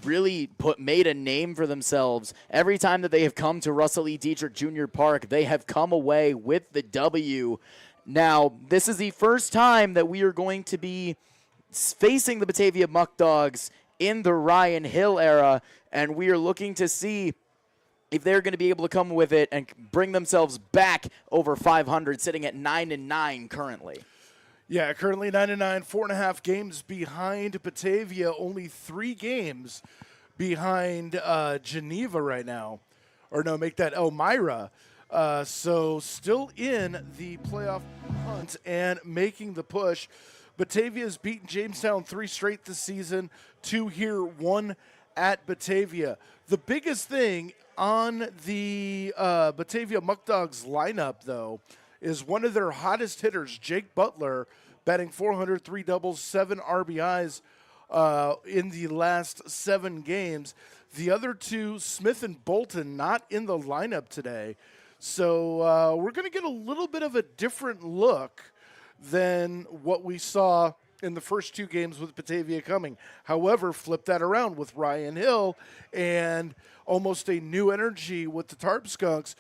really made a name for themselves. Every time that they have come to Russell E. Diethrick Jr. Park, they have come away with the W. Now, this is the first time that we are going to be facing the Batavia Muckdogs in the Ryan Hill era, and we are looking to see if they're going to be able to come with it and bring themselves back over 500, sitting at 9-9 currently. Yeah, currently 9-9, 4.5 games behind Batavia, only 3 games behind Geneva right now. Or no, make that Elmira. So still in the playoff hunt and making the push. Batavia's beaten Jamestown 3 straight this season, 2 here, 1 at Batavia. The biggest thing on the Batavia Muckdogs lineup, though, is one of their hottest hitters, Jake Butler, batting 400, 3 doubles, 7 RBIs in the last 7 games. The other 2, Smith and Bolton, not in the lineup today. So we're going to get a little bit of a different look than what we saw in the first 2 games with Batavia coming. However, flip that around with Ryan Hill and almost a new energy with the Tarp Skunks.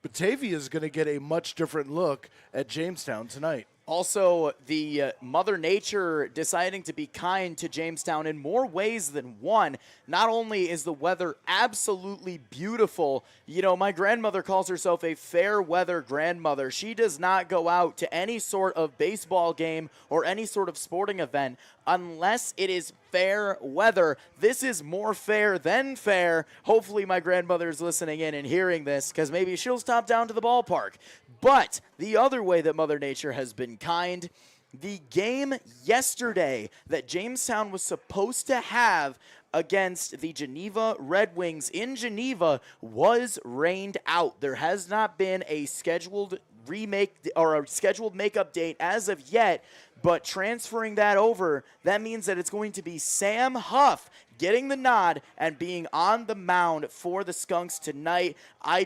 Batavia is going to get a much different look at Jamestown tonight. Also, the Mother Nature deciding to be kind to Jamestown in more ways than one. Not only is the weather absolutely beautiful, my grandmother calls herself a fair weather grandmother. She does not go out to any sort of baseball game or any sort of sporting event unless it is fair weather. This is more fair than fair. Hopefully my grandmother is listening in and hearing this, because maybe she'll stop down to the ballpark. But the other way that Mother Nature has been kind, the game yesterday that Jamestown was supposed to have against the Geneva Red Wings in Geneva was rained out. There has not been a scheduled remake or a scheduled makeup date as of yet, but transferring that over, that means that it's going to be Sam Huff getting the nod and being on the mound for the Skunks tonight. I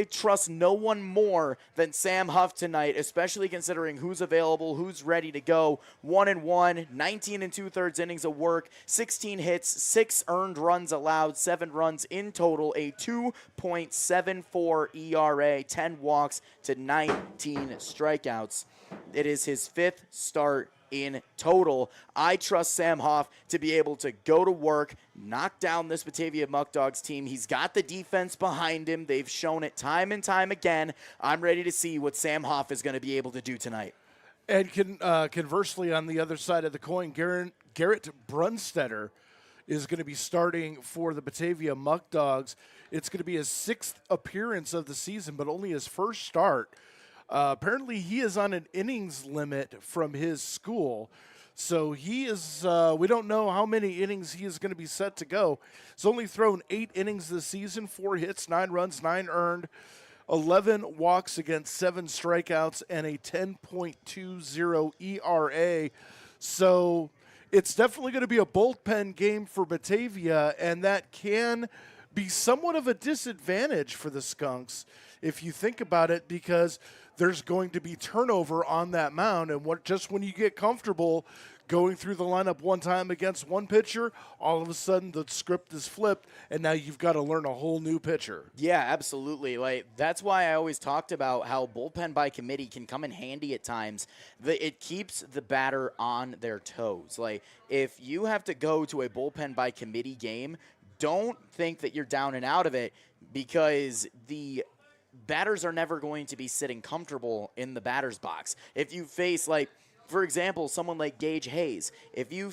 trust no one more than Sam Huff tonight, especially considering who's available, who's ready to go. 1-1, 19 2/3 innings of work, 16 hits, 6 earned runs allowed, 7 runs in total, a 2.74 ERA, 10 walks to 19 strikeouts. It is his 5th start in total. I trust Sam Hoff to be able to go to work, knock down this Batavia Muckdogs team. He's got the defense behind him. They've shown it time and time again. I'm ready to see what Sam Hoff is going to be able to do tonight. And conversely, on the other side of the coin, Garrett Brunstetter is going to be starting for the Batavia Muckdogs. It's going to be his 6th appearance of the season, but only his first start. Apparently, he is on an innings limit from his school. So he is, we don't know how many innings he is going to be set to go. He's only thrown 8 innings this season, 4 hits, 9 runs, 9 earned, 11 walks against 7 strikeouts, and a 10.20 ERA. So it's definitely going to be a bullpen game for Batavia, and that can be somewhat of a disadvantage for the Skunks if you think about it, because there's going to be turnover on that mound, and just when you get comfortable going through the lineup one time against one pitcher, all of a sudden the script is flipped, and now you've got to learn a whole new pitcher. Yeah, absolutely. That's why I always talked about how bullpen by committee can come in handy at times. It keeps the batter on their toes. If you have to go to a bullpen by committee game, don't think that you're down and out of it, because the batters are never going to be sitting comfortable in the batter's box. If you face, for example, someone like Gage Hayes, if you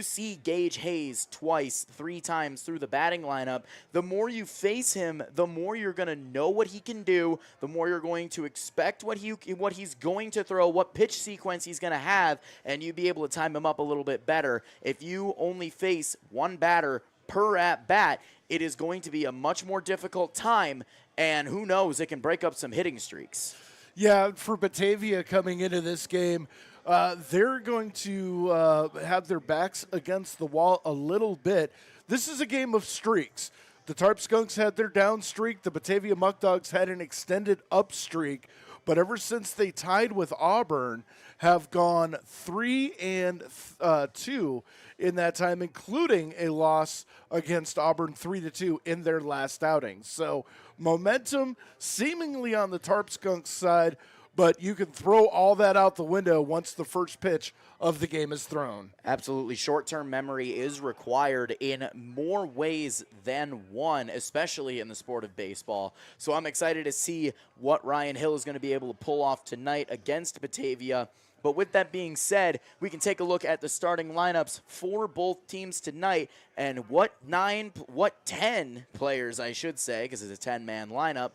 see Gage Hayes twice, 3 times through the batting lineup, the more you face him, the more you're going to know what he can do, the more you're going to expect what he's going to throw, what pitch sequence he's going to have, and you'll be able to time him up a little bit better. If you only face one batter per at-bat, it is going to be a much more difficult time, and who knows, it can break up some hitting streaks. Yeah, for Batavia coming into this game, they're going to have their backs against the wall a little bit. This is a game of streaks. The Tarp Skunks had their down streak. The Batavia Muckdogs had an extended up streak. but ever since they tied with Auburn, have gone 3-2 in that time, including a loss against Auburn 3-2 in their last outing. So momentum seemingly on the Tarp Skunks side, but you can throw all that out the window once the first pitch of the game is thrown. Absolutely. Short-term memory is required in more ways than one, especially in the sport of baseball. So I'm excited to see what Ryan Hill is going to be able to pull off tonight against Batavia. But with that being said, we can take a look at the starting lineups for both teams tonight and what 10 players, I should say, because it's a 10-man lineup,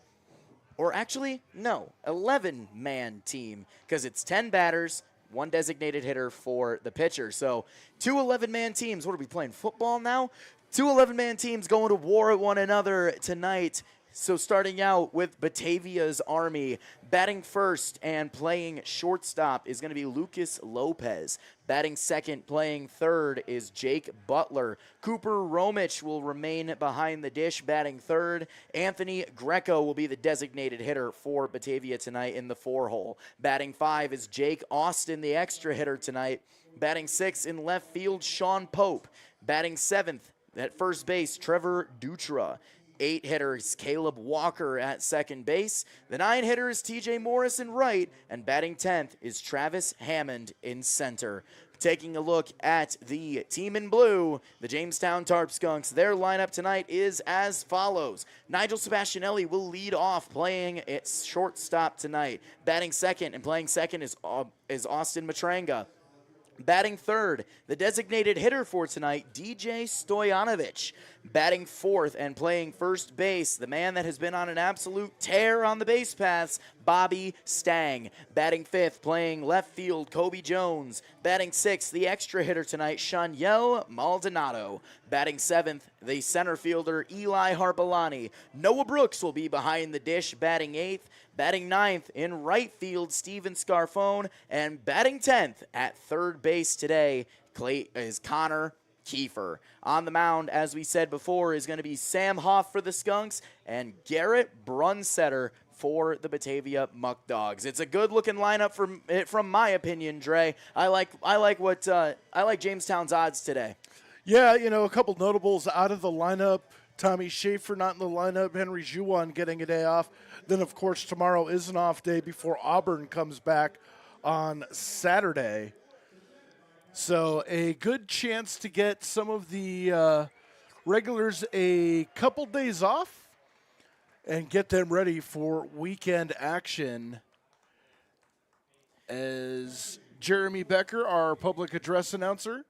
or actually, no, 11-man team, because it's 10 batters, one designated hitter for the pitcher. So 2 11-man teams. What are we playing, football now? 2 11-man teams going to war at one another tonight. So starting out with Batavia's Army, batting first and playing shortstop is going to be Lucas Lopez. Batting second, playing third is Jake Butler. Cooper Romich will remain behind the dish, batting third. Anthony Greco will be the designated hitter for Batavia tonight in the 4-hole. Batting 5 is Jake Austin, the extra hitter tonight. Batting 6 in left field, Sean Pope. Batting 7th at first base, Trevor Dutra. 8 hitters, Caleb Walker at second base. The 9 hitters, TJ Morris in right, and batting 10th is Travis Hammond in center. Taking a look at the team in blue, the Jamestown Tarp Skunks, their lineup tonight is as follows. Nigel Sebastianelli will lead off, playing at shortstop tonight. Batting second and playing second is Austin Matranga. Batting third, the designated hitter for tonight, DJ Stoyanovich. Batting fourth and playing first base, the man that has been on an absolute tear on the base paths, Bobby Stang. Batting fifth, playing left field, Kobe Jones. Batting sixth, the extra hitter tonight, Shaniel Maldonado. Batting seventh, the center fielder, Eli Harpalani. Noah Brooks will be behind the dish, batting eighth. Batting ninth in right field, Steven Scarfone. And batting 10th at third base today is Connor Kiefer. On the mound, as we said before, is going to be Sam Hoff for the Skunks and Garrett Brunsetter for the Batavia Muckdogs. It's a good-looking lineup from my opinion, Dre. I like Jamestown's odds today. Yeah, a couple notables out of the lineup. Tommy Schaefer not in the lineup. Henry Juwan getting a day off. Then, of course, tomorrow is an off day before Auburn comes back on Saturday. So a good chance to get some of the regulars a couple days off and get them ready for weekend action. As Jeremy Becker, our public address announcer,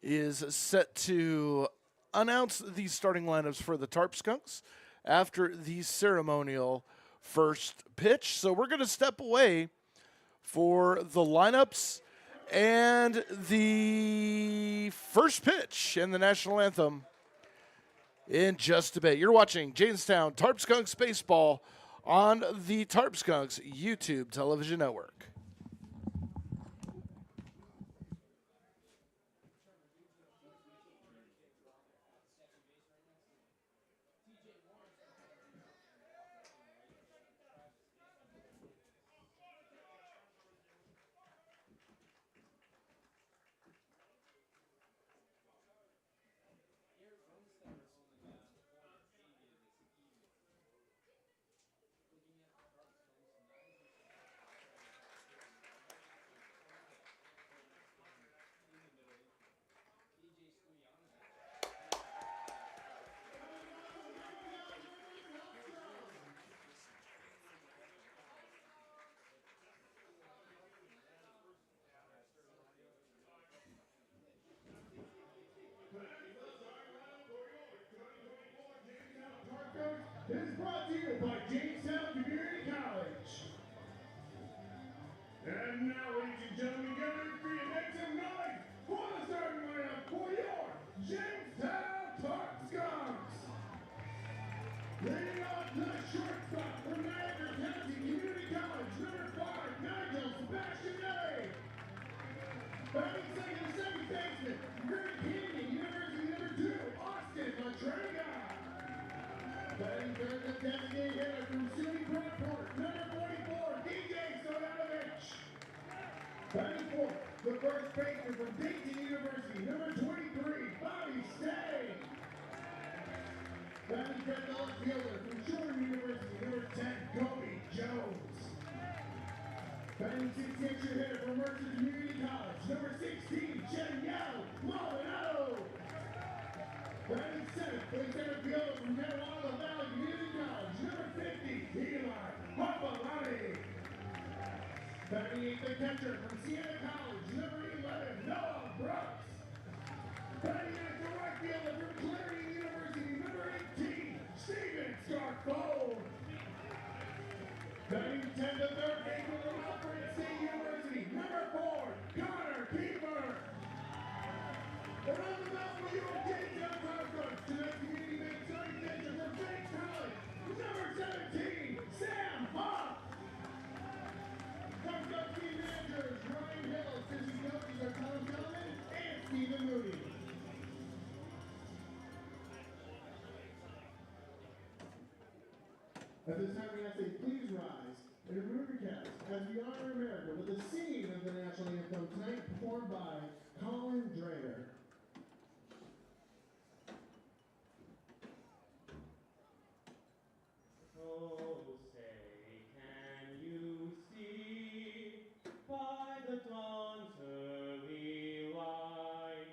is set to announce the starting lineups for the Tarp Skunks after the ceremonial first pitch. So we're going to step away for the lineups and the first pitch and the national anthem in just a bit. You're watching Jamestown Tarp Skunks Baseball on the Tarp Skunks YouTube television network. Batting fourth, the first baseman from Dayton University, number 23, Bobby Stang. Batting fifth, the left fielder from Jordan University, number 10, Kobe Jones. Batting sixth, extra hitter from Mercer Community College, number 16, Chen Yao Maldonado. Batting seventh, the center fielder from Carolina Valley Community College, number 50, Eli Hopalani. Batting eighth, the catcher from Siena College, number 11, Noah Brooks. Batting ninth, the right fielder from Clarion University, number 18, Steven Scarfone. Batting 10th, the third baseman from Alfred State University, number 4, Connor Keeper. Around the mound for your Jamestown Tarp Skunks, tonight's community-based starting pitcher from Banks College, number 17, Sam Hoff. Tarp Skunks team managers Ryan Hill, assistant coaches are Tom Gellman and Stephen Mooney. At this time, we ask that you please rise and remove your caps as we honor America with the singing of the national anthem tonight performed by Colin Drader. Oh, say, can you see by the dawn's early light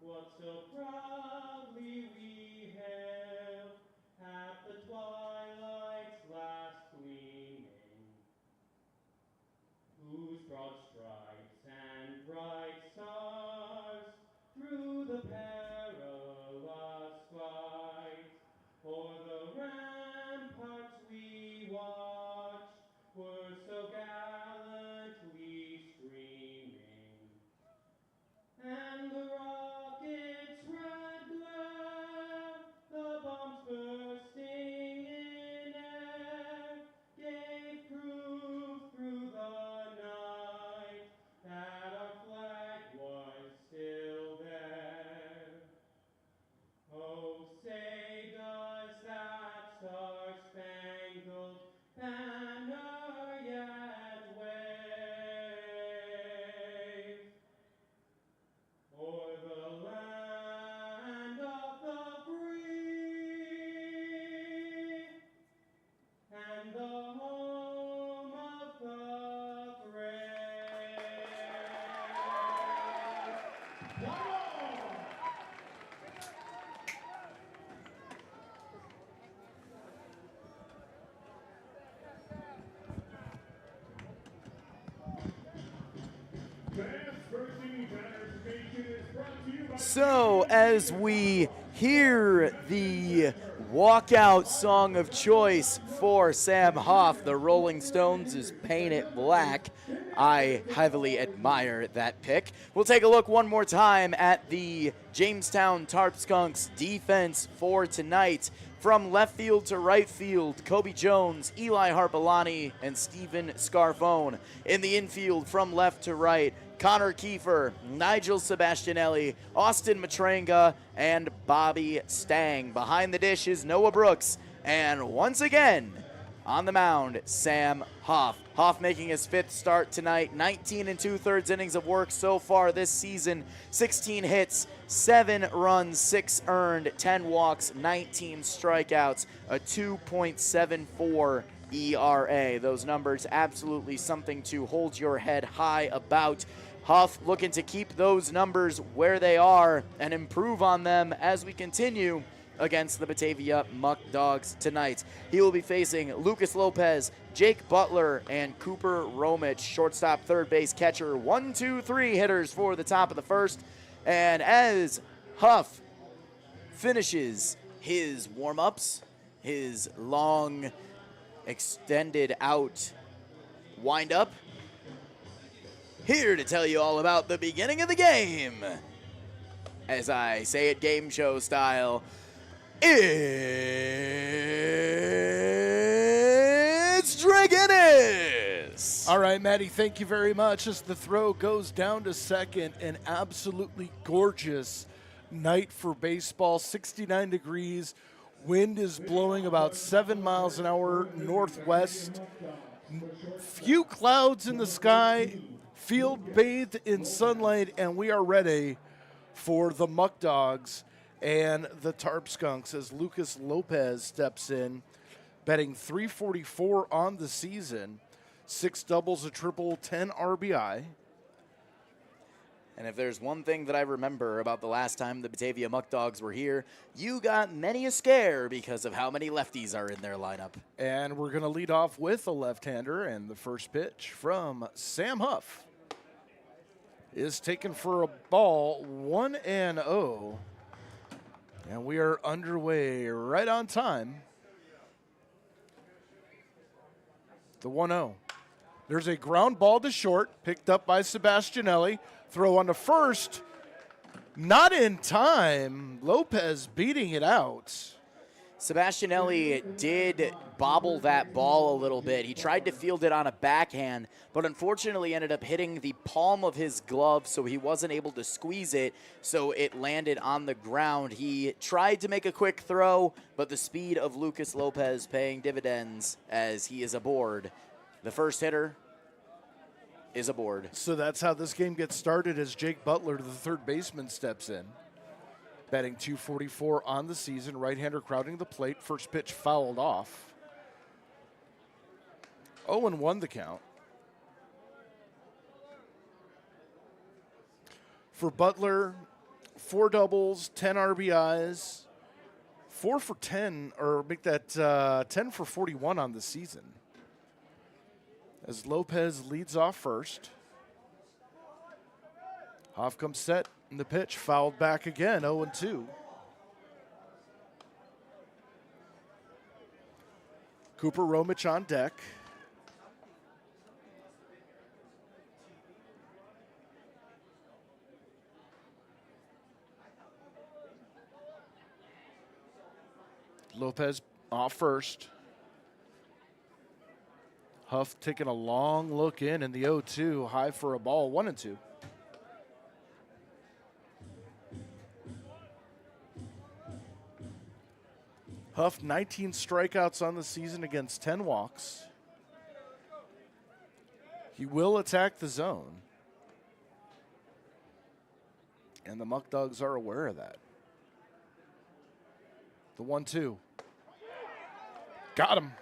what so proudly we hailed at the twilight's last gleaming, whose broad stripes and bright stars through the perilous fight o'er the ramparts we watched were so gallantly streaming, and the rocket's red glare, the bombs bursting in air, gave proof through the night that our flag was still there. Oh, say does that star-spangled banner yet wave o'er the land of the free and the home of the brave? So, as we hear the walkout song of choice for Sam Hoff, the Rolling Stones' Paint It Black, I heavily admire that pick. We'll take a look one more time at the Jamestown Tarp Skunks defense for tonight. From left field to right field, Kobe Jones, Eli Harpalani, and Steven Scarfone. In the infield, from left to right, Connor Kiefer, Nigel Sebastianelli, Austin Matranga, and Bobby Stang. Behind the dish is Noah Brooks, and once again, on the mound, Sam Hoff. Hoff making his fifth start tonight, 19 2/3 innings of work so far this season, 16 hits, 7 runs, 6 earned, 10 walks, 19 strikeouts, a 2.74 ERA. Those numbers absolutely something to hold your head high about. Huff looking to keep those numbers where they are and improve on them as we continue against the Batavia Muckdogs tonight. He will be facing Lucas Lopez, Jake Butler, and Cooper Romich. Shortstop, third base, catcher, 1, 2, 3 hitters for the top of the first. And as Huff finishes his warm-ups, his long, extended out wind-up, here to tell you all about the beginning of the game. As I say it game show style, it's Dragonis! All right, Maddie, thank you very much. As the throw goes down to second, an absolutely gorgeous night for baseball, 69 degrees. Wind is blowing about 7 miles an hour northwest. Few clouds in the sky, field bathed in sunlight, and we are ready for the Muckdogs and the Tarp Skunks as Lucas Lopez steps in, betting 344 on the season, 6 doubles, a triple, 10 RBI. And if there's one thing that I remember about the last time the Batavia Muckdogs were here, you got many a scare because of how many lefties are in their lineup. And we're going to lead off with a left-hander, and the first pitch from Sam Huff is taken for a ball, 1-0. And we are underway right on time. The 1-0. There's a ground ball to short, picked up by Sebastianelli. Throw on to first, not in time. Lopez beating it out. Sebastianelli did bobble that ball a little bit. He tried to field it on a backhand, but unfortunately ended up hitting the palm of his glove, so he wasn't able to squeeze it, so it landed on the ground. He tried to make a quick throw, but the speed of Lucas Lopez paying dividends as he is aboard. The first hitter is aboard. So that's how this game gets started as Jake Butler, the third baseman, steps in. Batting 244 on the season, right-hander crowding the plate. First pitch fouled off. 0-1 the count. For Butler, 4 doubles, 10 RBIs, 4 for 10, or make that 10 for 41 on the season. As Lopez leads off first. Hoff comes set, and the pitch fouled back again, 0-2. Cooper Romich on deck. Lopez off first. Huff taking a long look in the 0-2, high for a ball, 1-2. Huff, 19 strikeouts on the season against 10 walks. He will attack the zone. And the Muckdogs are aware of that. The 1-2. Got him.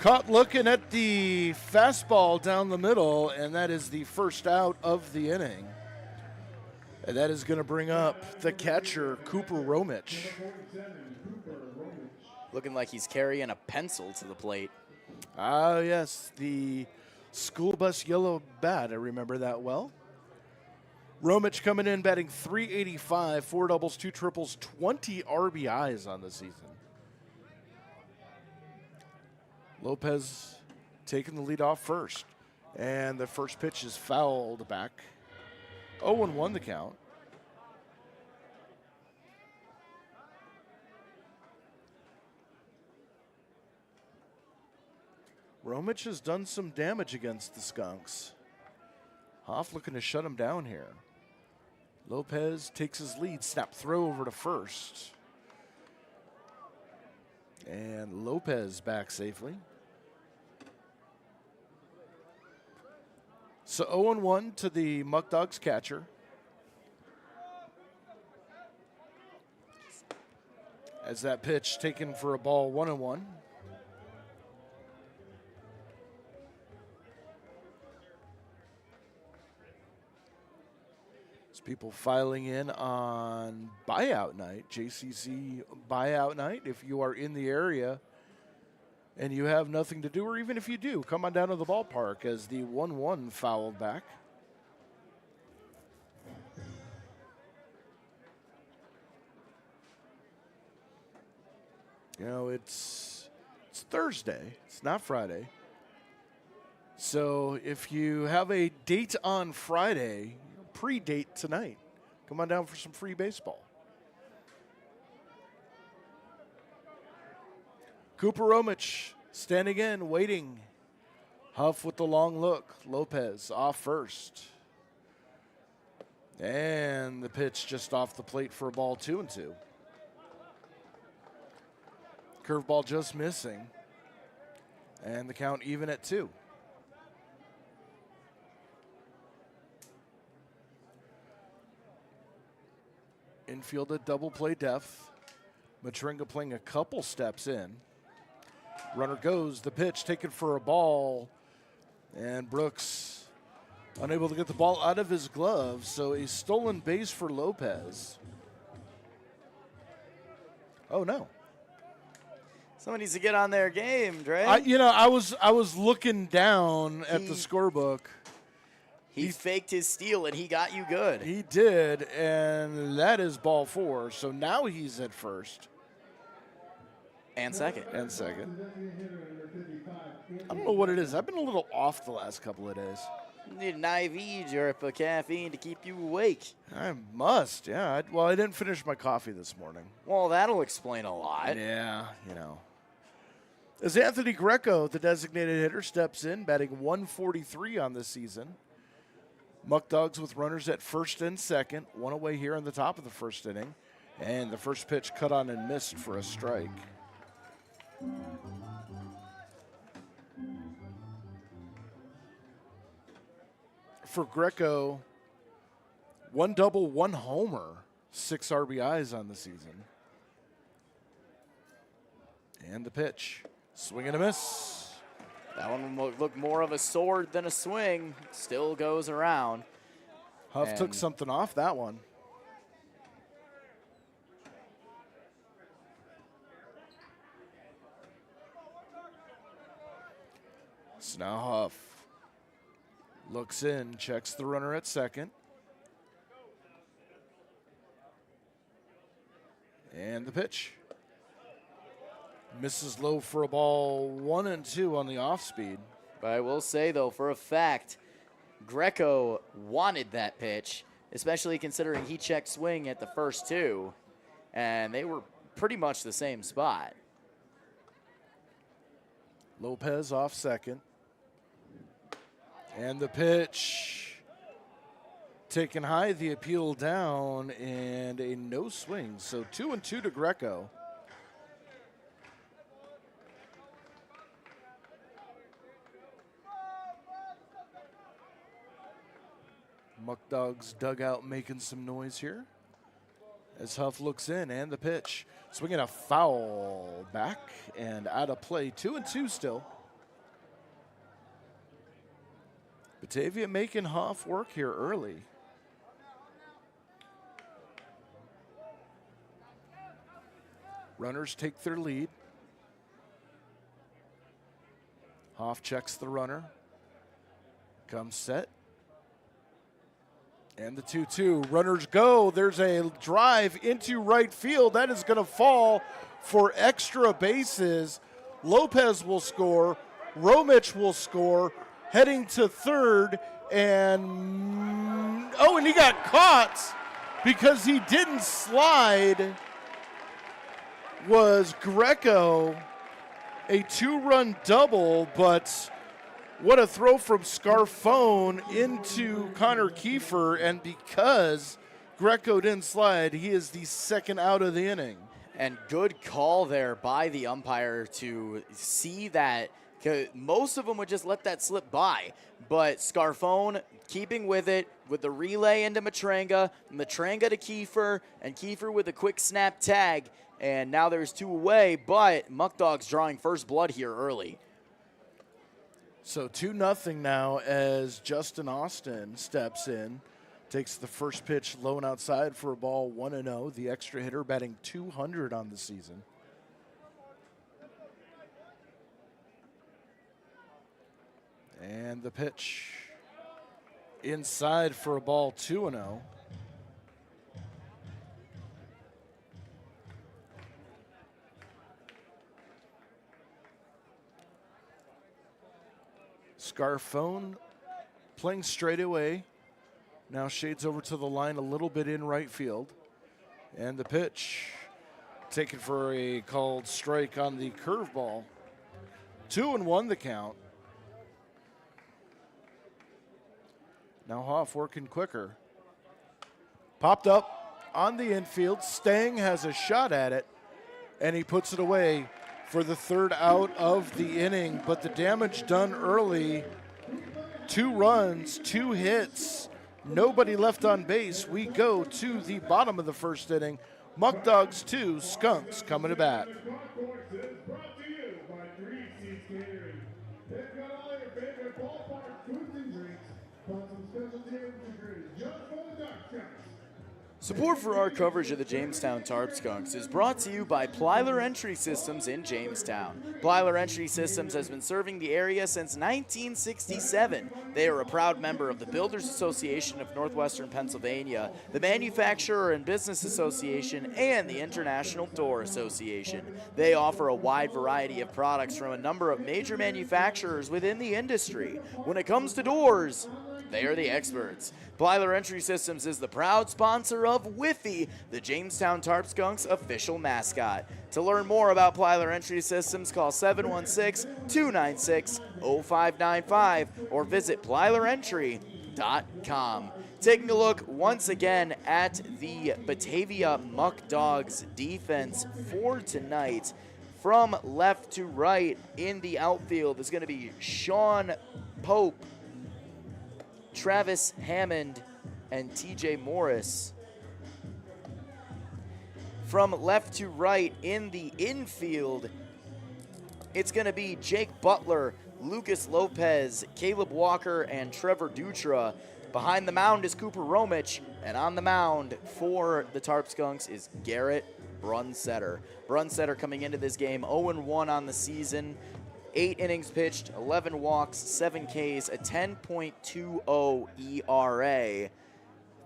Caught looking at the fastball down the middle, and that is the first out of the inning. And that is going to bring up the catcher, Cooper Romich. Looking like he's carrying a pencil to the plate. Ah, yes, the school bus yellow bat. I remember that well. Romich coming in, batting 385, 4 doubles, 2 triples, 20 RBIs on the season. Lopez taking the lead off first. And the first pitch is fouled back. 0-1 the count. Romich has done some damage against the Skunks. Hoff looking to shut him down here. Lopez takes his lead. Snap throw over to first. And Lopez back safely. So 0-1 to the Muckdogs catcher. As that pitch taken for a ball, 1-1. As people filing in on buyout night, JCC buyout night. If you are in the area and you have nothing to do, or even if you do, come on down to the ballpark as the 1-1 fouled back. You know, it's Thursday. It's not Friday. So if you have a date on Friday, pre-date tonight. Come on down for some free baseball. Cooper Romich standing in, waiting. Huff with the long look. Lopez off first. And the pitch just off the plate for a ball, 2-2. Curveball just missing. And the count even at 2. Infield at double play depth. Matringa playing a couple steps in. Runner goes, the pitch taken for a ball, and Brooks unable to get the ball out of his glove, so a stolen base for Lopez. Oh no. Someone needs to get on their game, Dre. I was looking down at the scorebook. He faked his steal, and he got you good. He did, and that is ball 4, so now he's at first. And second. I don't know what it is. I've been a little off the last couple of days. You need an IV drip of caffeine to keep you awake. I must, yeah. I didn't finish my coffee this morning. Well, that'll explain a lot. Yeah, As Anthony Greco, the designated hitter, steps in, batting 143 on this season. Muckdogs with runners at first and second. One away here in the top of the first inning. And the first pitch cut on and missed for a strike. For Greco, 1 double, 1 homer, 6 RBIs on the season. And the pitch, swing and a miss. That one will look more of a sword than a swing. Still goes around. Huff took something off that one. So now Huff looks in, checks the runner at second. And the pitch. Misses low for a ball, 1 and 2 on the off speed. But I will say, though, for a fact, Greco wanted that pitch, especially considering he checked swing at the first 2, and they were pretty much the same spot. Lopez off second. And the pitch taken high, the appeal down, and a no swing. So 2 and 2 to Greco. Muckdogs dugout making some noise here as Huff looks in, and the pitch. Swinging a foul back and out of play. 2 and 2 still. Batavia making Huff work here early. Runners take their lead. Hoff checks the runner. Comes set. And the 2-2. Runners go. There's a drive into right field. That is going to fall for extra bases. Lopez will score. Romich will score. Heading to third. And he got caught because he didn't slide. Was Greco. A 2-run double, but what a throw from Scarfone into Connor Kiefer, and because Greco didn't slide, he is the second out of the inning. And good call there by the umpire to see that. Most of them would just let that slip by, but Scarfone keeping with it with the relay into Matringa to Kiefer, and Kiefer with a quick snap tag. And now there's 2 away, but Muckdogs drawing first blood here early. So 2-0 now as Justin Austin steps in, takes the first pitch low and outside for a ball, 1-0. The extra hitter batting .200 on the season. And the pitch inside for a ball, 2-0. Scarfone playing straight away. Now shades over to the line a little bit in right field. And the pitch taken for a called strike on the curveball. 2-1 the count. Now Hoff working quicker. Popped up on the infield. Stang has a shot at it, and he puts it away for the third out of the inning. But the damage done early, 2 runs, 2 hits Nobody left on base. We go to the bottom of the first inning. Muckdogs 2, Skunks coming to bat. The golf course is brought to you by 3 Seas Catering. They've got all your favorite ballpark foods and drinks, plus some special tables and drinks just for the Tarp Skunks. Support for our coverage of the Jamestown Tarp Skunks is brought to you by Plyler Entry Systems in Jamestown. Plyler Entry Systems has been serving the area since 1967. They are a proud member of the Builders Association of Northwestern Pennsylvania, the Manufacturer and Business Association, and the International Door Association. They offer a wide variety of products from a number of major manufacturers within the industry. When it comes to doors, they are the experts. Plyler Entry Systems is the proud sponsor of Whiffy, the Jamestown Tarp Skunks official mascot. To learn more about Plyler Entry Systems, call 716-296-0595 or visit plylerentry.com. Taking a look once again at the Batavia Muckdogs defense for tonight. From left to right in the outfield is going to be Sean Pope, Travis Hammond, and TJ Morris. From left to right in the infield, it's going to be Jake Butler, Lucas Lopez, Caleb Walker, and Trevor Dutra. Behind the mound is Cooper Romich, and on the mound for the Tarp Skunks is Garrett Brunsetter. Brunsetter coming into this game 0-1 on the season. 8 innings pitched, 11 walks, 7 Ks, a 10.20 ERA.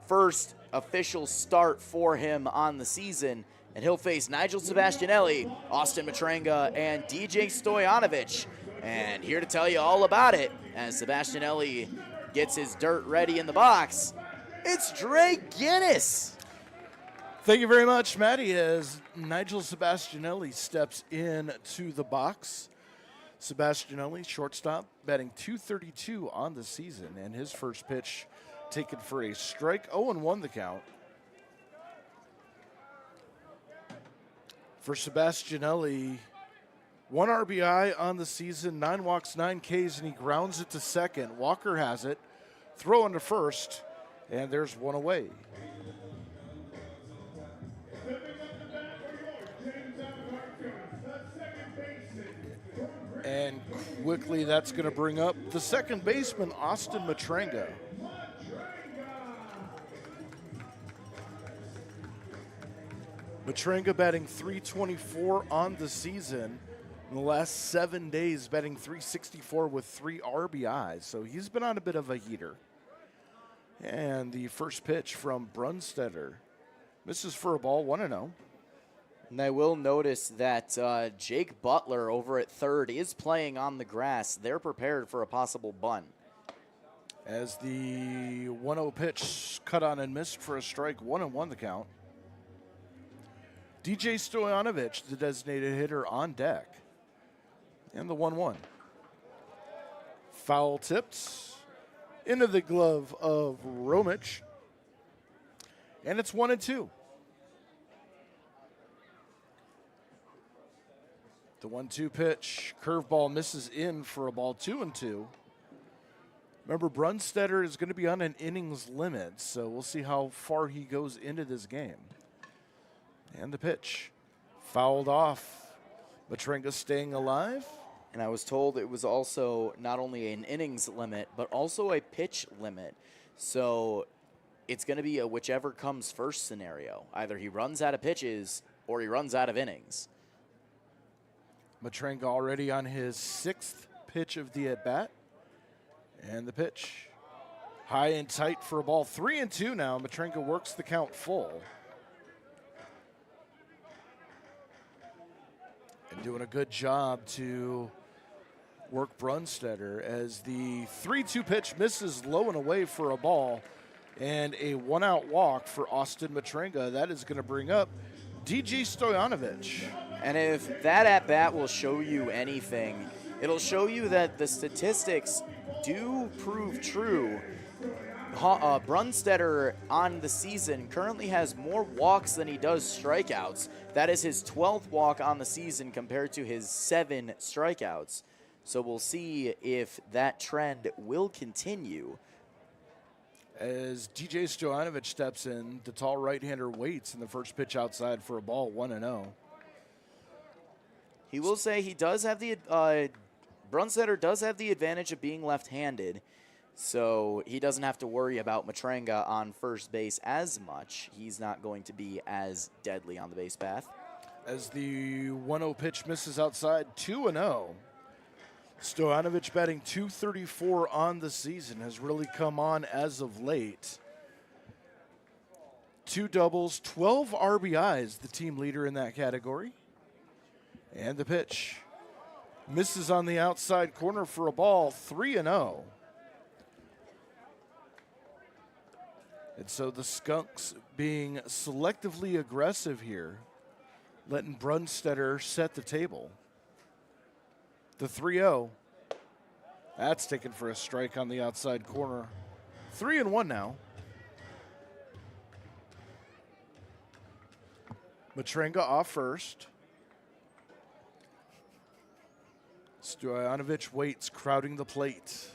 First official start for him on the season, and he'll face Nigel Sebastianelli, Austin Matranga, and DJ Stoyanovich. And here to tell you all about it, as Sebastianelli gets his dirt ready in the box, it's Dre Guinness. Thank you very much, Matty, as Nigel Sebastianelli steps in to the box. Sebastianelli, shortstop, batting .232 on the season, and his first pitch taken for a strike. 0-1 the count. For Sebastianelli, 1 RBI on the season, 9 walks, 9 Ks, and he grounds it to second. Walker has it, throw into first, and there's one away. And quickly, that's going to bring up the second baseman, Austin Matranga. Matranga batting .324 on the season. In the last 7 days, batting .364 with 3 RBIs. So he's been on a bit of a heater. And the first pitch from Brunstetter misses for a ball, 1-0. And I will notice that Jake Butler over at third is playing on the grass. They're prepared for a possible bunt. As the 1-0 pitch cut on and missed for a strike, 1-1 the count. DJ Stoyanovich, the designated hitter, on deck. And the 1-1. Foul tipped into the glove of Romich. And it's 1-2. The 1-2 pitch, curveball misses in for a ball, 2-2. Remember, Brunstetter is going to be on an innings limit, so we'll see how far he goes into this game. And the pitch, fouled off. Matranga staying alive. And I was told it was also not only an innings limit, but also a pitch limit. So it's going to be a whichever comes first scenario. Either he runs out of pitches or he runs out of innings. Matranga already on his 6th pitch of the at-bat. And the pitch. High and tight for a ball. 3-2 now. Matranga works the count full. And doing a good job to work Brunstetter as the 3-2 pitch misses low and away for a ball. And a 1-out walk for Austin Matranga. That is going to bring up DJ Stoyanovich. And if that at-bat will show you anything, it'll show you that the statistics do prove true. Brunstetter on the season currently has more walks than he does strikeouts. That is his 12th walk on the season compared to his 7 strikeouts. So we'll see if that trend will continue. As DJ Stojanovic steps in, the tall right-hander waits in the first pitch outside for a ball, 1-0. He will say he does have the Brunstetter does have the advantage of being left-handed, so he doesn't have to worry about Matranga on first base as much. He's not going to be as deadly on the base path. As the 1-0 pitch misses outside, 2-0. Stojanovic batting .234 on the season, has really come on as of late. 2 doubles, 12 RBIs, the team leader in that category. And the pitch misses on the outside corner for a ball, 3-0. And so the Skunks being selectively aggressive here, letting Brunstetter set the table. The 3-0. That's taken for a strike on the outside corner. 3-1 now. Matranga off first. Stojanovic waits, crowding the plate.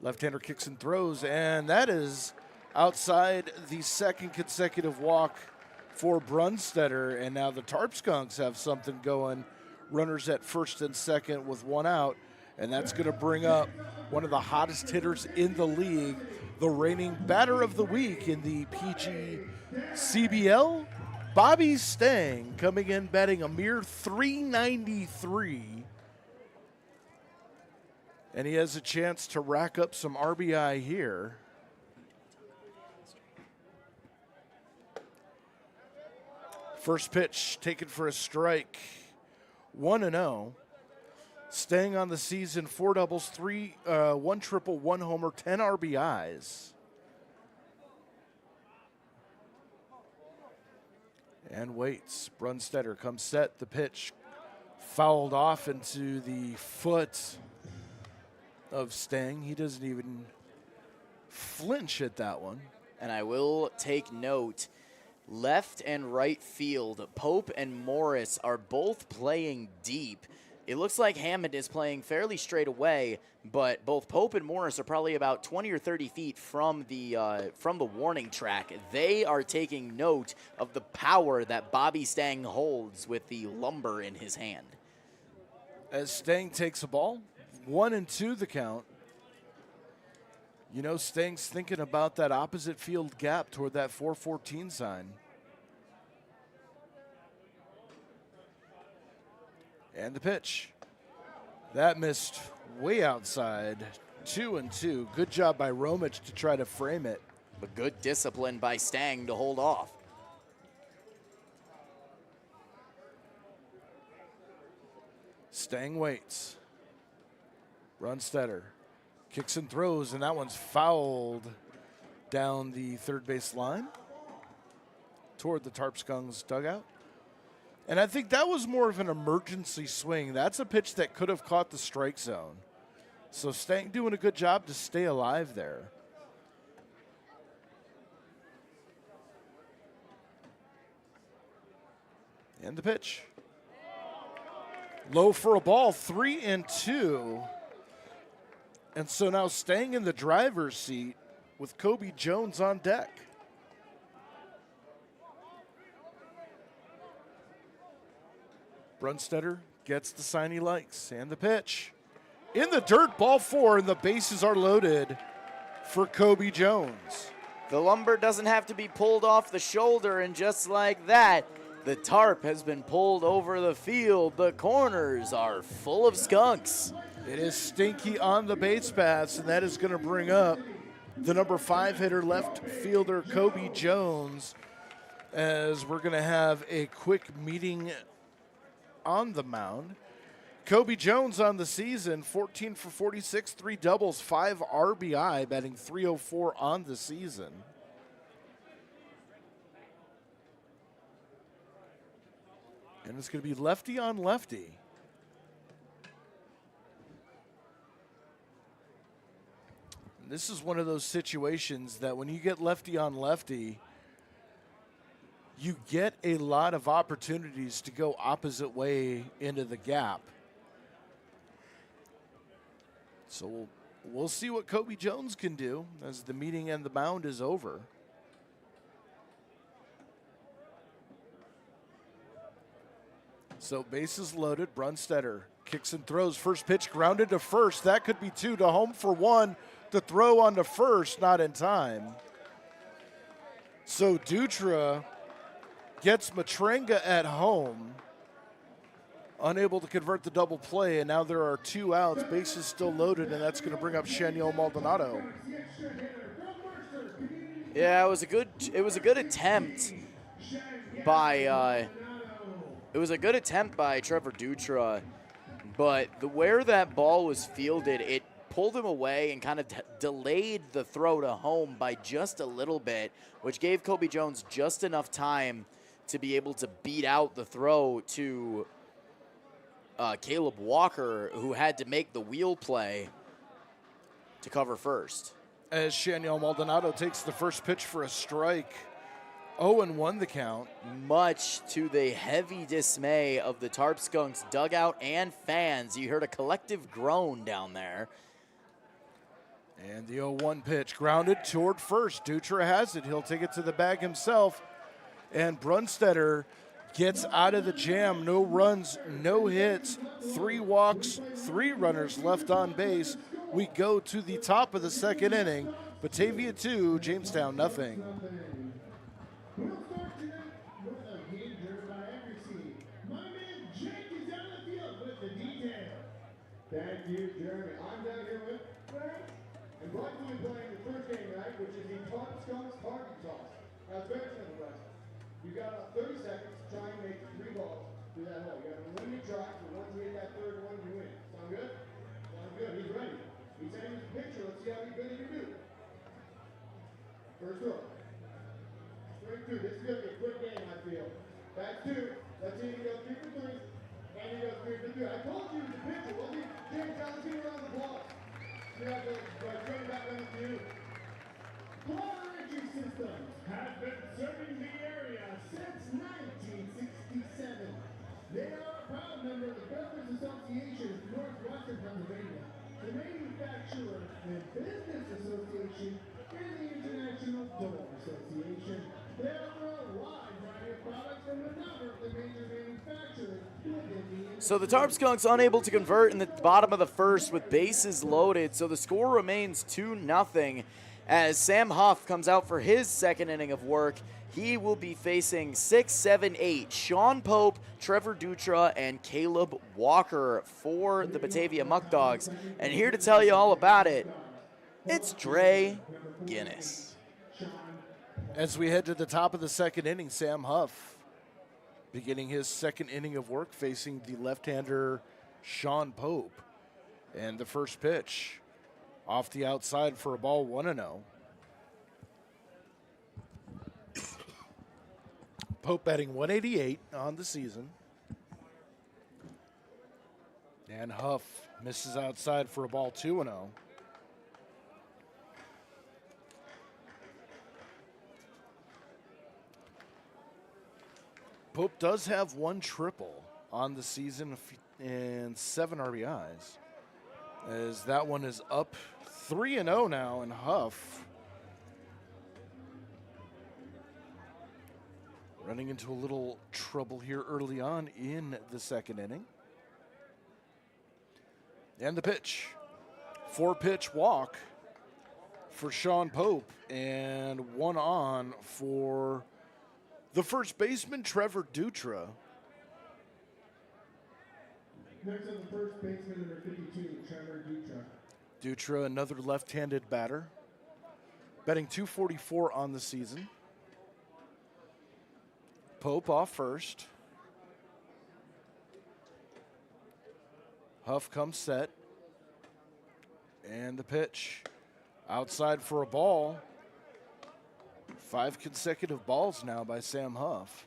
Left-hander kicks and throws, and that is outside the second consecutive walk for Brunstetter. And now the Tarp Skunks have something going. Runners at first and second with 1 out, and that's going to bring up one of the hottest hitters in the league, the reigning batter of the week in the PGCBL, Bobby Stang, coming in batting a mere .393. And he has a chance to rack up some RBI here. First pitch taken for a strike. 1-0. Staying on the season, 4 doubles, 1 triple, 1 homer, 10 RBIs. And waits. Brunstetter comes set. The pitch fouled off into the foot of Stang. He doesn't even flinch at that one. And I will take note, left and right field, Pope and Morris are both playing deep. It looks like Hammond is playing fairly straight away, but both Pope and Morris are probably about 20 or 30 feet from the warning track. They are taking note of the power that Bobby Stang holds with the lumber in his hand. As Stang takes a ball, 1-2 the count. You know, Stang's thinking about that opposite field gap toward that 414 sign. And the pitch. That missed way outside. 2-2. Good job by Romich to try to frame it. But good discipline by Stang to hold off. Stang waits. Brunstetter kicks and throws, and that one's fouled down the third base line toward the Tarp Skunks dugout. And I think that was more of an emergency swing. That's a pitch that could have caught the strike zone. So Stang doing a good job to stay alive there. And the pitch. Low for a ball, 3-2. And so now Stang in the driver's seat with Kobe Jones on deck. Brunstetter gets the sign he likes, and the pitch. In the dirt, ball 4, and the bases are loaded for Kobe Jones. The lumber doesn't have to be pulled off the shoulder, and just like that, the tarp has been pulled over the field. The corners are full of skunks. It is Stinky on the base paths, and that is going to bring up the number 5 hitter, left fielder Kobe Jones, as we're going to have a quick meeting on the mound. Kobe Jones on the season, 14 for 46, 3 doubles, 5 RBI, batting .304 on the season. And it's going to be lefty on lefty. And this is one of those situations that when you get lefty on lefty, you get a lot of opportunities to go opposite way into the gap. So we'll we'll see what Kobe Jones can do as the meeting and the mound is over. So bases loaded. Brunstetter kicks and throws. First pitch grounded to first. That could be 2 to home for 1. The throw on to first, not in time. So Dutra gets Matrenga at home. Unable to convert the double play, and now there are 2 outs. Bases still loaded, and that's going to bring up Shaniel Maldonado. Yeah, it was a good attempt by Trevor Dutra, but where that ball was fielded, it pulled him away and kind of delayed the throw to home by just a little bit, which gave Kobe Jones just enough time to be able to beat out the throw to Caleb Walker, who had to make the wheel play to cover first. As Shaniel Maldonado takes the first pitch for a strike, 0-1 the count. Much to the heavy dismay of the Tarp Skunks dugout and fans. You heard a collective groan down there. And the 0-1 pitch grounded toward first. Dutra has it. He'll take it to the bag himself. And Brunstetter gets out of the jam. No runs, no hits, 3 walks, 3 runners left on base. We go to the top of the second inning. Batavia 2, Jamestown nothing. We'll start tonight with a game driven by accuracy. My man Jake is out of the field with the detail. Thank you, Jeremy. I'm down here with Frank. And Brian's going to be playing the first game tonight, which is the Tarp Skunks target toss. Now, it's very simple, guys. You got about 30 seconds to try and make 3 balls through that hole. You got a limited try, so once you hit that third one, you win. Sound good? Sound good. He's ready. He's sending us a picture. Let's see how good he can do. First throw. Straight through. This is going to be a quick game, I feel. That's 2. Let's see if he goes 3 for 3. And he goes 3 for 3. I told you the pitcher. We'll leave James Allison around the block. Congratulations, boys. Straight back on the field. Water Entry Systems has been serving the area since 1967. They are a proud member of the Builders Association of Northwestern Pennsylvania, the Manufacturer and Business Association, and the International Door Association. They offer a wide variety of products from a number of the major manufacturers within the So the Tarp Skunks unable to convert in the bottom of the first with bases loaded, so the score remains 2-0 as Sam Huff comes out for his second inning of work. He will be facing 6, 7, 8, Sean Pope, Trevor Dutra, and Caleb Walker for the Batavia Muckdogs. And here to tell you all about it, it's Dre Guinness. As we head to the top of the second inning, Sam Huff beginning his second inning of work facing the left-hander Sean Pope. And the first pitch off the outside for a ball, 1-0. Pope batting 188 on the season. And Huff misses outside for a ball, 2-0. Pope does have 1 triple on the season and 7 RBIs. As that one is up 3-0 now, and Huff running into a little trouble here early on in the second inning. And the pitch. 4-pitch walk for Sean Pope, and 1 on for the first baseman, Trevor Dutra. Next on the first baseman, number 52, Trevor Dutra. Dutra, another left-handed batter, batting 244 on the season. Pope off first. Huff comes set. And the pitch outside for a ball. 5 consecutive balls now by Sam Huff.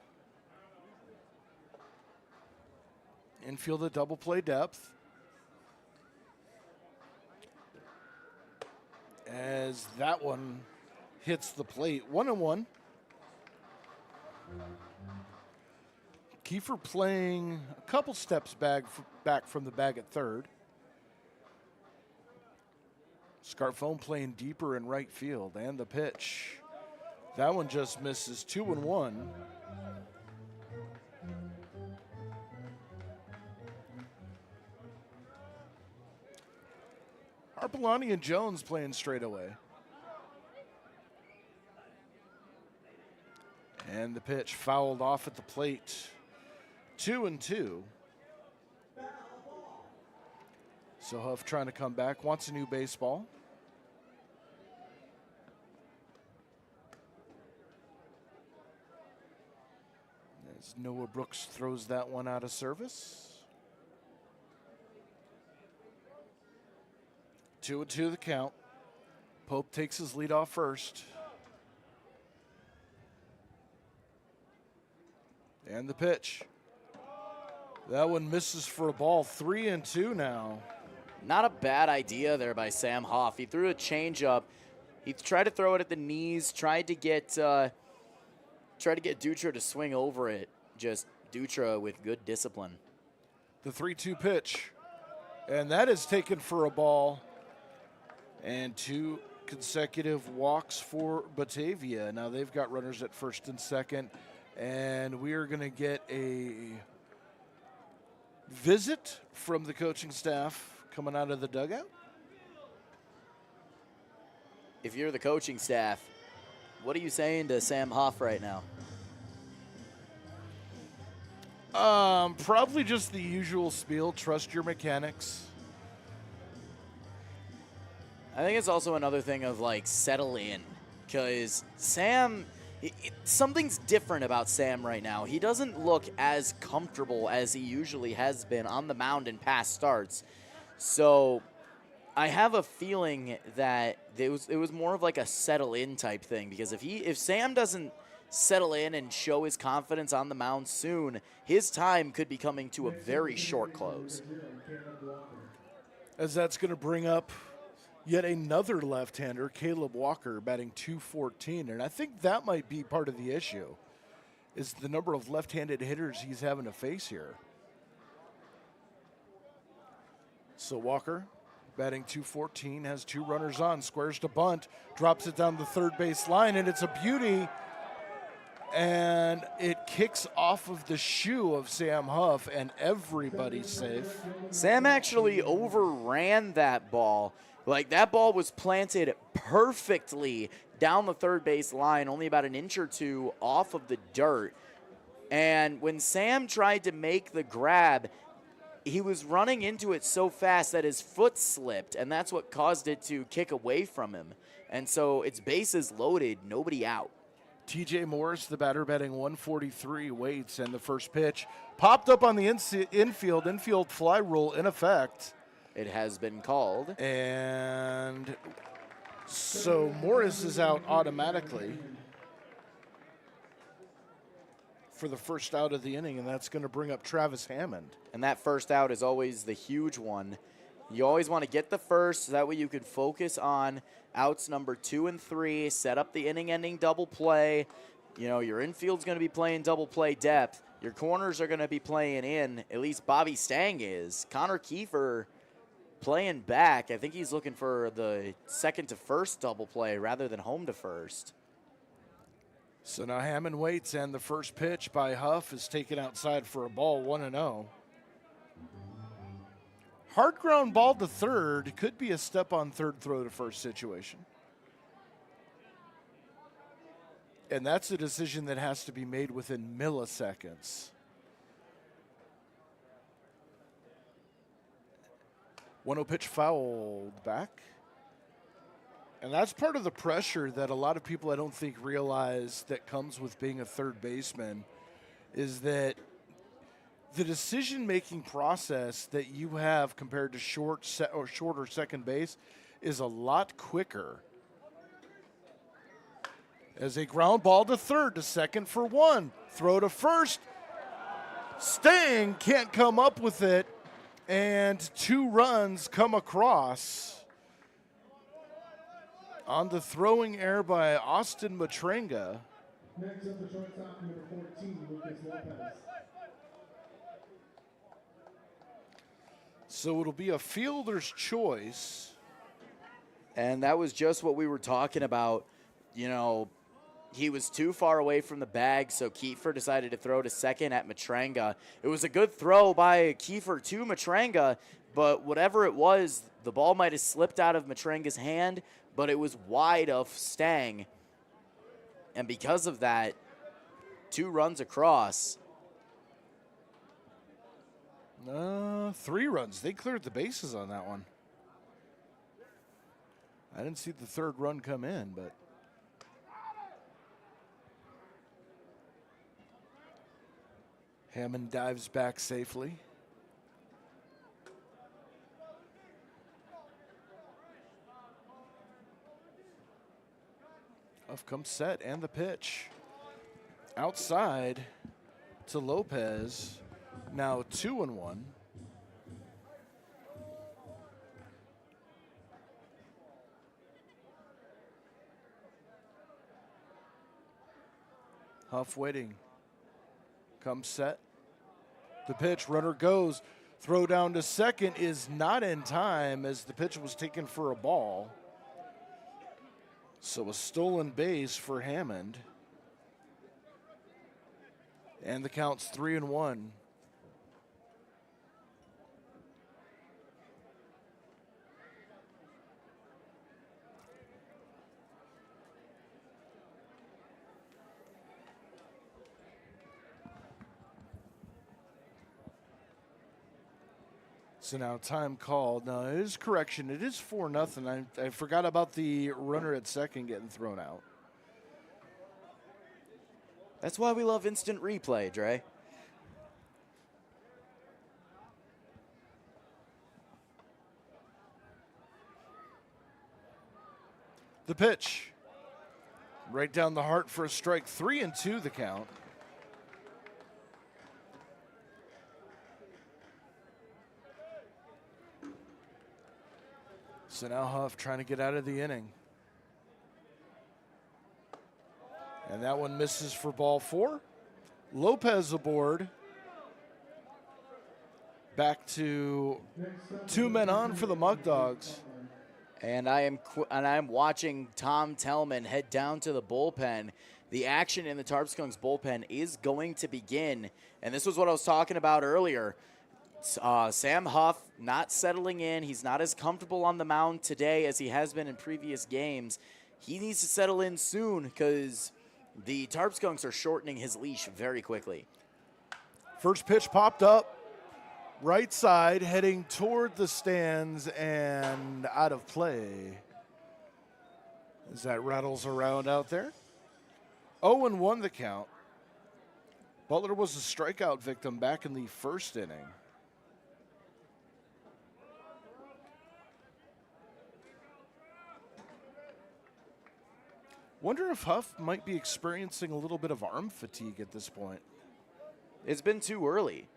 Infield a double play depth. As that one hits the plate. 1-1. Kiefer playing a couple steps back from the bag at third. Scarfone playing deeper in right field, and the pitch. That one just misses. 2-1. Harpelani and Jones playing straight away. And the pitch fouled off at the plate. 2-2. So Huff trying to come back, wants a new baseball. As Noah Brooks throws that one out of service. 2-2 the count. Pope takes his lead off first. And the pitch. That one misses for a ball. 3-2 now. Not a bad idea there by Sam Huff. He threw a changeup. He tried to throw it at the knees. Tried to get Dutra to swing over it. Just Dutra with good discipline. The 3-2 pitch. And that is taken for a ball. And 2 consecutive walks for Batavia. Now they've got runners at first and second. And we are going to get a visit from the coaching staff coming out of the dugout. If you're the coaching staff, what are you saying to Sam Huff right now? Probably just the usual spiel. Trust your mechanics. I think it's also another thing of like settle in, because Sam, something's different about Sam right now. He doesn't look as comfortable as he usually has been on the mound in past starts. So I have a feeling that it was more of like a settle in type thing, because if Sam doesn't settle in and show his confidence on the mound soon, his time could be coming to a very short close. As that's going to bring up yet another left-hander, Caleb Walker, batting .214. And I think that might be part of the issue, is the number of left-handed hitters he's having to face here. So Walker, batting .214, has 2 runners on, squares to bunt, drops it down the third base line, and it's a beauty. And it kicks off of the shoe of Sam Huff, and everybody's safe. Sam actually overran that ball. Like, that ball was planted perfectly down the third base line, only about an inch or two off of the dirt. And when Sam tried to make the grab, he was running into it so fast that his foot slipped, and that's what caused it to kick away from him. And so it's bases loaded, nobody out. TJ Morris, the batter, batting .143, waits, and the first pitch popped up on the infield fly rule in effect. It has been called. And so Morris is out automatically for the first out of the inning, and that's going to bring up Travis Hammond. And that first out is always the huge one. You always want to get the first, so that way you can focus on outs number 2 and 3, set up the inning-ending double play. You know, your infield's going to be playing double play depth. Your corners are going to be playing in. At least Bobby Stang is. Connor Kiefer playing back. I think he's looking for the second to first double play rather than home to first. So now Hammond waits, and the first pitch by Huff is taken outside for a ball, 1-0. Hard ground ball to third. Could be a step on third, throw to first situation. And that's a decision that has to be made within milliseconds. 1-0 pitch fouled back. And that's part of the pressure that a lot of people, I don't think, realize that comes with being a third baseman, is that the decision-making process that you have compared to shorter second base is a lot quicker. As a ground ball to third, to second for 1. Throw to first. Stang can't come up with it. And 2 runs come across on the throwing error by Austin Matrenga. Next up, the shortstop, number 14, Lucas Lopez. So it'll be a fielder's choice. And that was just what we were talking about. You know, he was too far away from the bag, so Kiefer decided to throw to second at Matranga. It was a good throw by Kiefer to Matranga, but whatever it was, the ball might have slipped out of Matranga's hand, but it was wide of Stang. And because of that, 2 runs across. 3 runs. They cleared the bases on that one. I didn't see the 3rd run come in, but Hammond dives back safely. Up comes set and the pitch. Outside to Lopez. Now 2-1. Huff waiting. Comes set. The pitch, runner goes. Throw down to second is not in time as the pitch was taken for a ball. So a stolen base for Hammond. And the count's 3-1. So now time called. No, it is correction. It is 4-0. I forgot about the runner at second getting thrown out. That's why we love instant replay, Dre. The pitch. Right down the heart for a strike. 3-2 the count. So now Huff trying to get out of the inning. And that one misses for ball 4. Lopez aboard. Back to 2 men on for the Muckdogs. And I am watching Tom Tellman head down to the bullpen. The action in the Tarp Skunks bullpen is going to begin. And this was what I was talking about earlier. Sam Huff not settling in. He's not as comfortable on the mound today as he has been in previous games. He needs to settle in soon because the Tarp Skunks are shortening his leash very quickly. First pitch popped up. Right side heading toward the stands and out of play. As that rattles around out there. 0-1 the count. Butler was a strikeout victim back in the first inning. Wonder if Huff might be experiencing a little bit of arm fatigue at this point. It's been too early.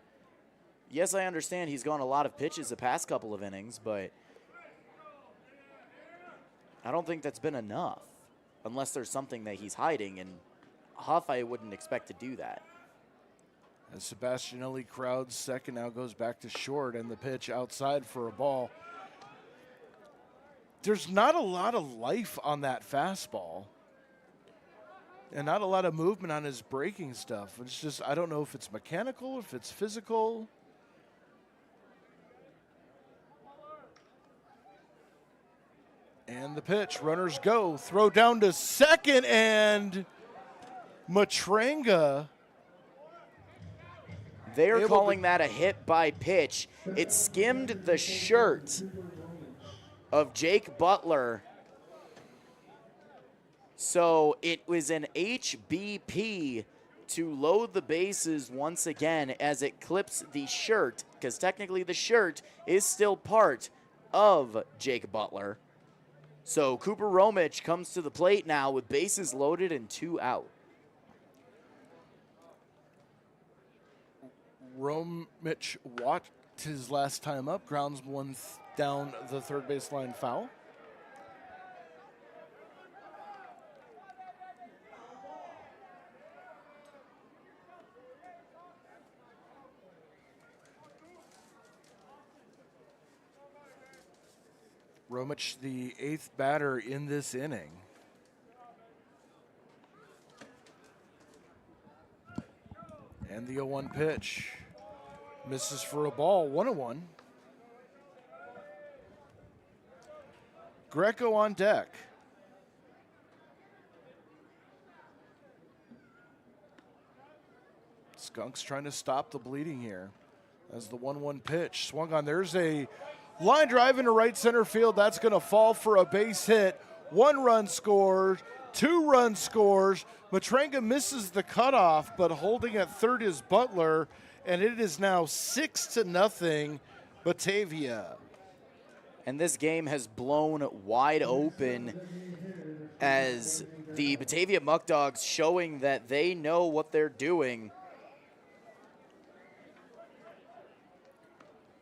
Yes, I understand he's gone a lot of pitches the past couple of innings, but I don't think that's been enough unless there's something that he's hiding, and Huff, I wouldn't expect to do that. As Sebastianelli crowds second, now goes back to short, and the pitch outside for a ball. There's not a lot of life on that fastball. And not a lot of movement on his breaking stuff. It's just, I don't know if it's mechanical, if it's physical. And the pitch, runners go. Throw down to second, and Matranga. They're calling that a hit by pitch. It skimmed the shirt of Jake Butler. So it was an HBP to load the bases once again as it clips the shirt, because technically the shirt is still part of Jake Butler. So Cooper Romich comes to the plate now with bases loaded and 2 out. Romich watched his last time up, grounds one down the third baseline foul. Romich, the 8th batter in this inning. And the 0-1 pitch. Misses for a ball, 1-1. Greco on deck. Skunks trying to stop the bleeding here as the 1-1 pitch swung on. There's a line drive into right center field. That's going to fall for a base hit. 1 run scores, 2 run scores. Matranga misses the cutoff, but holding at third is Butler, and it is now 6-0 Batavia. And this game has blown wide open as the Batavia Muckdogs showing that they know what they're doing.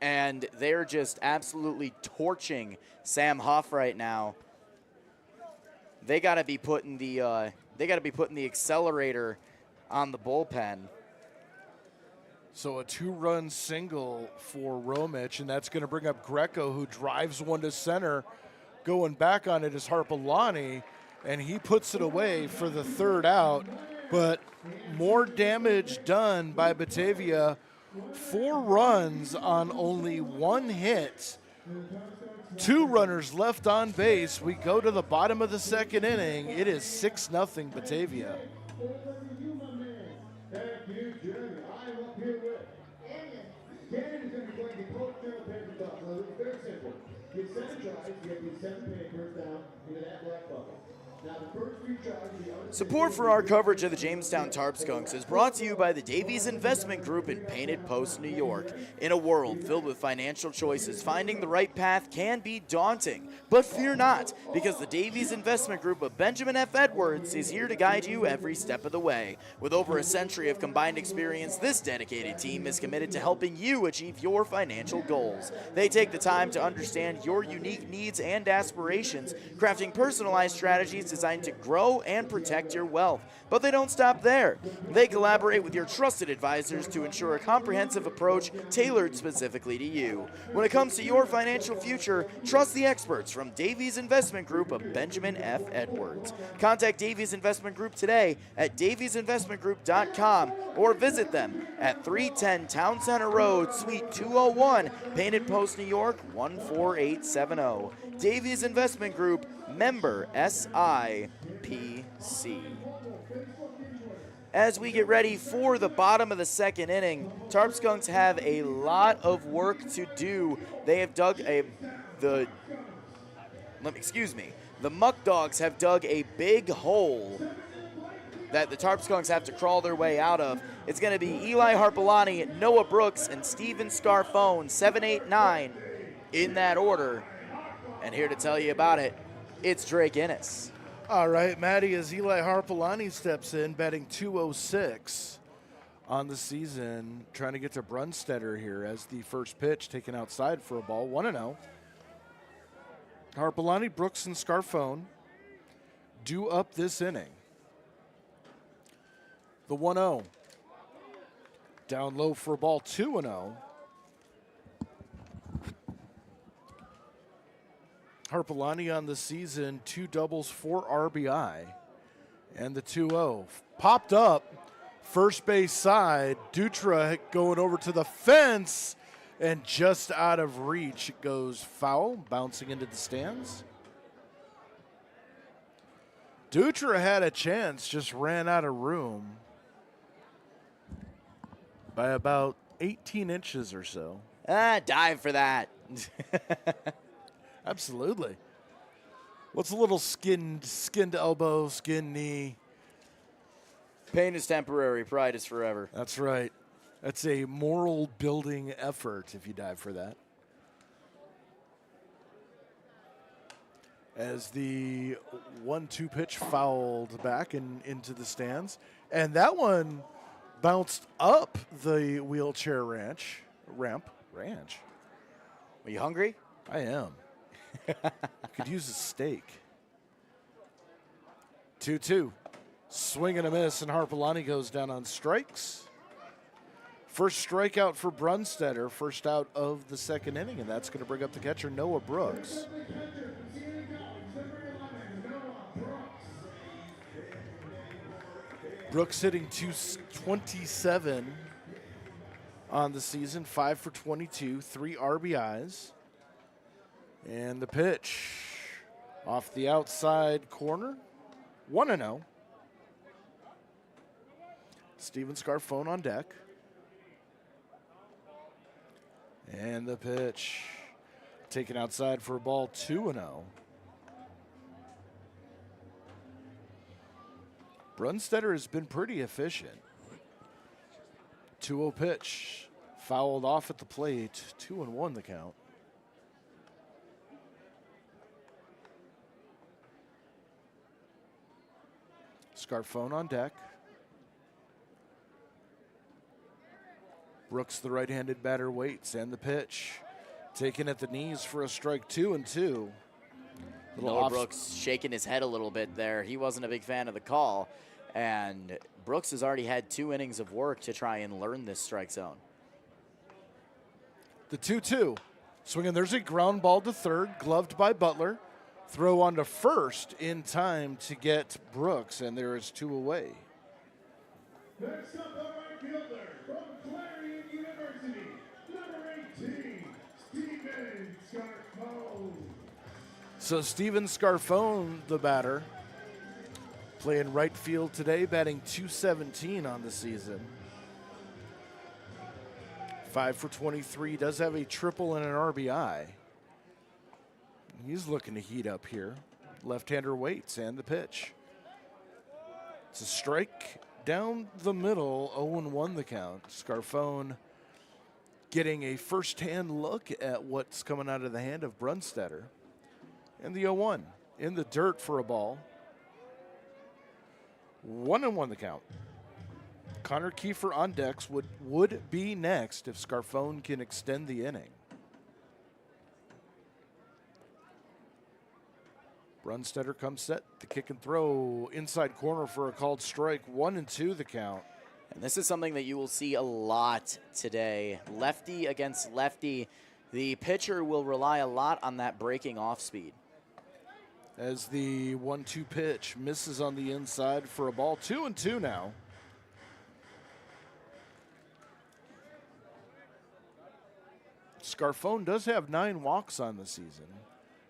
And they're just absolutely torching Sam Huff right now. They got to be putting the accelerator on the bullpen. So a 2-run single for Romich, and that's going to bring up Greco, who drives one to center. Going back on it is Harpalani, and he puts it away for the 3rd out. But more damage done by Batavia. 4 runs on only 1 hit. 2 runners left on base. We go to the bottom of the 2nd inning. It is 6-0 Batavia. Thank you, Jeremy. I'm up here with Gannon is going to be playing the Coach General paper top. So it's very simple. Get 7 tries, you get these 7 papers down into that black bucket. Now the first 3 tries will be on the Support for our coverage of the Jamestown Tarp Skunks is brought to you by the Davies Investment Group in Painted Post, New York. In a world filled with financial choices, finding the right path can be daunting. But fear not, because the Davies Investment Group of Benjamin F. Edwards is here to guide you every step of the way. With over a century of combined experience, this dedicated team is committed to helping you achieve your financial goals. They take the time to understand your unique needs and aspirations, crafting personalized strategies designed to grow and protect your wealth. But they don't stop there. They collaborate with your trusted advisors to ensure a comprehensive approach tailored specifically to you. When it comes to your financial future, trust the experts from Davies Investment Group of Benjamin F. Edwards. Contact Davies Investment Group today at daviesinvestmentgroup.com or visit them at 310 Town Center Road, Suite 201, Painted Post, New York 14870. Davies Investment Group, member SIPC. As we get ready for the bottom of the 2nd inning, Tarp Skunks have a lot of work to do. They have dug the Muckdogs have dug a big hole that the Tarp Skunks have to crawl their way out of. It's going to be Eli Harpalani, Noah Brooks, and Steven Scarfone, 7, 8, 9 in that order. And here to tell you about it, it's Drake Innes. All right, Maddie, as Eli Harpalani steps in, batting .206 on the season, trying to get to Brunstetter here as the first pitch taken outside for a ball, 1-0. Harpalani, Brooks, and Scarfone due up this inning. The 1-0. Down low for a ball, 2-0. Harpalani on the season, 2 doubles, 4 RBI. And the 2-0. Popped up, first base side. Dutra going over to the fence, and just out of reach. It goes foul, bouncing into the stands. Dutra had a chance, just ran out of room by about 18 inches or so. Dive for that. Absolutely. What's a little skinned elbow, skinned knee? Pain is temporary, pride is forever. That's right. That's a moral building effort if you dive for that. As the 1-2 pitch fouled back and into the stands. And that one bounced up the wheelchair ramp. Are you hungry? I am. Could use a steak. 2-2. Swing and a miss, and Harpalani goes down on strikes. First strikeout for Brunstetter, first out of the second inning, and that's going to bring up the catcher, Noah Brooks. Brooks hitting 227 on the season, 5 for 22, 3 RBIs. And the pitch off the outside corner, 1-0. Steven Scarfone on deck. And the pitch taken outside for a ball, 2-0. Brunstetter has been pretty efficient. 2-0 pitch, fouled off at the plate, 2-1 the count. Scarfone on deck. Brooks, the right-handed batter, waits, and the pitch taken at the knees for a strike, 2-2. Noah Brooks shaking his head a little bit there. He wasn't a big fan of the call. And Brooks has already had 2 innings of work to try and learn this strike zone. The 2-2. Swinging, there's a ground ball to third, gloved by Butler. Throw on to first in time to get Brooks, and there is 2 away. Next up, the right fielder from Clarion University, number 18, Steven Scarfone. So Steven Scarfone, the batter, playing right field today, batting .217 on the season. 5 for 23, does have a triple and an RBI. He's looking to heat up here. Left-hander waits, and the pitch. It's a strike down the middle, 0-1 the count. Scarfone getting a first-hand look at what's coming out of the hand of Brunstetter. And the 0-1 in the dirt for a ball. 1-1 the count. Connor Kiefer on decks would be next if Scarfone can extend the inning. Brunstetter comes set, the kick and throw inside corner for a called strike, 1-2 the count. And this is something that you will see a lot today. Lefty against lefty. The pitcher will rely a lot on that breaking off speed. As the 1-2 pitch misses on the inside for a ball, 2-2 now. Scarfone does have 9 walks on the season.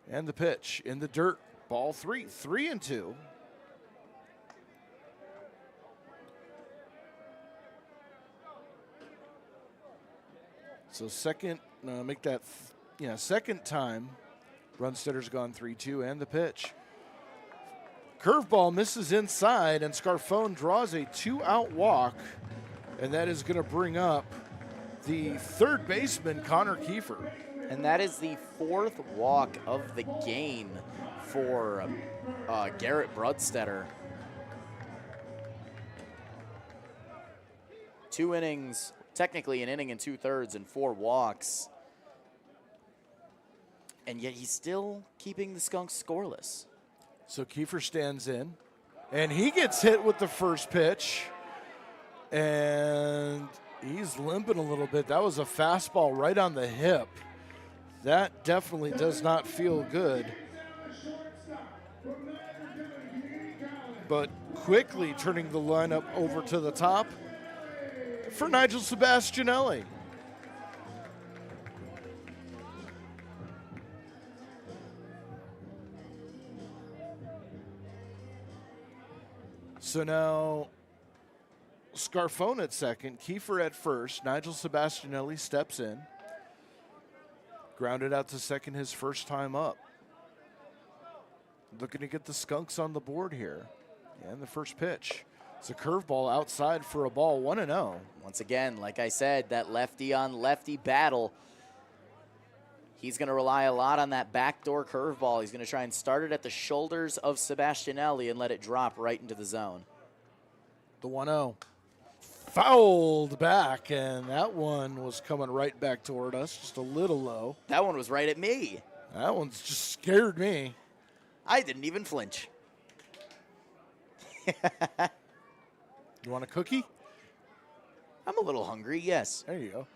And the pitch in the dirt, ball 3, 3-2. So second, second time Brunstetter's gone 3-2, and the pitch. Curveball misses inside, and Scarfone draws a 2-out walk, and that is going to bring up the third baseman, Connor Kiefer. And that is the 4th walk of the game for Garrett Brunstetter. 2 innings, technically an inning and 2/3 and 4 walks. And yet he's still keeping the Skunks scoreless. So Kiefer stands in, and he gets hit with the first pitch, and he's limping a little bit. That was a fastball right on the hip. That definitely does not feel good. But quickly turning the lineup over to the top for Nigel Sebastianelli. So now Scarfone at second, Kiefer at first. Nigel Sebastianelli steps in. Grounded out to second his first time up. Looking to get the Skunks on the board here. And the first pitch. It's a curveball outside for a ball, 1-0. Once again, like I said, that lefty on lefty battle. He's going to rely a lot on that backdoor curveball. He's going to try and start it at the shoulders of Sebastianelli and let it drop right into the zone. The 1-0. Fouled back, and that one was coming right back toward us, just a little low. That one was right at me. That one's just scared me. I didn't even flinch. You want a cookie? I'm a little hungry, yes. There you go.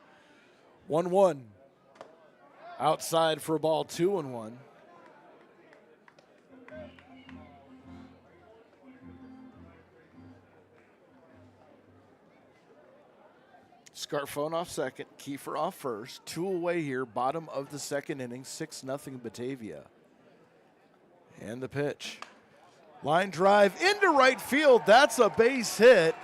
1-1. Outside for a ball, 2-1. Scarfone off second, Kiefer off first. 2 away here, bottom of the second inning, 6-0 Batavia. And the pitch. Line drive into right field. That's a base hit.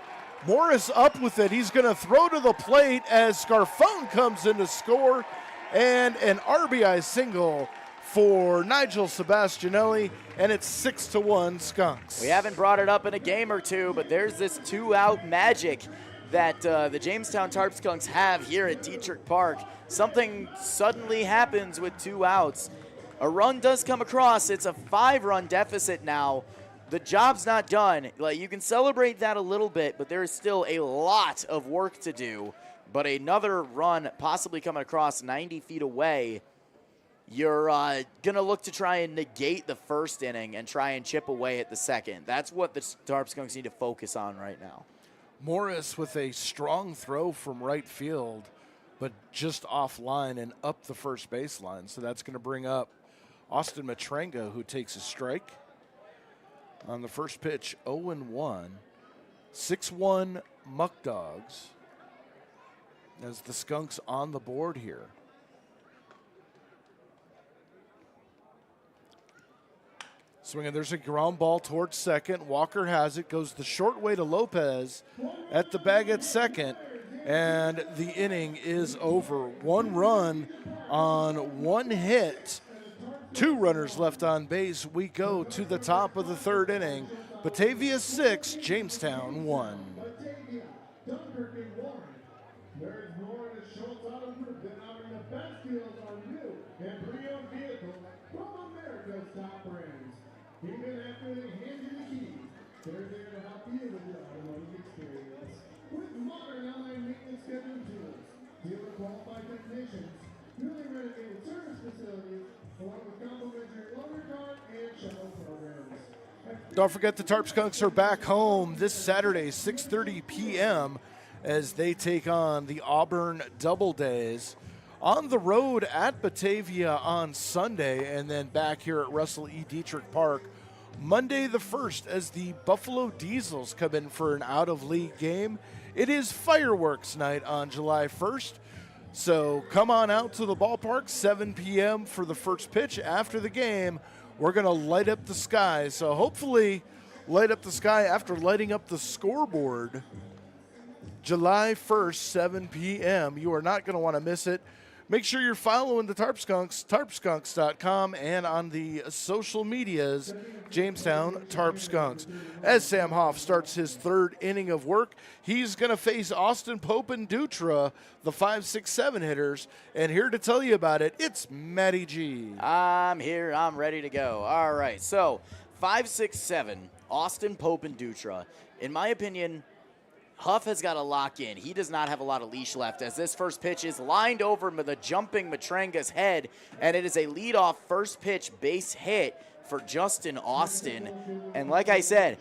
Morris up with it. He's going to throw to the plate as Scarfone comes in to score. And an RBI single for Nigel Sebastianelli, and it's 6-1 Skunks. We haven't brought it up in a game or two, but there's this 2-out magic that the Jamestown Tarp Skunks have here at Diethrick Park. Something suddenly happens with 2 outs. A run does come across. It's a 5-run deficit now. The job's not done. Like, you can celebrate that a little bit, but there is still a lot of work to do. But another run possibly coming across 90 feet away. You're going to look to try and negate the first inning and try and chip away at the second. That's what the Tarp Skunks need to focus on right now. Morris with a strong throw from right field, but just offline and up the first baseline. So that's going to bring up Austin Matrenga, who takes a strike. On the first pitch, 0-1. 6-1 Muckdogs as the Skunks on the board here. Swinging, there's a ground ball towards second. Walker has it, goes the short way to Lopez at the bag at second, and the inning is over. 1 run on 1 hit. 2 runners left on base. We go to the top of the 3rd inning. Batavia 6, Jamestown 1. Batavia, Dunkirk and Warren. There's more in the Schultz Auto Group than offering the best deals on new and pre-owned vehicles from America's top brands. Even after they hand you the keys, they're there to help you with your automotive experience. With modern online maintenance schedule tools, dealer qualified technicians, newly renovated service facilities, along with complimentary loaner car and shuttle programs. Don't forget the Tarp Skunks are back home this Saturday, 6:30 p.m. as they take on the Auburn Double Days. On the road at Batavia on Sunday, and then back here at Russell E. Diethrick Park Monday the 1st as the Buffalo Diesels come in for an out-of-league game. It is fireworks night on July 1st, so come on out to the ballpark, 7 p.m. for the first pitch. After the game, we're going to light up the sky, so hopefully light up the sky after lighting up the scoreboard. July 1st, 7 p.m. You are not going to want to miss it. Make sure you're following the Tarp Skunks, tarpskunks.com, and on the social medias, Jamestown Tarp Skunks. As Sam Hoff starts his 3rd inning of work, he's going to face Austin Pope and Dutra, the 5-6-7 hitters. And here to tell you about it, it's Matty G. I'm here. I'm ready to go. All right. So 5-6-7, Austin Pope and Dutra. In my opinion, Huff has got to lock in. He does not have a lot of leash left as this first pitch is lined over the jumping Matrenga's head, and it is a leadoff first pitch base hit for Justin Austin. And like I said,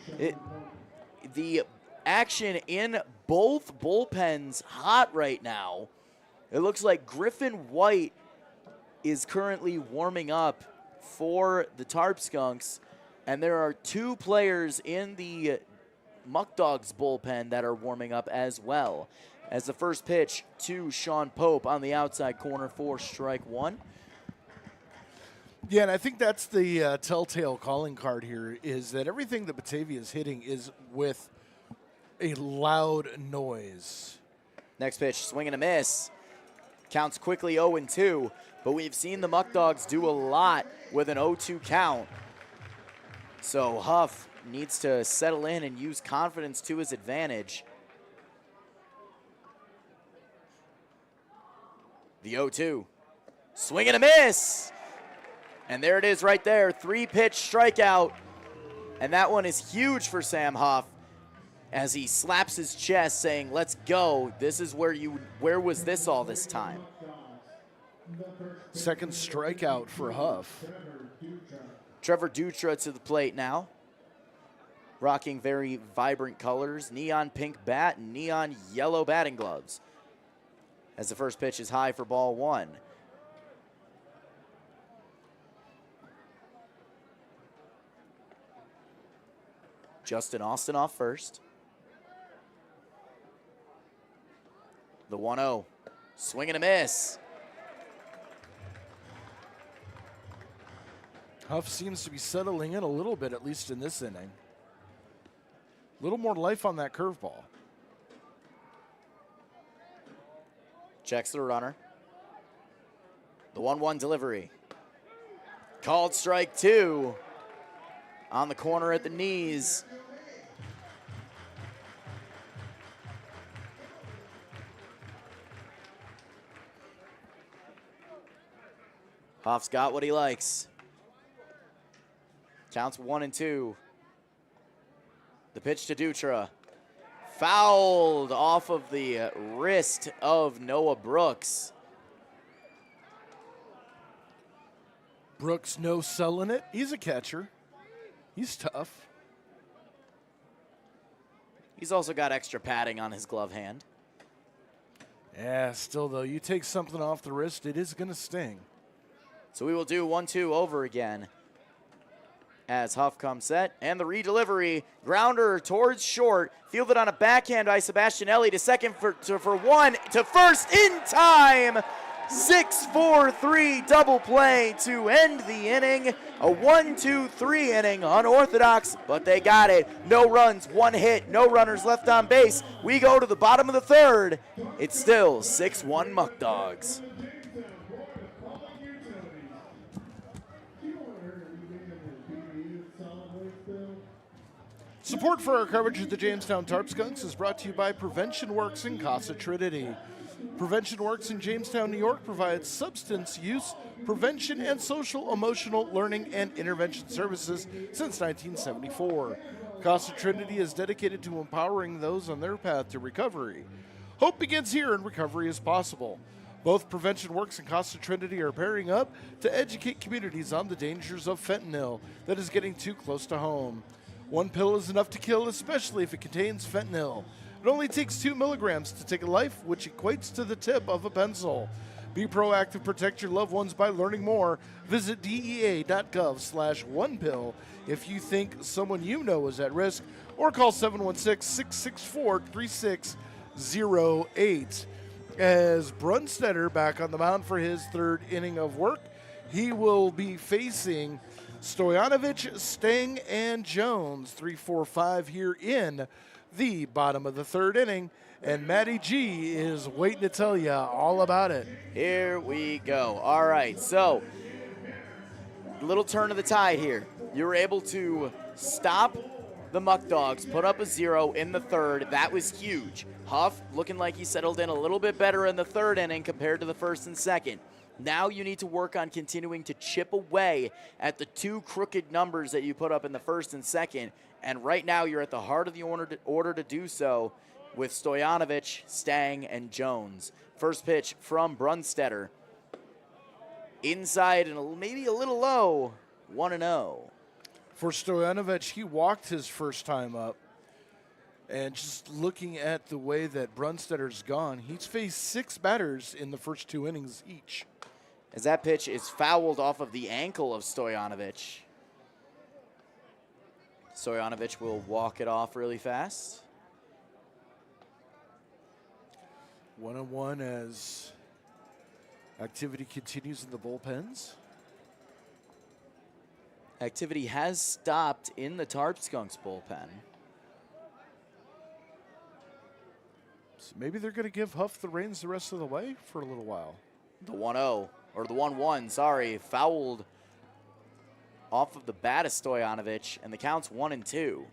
the action in both bullpens hot right now. It looks like Griffin White is currently warming up for the Tarp Skunks, and there are 2 players in the Muckdogs bullpen that are warming up as well. As the first pitch to Sean Pope on the outside corner for strike 1. Yeah, and I think that's the telltale calling card here, is that everything that Batavia is hitting is with a loud noise. Next pitch, swing and a miss. Counts quickly 0-2, but we've seen the Muckdogs do a lot with an 0-2 count. So Huff needs to settle in and use confidence to his advantage. The 0-2. Swing and a miss! And there it is right there. 3-pitch strikeout. And that one is huge for Sam Huff as he slaps his chest saying, let's go. This is where was this all this time? Second strikeout for Huff. Trevor Dutra to the plate now. rocking very vibrant colors, neon pink bat and neon yellow batting gloves. As the first pitch is high for ball one. Justin Austin off first. The 1-0. Swing and a miss. Huff seems to be settling in a little bit, at least in this inning. A little more life on that curveball. Checks the runner. The 1-1 delivery. Called strike two. On the corner at the knees. Huff's got what he likes. Counts 1-2. The pitch to Dutra. Fouled off of the wrist of Noah Brooks. Brooks no selling it. He's a catcher. He's tough. He's also got extra padding on his glove hand. Yeah, still though, you take something off the wrist, it is going to sting. So we will do 1-2 over again. As Huff comes set, and the redelivery, grounder towards short, fielded on a backhand by Sebastianelli to second for one, to first in time. 6-4-3 double play to end the inning. A 1-2-3 inning, unorthodox, but they got it. No runs, one hit, no runners left on base. We go to the bottom of the third. It's still 6-1 Muckdogs. Support for our coverage of the Jamestown Tarp Skunks is brought to you by Prevention Works in Casa Trinity. Prevention Works in Jamestown, New York provides substance use, prevention, and social, emotional, learning, and intervention services since 1974. Casa Trinity is dedicated to empowering those on their path to recovery. Hope begins here and recovery is possible. Both Prevention Works and Casa Trinity are pairing up to educate communities on the dangers of fentanyl that is getting too close to home. One pill is enough to kill, especially if it contains fentanyl. It only takes 2 milligrams to take a life, which equates to the tip of a pencil. Be proactive, protect your loved ones by learning more. Visit DEA.gov/onepill if you think someone you know is at risk, or call 716-664-3608. As Brunstetter back on the mound for his third inning of work, he will be facing Stojanovic, Stang, and Jones. 3-4-5 here in the bottom of the third inning, and Matty G is waiting to tell you all about it. Here we go. All right, so little turn of the tide here. You were able to stop the Muckdogs, put up a 0 in the third. That was huge. Huff looking like he settled in a little bit better in the third inning compared to the first and second. Now you need to work on continuing to chip away at the 2 crooked numbers that you put up in the first and second. And right now you're at the heart of the order to do so with Stojanovic, Stang, and Jones. First pitch from Brunstetter. Inside and maybe a little low, 1-0. For Stojanovic, he walked his first time up. And just looking at the way that Brunstetter's gone, he's faced 6 batters in the first 2 innings each. As that pitch is fouled off of the ankle of Stojanovic. Stojanovic will walk it off really fast. 1-1 as activity continues in the bullpens. Activity has stopped in the Tarp Skunks bullpen. So maybe they're going to give Huff the reins the rest of the way for a little while. The 1-0, or the 1-1, sorry, fouled off of the bat of Stojanovic, and the count's 1-2.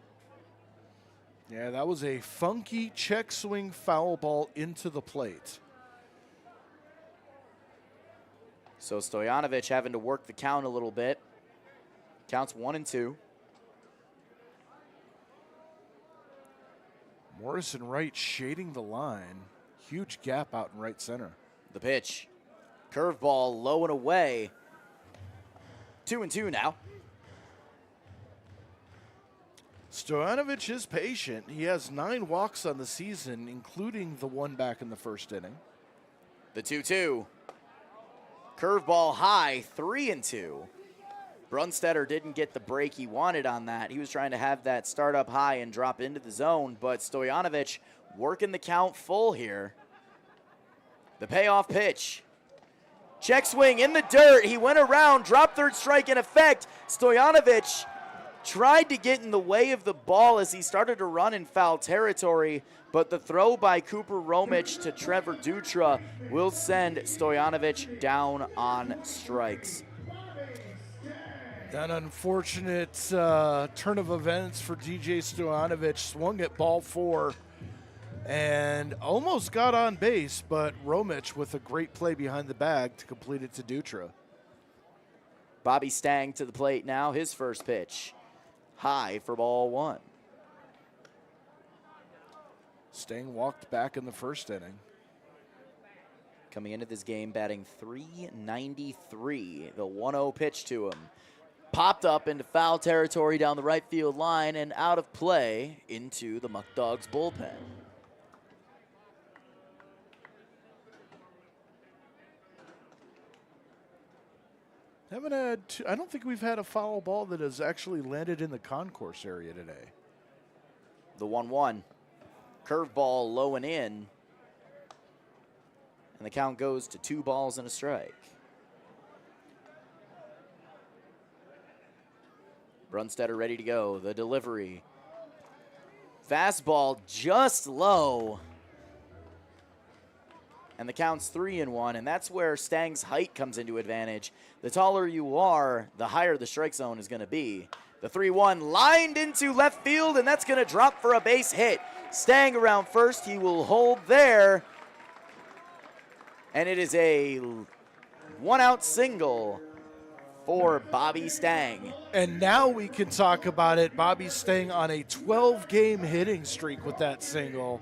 Yeah, that was a funky check swing foul ball into the plate. So Stojanovic having to work the count a little bit. Counts 1-2. Morrison Wright shading the line. Huge gap out in right center. The pitch. Curveball low and away. 2-2 now. Stojanovic is patient. He has 9 walks on the season, including the one back in the first inning. The 2-2. Curveball high, 3-2. Brunstetter didn't get the break he wanted on that. He was trying to have that start up high and drop into the zone, but Stojanovic working the count full here. The payoff pitch. Check swing in the dirt. He went around, dropped third strike in effect. Stojanovic tried to get in the way of the ball as he started to run in foul territory, but the throw by Cooper Romich to Trevor Dutra will send Stojanovic down on strikes. That unfortunate turn of events for DJ Stojanovic, swung at ball 4 and almost got on base, but Romich with a great play behind the bag to complete it to Dutra. Bobby Stang to the plate now, his first pitch. High for ball 1. Stang walked back in the first inning. Coming into this game batting .393. The 1-0 pitch to him. Popped up into foul territory down the right field line and out of play into the Muckdogs bullpen. I don't think we've had a foul ball that has actually landed in the concourse area today. The 1-1. Curveball low and in. And the count goes to 2 balls and a strike. Brunstetter ready to go. The delivery. Fastball just low. And the count's 3-1, and that's where Stang's height comes into advantage. The taller you are, the higher the strike zone is going to be. The 3-1 lined into left field, and that's going to drop for a base hit. Stang around first. He will hold there. And it is a 1-out single for Bobby Stang. And now we can talk about it. Bobby Stang on a 12-game hitting streak with that single.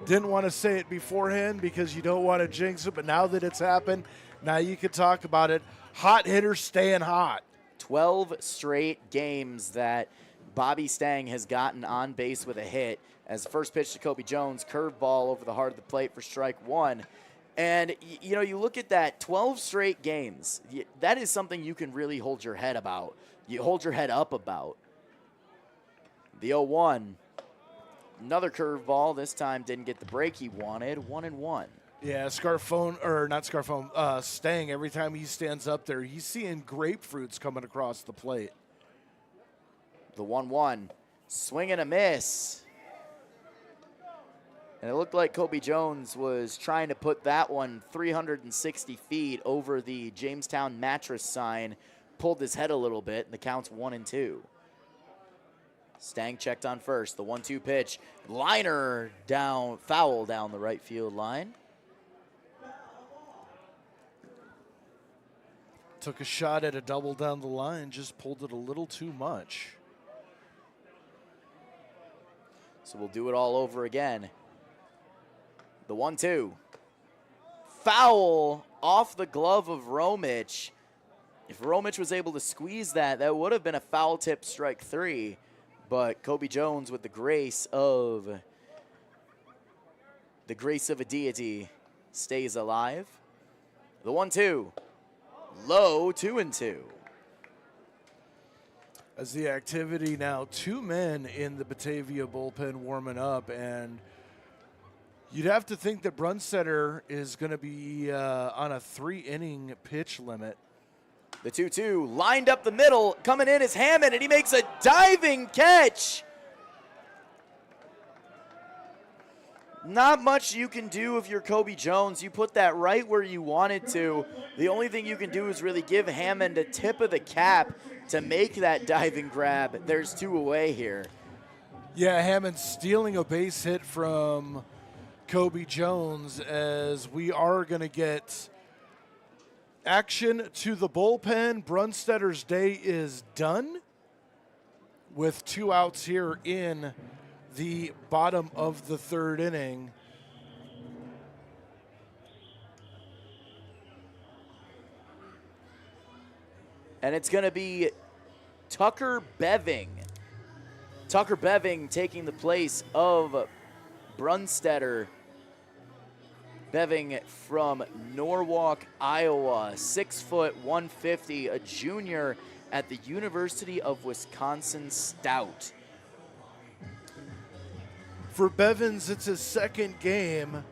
Didn't want to say it beforehand because you don't want to jinx it, but now that it's happened, now you can talk about it. Hot hitter staying hot. 12 straight games that Bobby Stang has gotten on base with a hit. As first pitch to Kobe Jones, curveball over the heart of the plate for strike 1. And, you know, you look at that, 12 straight games. That is something you can really hold your head about. You hold your head up about. The 0-1. Another curveball. This time didn't get the break he wanted. 1-1. Yeah, Stang, every time he stands up there, he's seeing grapefruits coming across the plate. The 1-1. Swing and a miss. And it looked like Kobe Jones was trying to put that one 360 feet over the Jamestown mattress sign. Pulled his head a little bit, and the count's 1-2. Stang checked on first. The 1-2 pitch. Liner down, foul down the right field line. Took a shot at a double down the line, just pulled it a little too much. So we'll do it all over again. The 1-2. Foul off the glove of Romich. If Romich was able to squeeze that, that would have been a foul tip strike 3. But Kobe Jones, with the grace of a deity, stays alive. The 1-2. Low, 2-2. As the activity now, 2 men in the Batavia bullpen warming up, and you'd have to think that Brunstetter is going to be on a 3-inning pitch limit. The 2-2 lined up the middle. Coming in is Hammond, and he makes a diving catch. Not much you can do if you're Kobe Jones. You put that right where you wanted to. The only thing you can do is really give Hammond a tip of the cap to make that diving grab. There's 2 away here. Yeah, Hammond stealing a base hit from Kobe Jones, as we are going to get action to the bullpen. Brunstetter's day is done with 2 outs here in the bottom of the 3rd inning. And it's going to be Tucker Beving Tucker Beving taking the place of Brunstetter. Beving from Norwalk, Iowa, 6 foot 150, a junior at the University of Wisconsin Stout. For Bevins, it's his second game,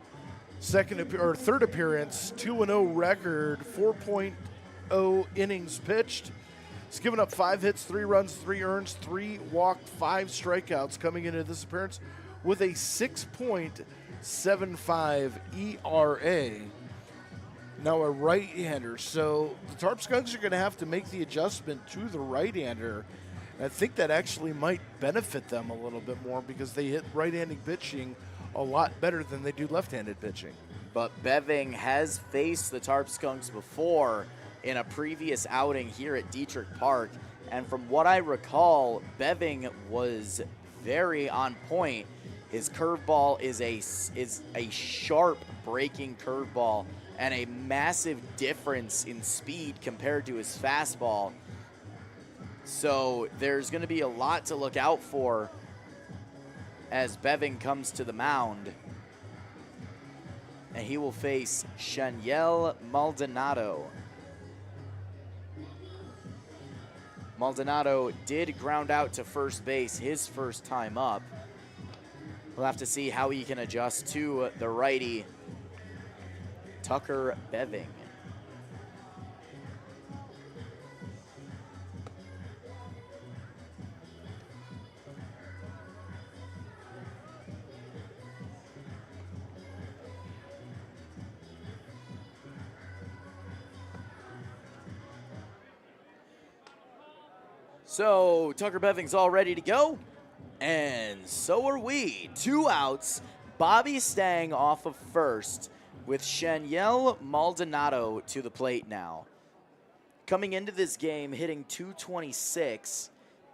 third appearance, 2-0 record, 4.0 innings pitched. He's given up 5 hits, 3 runs, 3 earns, 3 walked, 5 strikeouts coming into this appearance with a 6.75 ERA. Now a right-hander, so the Tarp Skunks are going to have to make the adjustment to the right-hander. And I think that actually might benefit them a little bit more because they hit right-handed pitching a lot better than they do left-handed pitching. But Beving has faced the Tarp Skunks before in a previous outing here at Diethrick Park. And from what I recall, Beving was very on point. His curveball is a sharp breaking curveball and a massive difference in speed compared to his fastball. So there's going to be a lot to look out for as Beving comes to the mound. And he will face Shaniel Maldonado. Maldonado did ground out to first base his first time up. We'll have to see how he can adjust to the righty, Tucker Beving. So Tucker Beving's all ready to go, and so are we. 2 outs, Bobby Stang off of first with Shaniel Maldonado to the plate now. Coming into this game, hitting .226,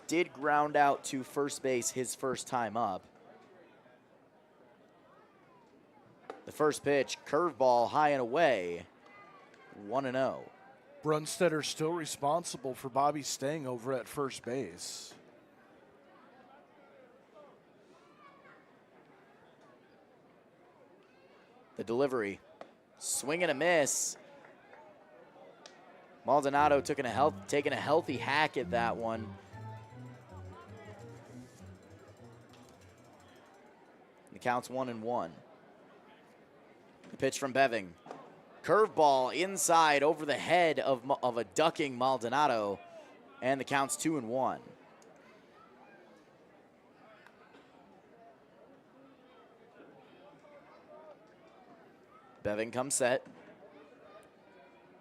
did ground out to first base his first time up. The first pitch, curveball high and away, 1-0. Brunstetter still responsible for Bobby Stang over at first base. The delivery, swing and a miss. Maldonado taking a healthy hack at that one. The count's 1-1. The pitch from Beving. Curveball inside over the head of a ducking Maldonado, and the count's 2-1. Beving comes set.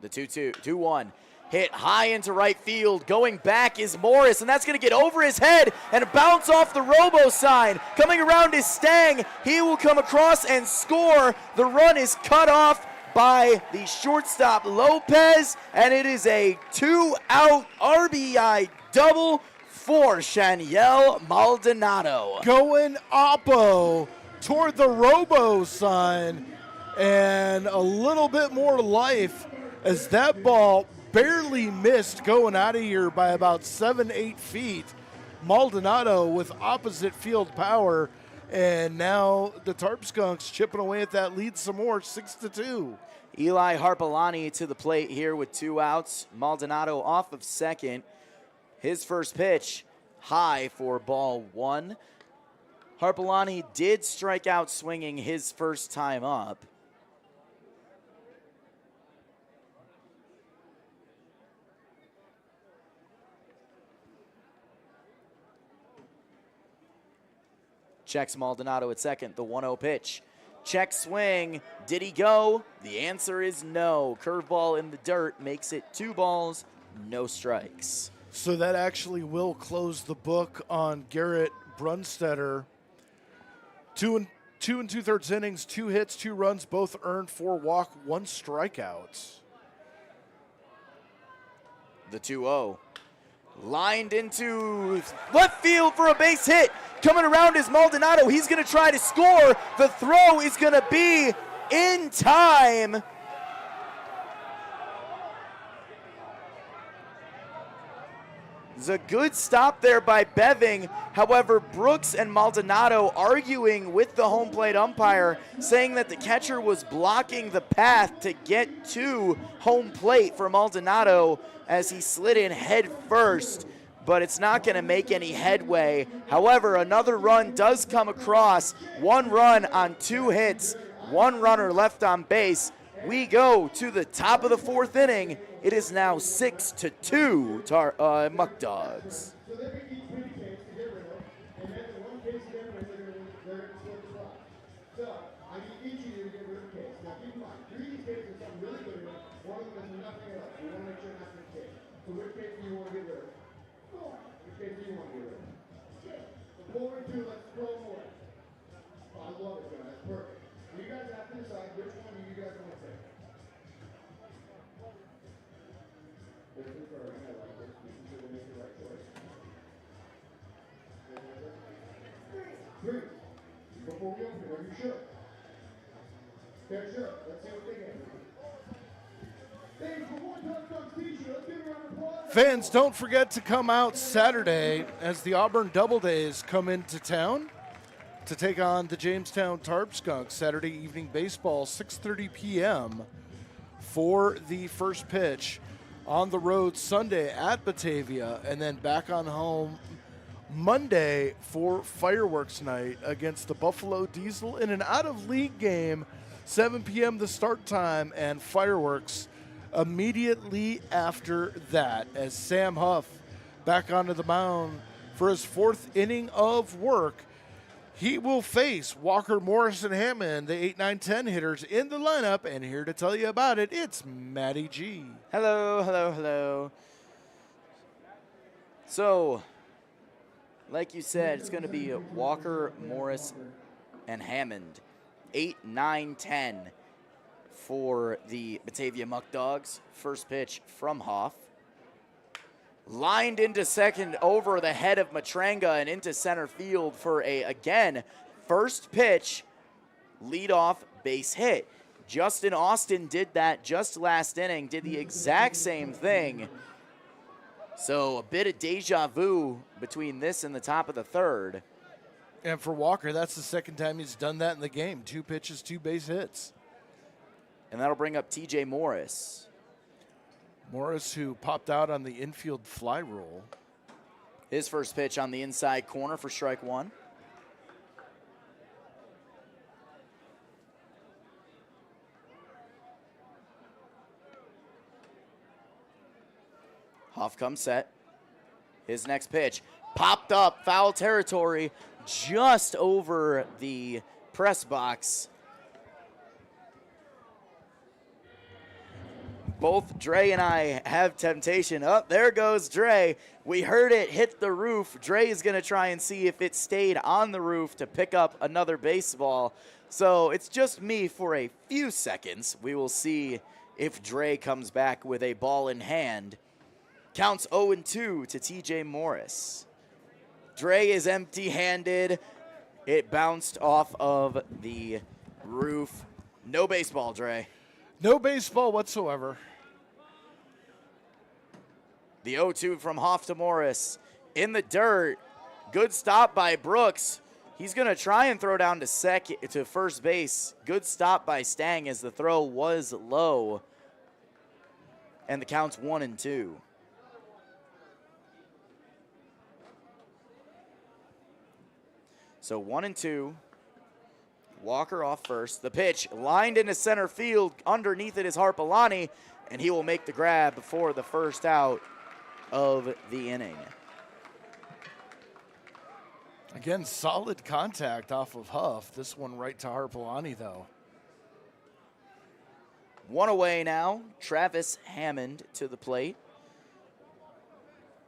The 2-1. Hit high into right field. Going back is Morris, and that's going to get over his head and bounce off the robo sign. Coming around is Stang. He will come across and score. The run is cut off by the shortstop Lopez, and it is a 2-out RBI double for Shaniel Maldonado. Going oppo toward the robo sign, and a little bit more life as that ball barely missed going out of here by about 7-8 feet. Maldonado with opposite field power, and now the Tarp Skunks chipping away at that lead some more, 6-2. Eli Harpelani to the plate here with 2 outs. Maldonado off of second. His first pitch high for ball 1. Harpelani did strike out swinging his first time up. Checks Maldonado at second, the 1-0 pitch. Check swing, did he go? The answer is no. Curveball in the dirt makes it 2 balls, no strikes. So that actually will close the book on Garrett Brunstetter. 2 2/3 innings, 2 hits, 2 runs, both earned, 4 walk, 1 strikeout. The 2-0. Lined into left field for a base hit. Coming around is Maldonado. He's going to try to score. The throw is going to be in time. There's a good stop there by Beving. However, Brooks and Maldonado arguing with the home plate umpire, saying that the catcher was blocking the path to get to home plate for Maldonado as he slid in head first, but it's not going to make any headway. However, another run does come across. 1 run on 2 hits, 1 runner left on base. We go to the top of the 4th inning. It is now 6-2 Muckdogs. So they pick each mini case to get rid of, and then the one case again when they're going to split the spot. So I need each of you to get rid of a case. Now keep in mind, 3 of these cases are something really good in. One of them is nothing else. You want to make sure nothing is case. So which case do you want to get rid of? 4. Which case do you want to get rid of? 6. So 4 and 2, let's throw them away. Oh, I love it, John. That's perfect. You guys have to decide which one do you guys want to take. This is for I like this. You can sure make the right choice. 3. Before we open it, are you sure? They're sure. Let's see what they get. Thanks for one Tarp Skunks t-shirt. Let's give it a round of applause. Fans, don't forget to come out Saturday as the Auburn Doubledays come into town to take on the Jamestown Tarp Skunks. Saturday evening baseball, 6:30 p.m. for the first pitch. On the road Sunday at Batavia, and then back on home Monday for fireworks night against the Buffalo Diesel in an out-of-league game. 7 p.m. the start time, and fireworks immediately after that as Sam Huff back onto the mound for his 4th inning of work. He will face Walker, Morris, and Hammond, the 8, 9, 10 hitters in the lineup, and here to tell you about it, it's Matty G. Hello, hello, hello. So, like you said, it's going to be Walker, Morris, and Hammond. 8, 9, 10 for the Batavia Muckdogs. First pitch from Hoff. Lined into second over the head of Matranga and into center field for a, again, first pitch, leadoff base hit. Justin Austin did that just last inning, did the exact same thing. So a bit of deja vu between this and the top of the 3rd. And for Walker, that's the 2nd time he's done that in the game. 2 pitches, 2 base hits. And that'll bring up TJ Morris. Morris, who popped out on the infield fly rule. His first pitch on the inside corner for strike 1. Huff comes set. His next pitch popped up, foul territory, just over the press box. Both Dre and I have temptation. Oh, there goes Dre. We heard it hit the roof. Dre is going to try and see if it stayed on the roof to pick up another baseball. So it's just me for a few seconds. We will see if Dre comes back with a ball in hand. Counts 0-2 to TJ Morris. Dre is empty-handed. It bounced off of the roof. No baseball, Dre. No baseball whatsoever. The 0-2 from Hoff to Morris. In the dirt. Good stop by Brooks. He's going to try and throw down to first base. Good stop by Stang as the throw was low. And the count's 1-2. So 1-2. Walker off first. The pitch lined into center field. Underneath it is Harpalani, and he will make the grab before the first out of the inning. Again, solid contact off of Huff. This one right to Harpalani, though. 1 away now. Travis Hammond to the plate.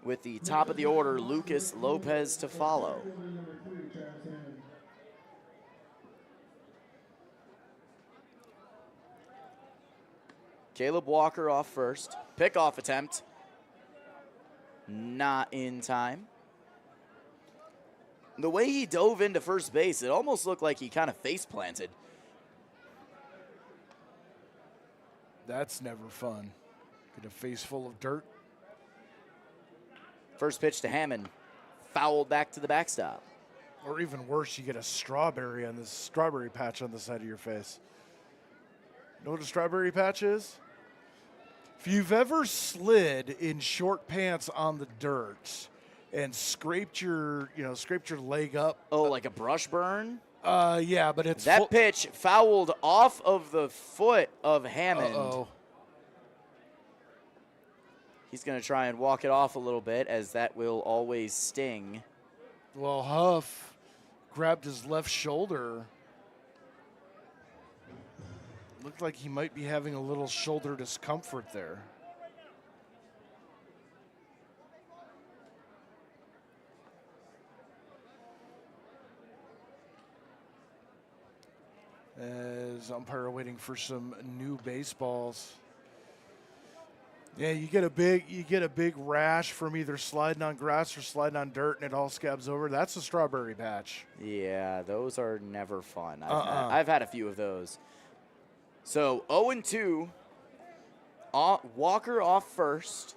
With the top of the order, Lucas Lopez to follow. Caleb Walker off first. Pickoff attempt. Not in time. The way he dove into first base, it almost looked like he kind of face planted. That's never fun. Get a face full of dirt. First pitch to Hammond, fouled back to the backstop. Or even worse, you get a strawberry on this strawberry patch on the side of your face. Know what a strawberry patch is? If you've ever slid in short pants on the dirt and scraped your leg up. Oh, like a brush burn? Yeah, but it's that pitch fouled off of the foot of Hammond. Uh-oh. He's going to try and walk it off a little bit, as that will always sting. Well, Huff grabbed his left shoulder. Looked like he might be having a little shoulder discomfort there. As umpire waiting for some new baseballs. Yeah, you get a big rash from either sliding on grass or sliding on dirt, and it all scabs over. That's a strawberry patch. Yeah, those are never fun. I've had a few of those. So 0-2. Walker off first.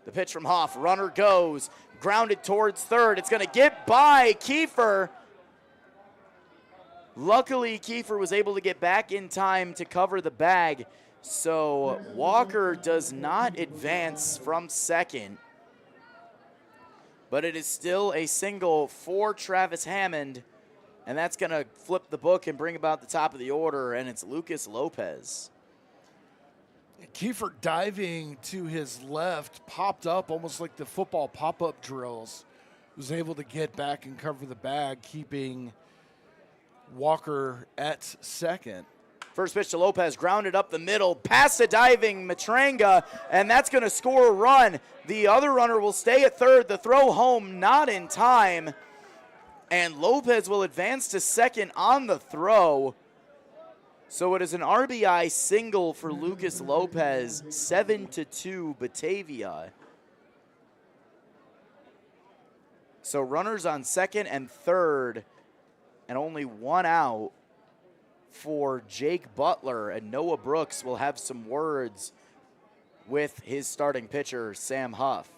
The pitch from Hoff. Runner goes. Grounded towards third. It's going to get by Kiefer. Luckily, Kiefer was able to get back in time to cover the bag. So Walker does not advance from second. But it is still a single for Travis Hammond. And that's going to flip the book and bring about the top of the order, and it's Lucas Lopez. Kiefer diving to his left, popped up almost like the football pop-up drills. Was able to get back and cover the bag, keeping Walker at second. First pitch to Lopez, grounded up the middle, past the diving Matranga, and that's going to score a run. The other runner will stay at third. The throw home not in time. And Lopez will advance to second on the throw. So it is an RBI single for Lucas Lopez, 7-2 Batavia. So runners on second and third, and only one out for Jake Butler. And Noah Brooks will have some words with his starting pitcher, Sam Huff.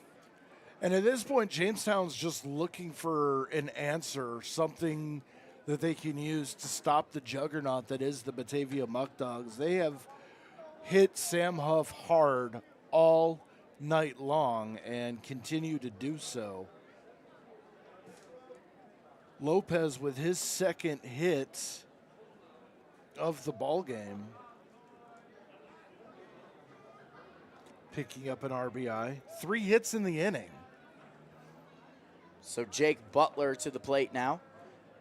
And at this point, Jamestown's just looking for an answer, something that they can use to stop the juggernaut that is the Batavia Muckdogs. They have hit Sam Huff hard all night long and continue to do so. Lopez with his second hit of the ball game, picking up an RBI. 3 hits in the inning. So Jake Butler to the plate now.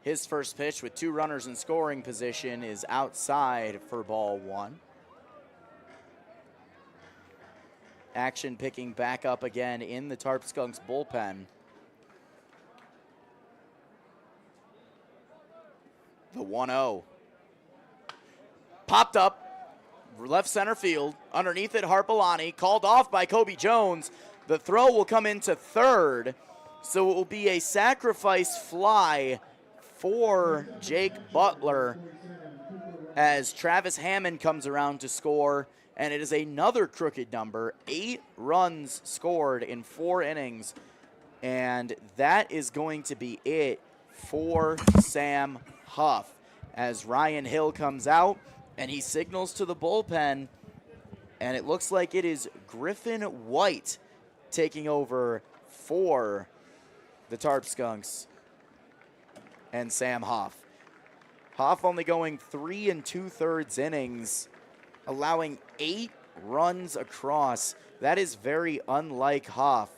His first pitch with 2 runners in scoring position is outside for ball 1. Action picking back up again in the Tarp Skunks bullpen. The 1-0. Popped up, left center field. Underneath it, Harpelani, called off by Kobe Jones. The throw will come into third. So it will be a sacrifice fly for Jake Butler as Travis Hammond comes around to score. And it is another crooked number, 8 runs scored in 4 innings. And that is going to be it for Sam Huff as Ryan Hill comes out and he signals to the bullpen. And it looks like it is Griffin White taking over for the Tarp Skunks and Sam Huff. Huff only going 3 2/3 innings, allowing 8 runs across. That is very unlike Huff.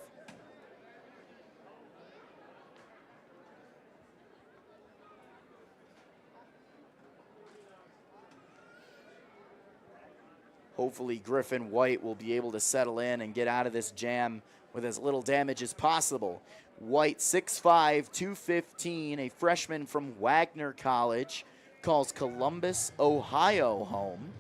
Hopefully Griffin White will be able to settle in and get out of this jam with as little damage as possible. White, 6'5", 215, a freshman from Wagner College, calls Columbus, Ohio home.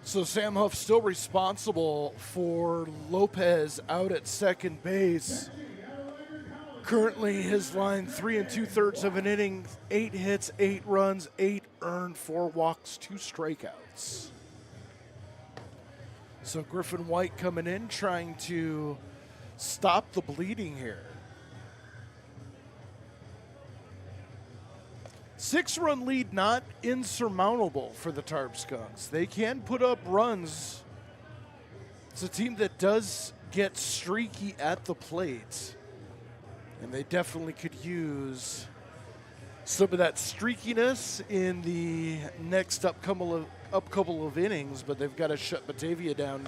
So Sam Huff still responsible for Lopez out at second base. Currently, his line 3 2/3 of an inning, 8 hits, 8 runs, 8 earned, 4 walks, 2 strikeouts. So Griffin White coming in, trying to stop the bleeding here. 6-run lead, not insurmountable for the Tarp Skunks. They can put up runs. It's a team that does get streaky at the plate. And they definitely could use some of that streakiness in the next up couple of innings, but they've got to shut Batavia down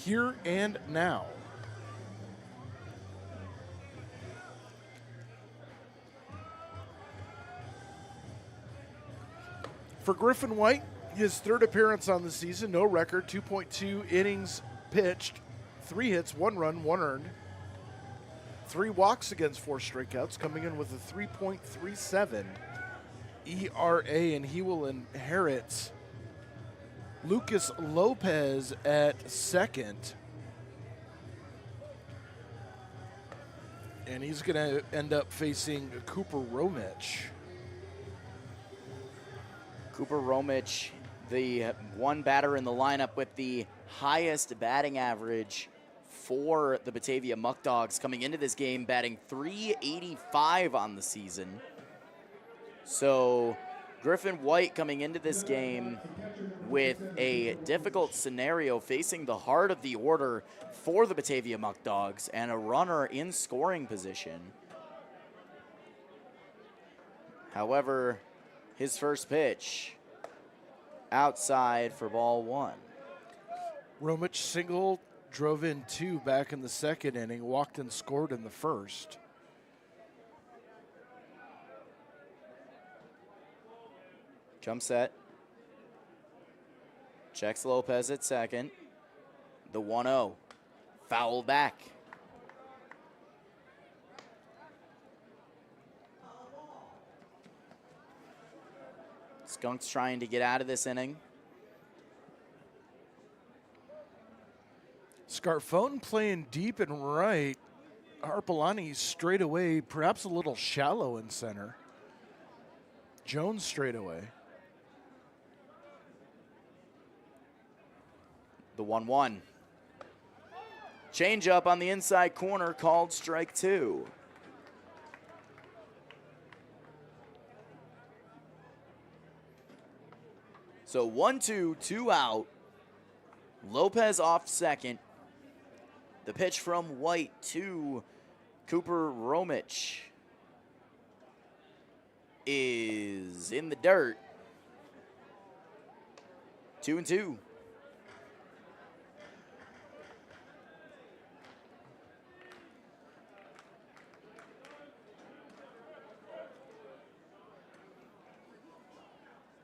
here and now. For Griffin White, his 3rd appearance on the season, no record, 2.2 innings pitched, 3 hits, 1 run, 1 earned. 3 walks against 4 strikeouts, coming in with a 3.37 ERA, and he will inherit Lucas Lopez at second. And he's going to end up facing Cooper Romich. Cooper Romich, the one batter in the lineup with the highest batting average for the Batavia Muckdogs, coming into this game batting .385 on the season. So Griffin White coming into this game with a difficult scenario, facing the heart of the order for the Batavia Muckdogs and a runner in scoring position. However, his first pitch outside for ball 1. Romich singled, drove in 2 back in the 2nd inning, walked and scored in the 1st. Jump set. Checks Lopez at second. The 1-0. Foul back. Skunks trying to get out of this inning. Scarfone playing deep and right. Harpelani straight away, perhaps a little shallow in center. Jones straight away. The 1-1. Change up on the inside corner, called strike 2. So 1-2, 2 out. Lopez off second. The pitch from White to Cooper Romich is in the dirt. 2-2.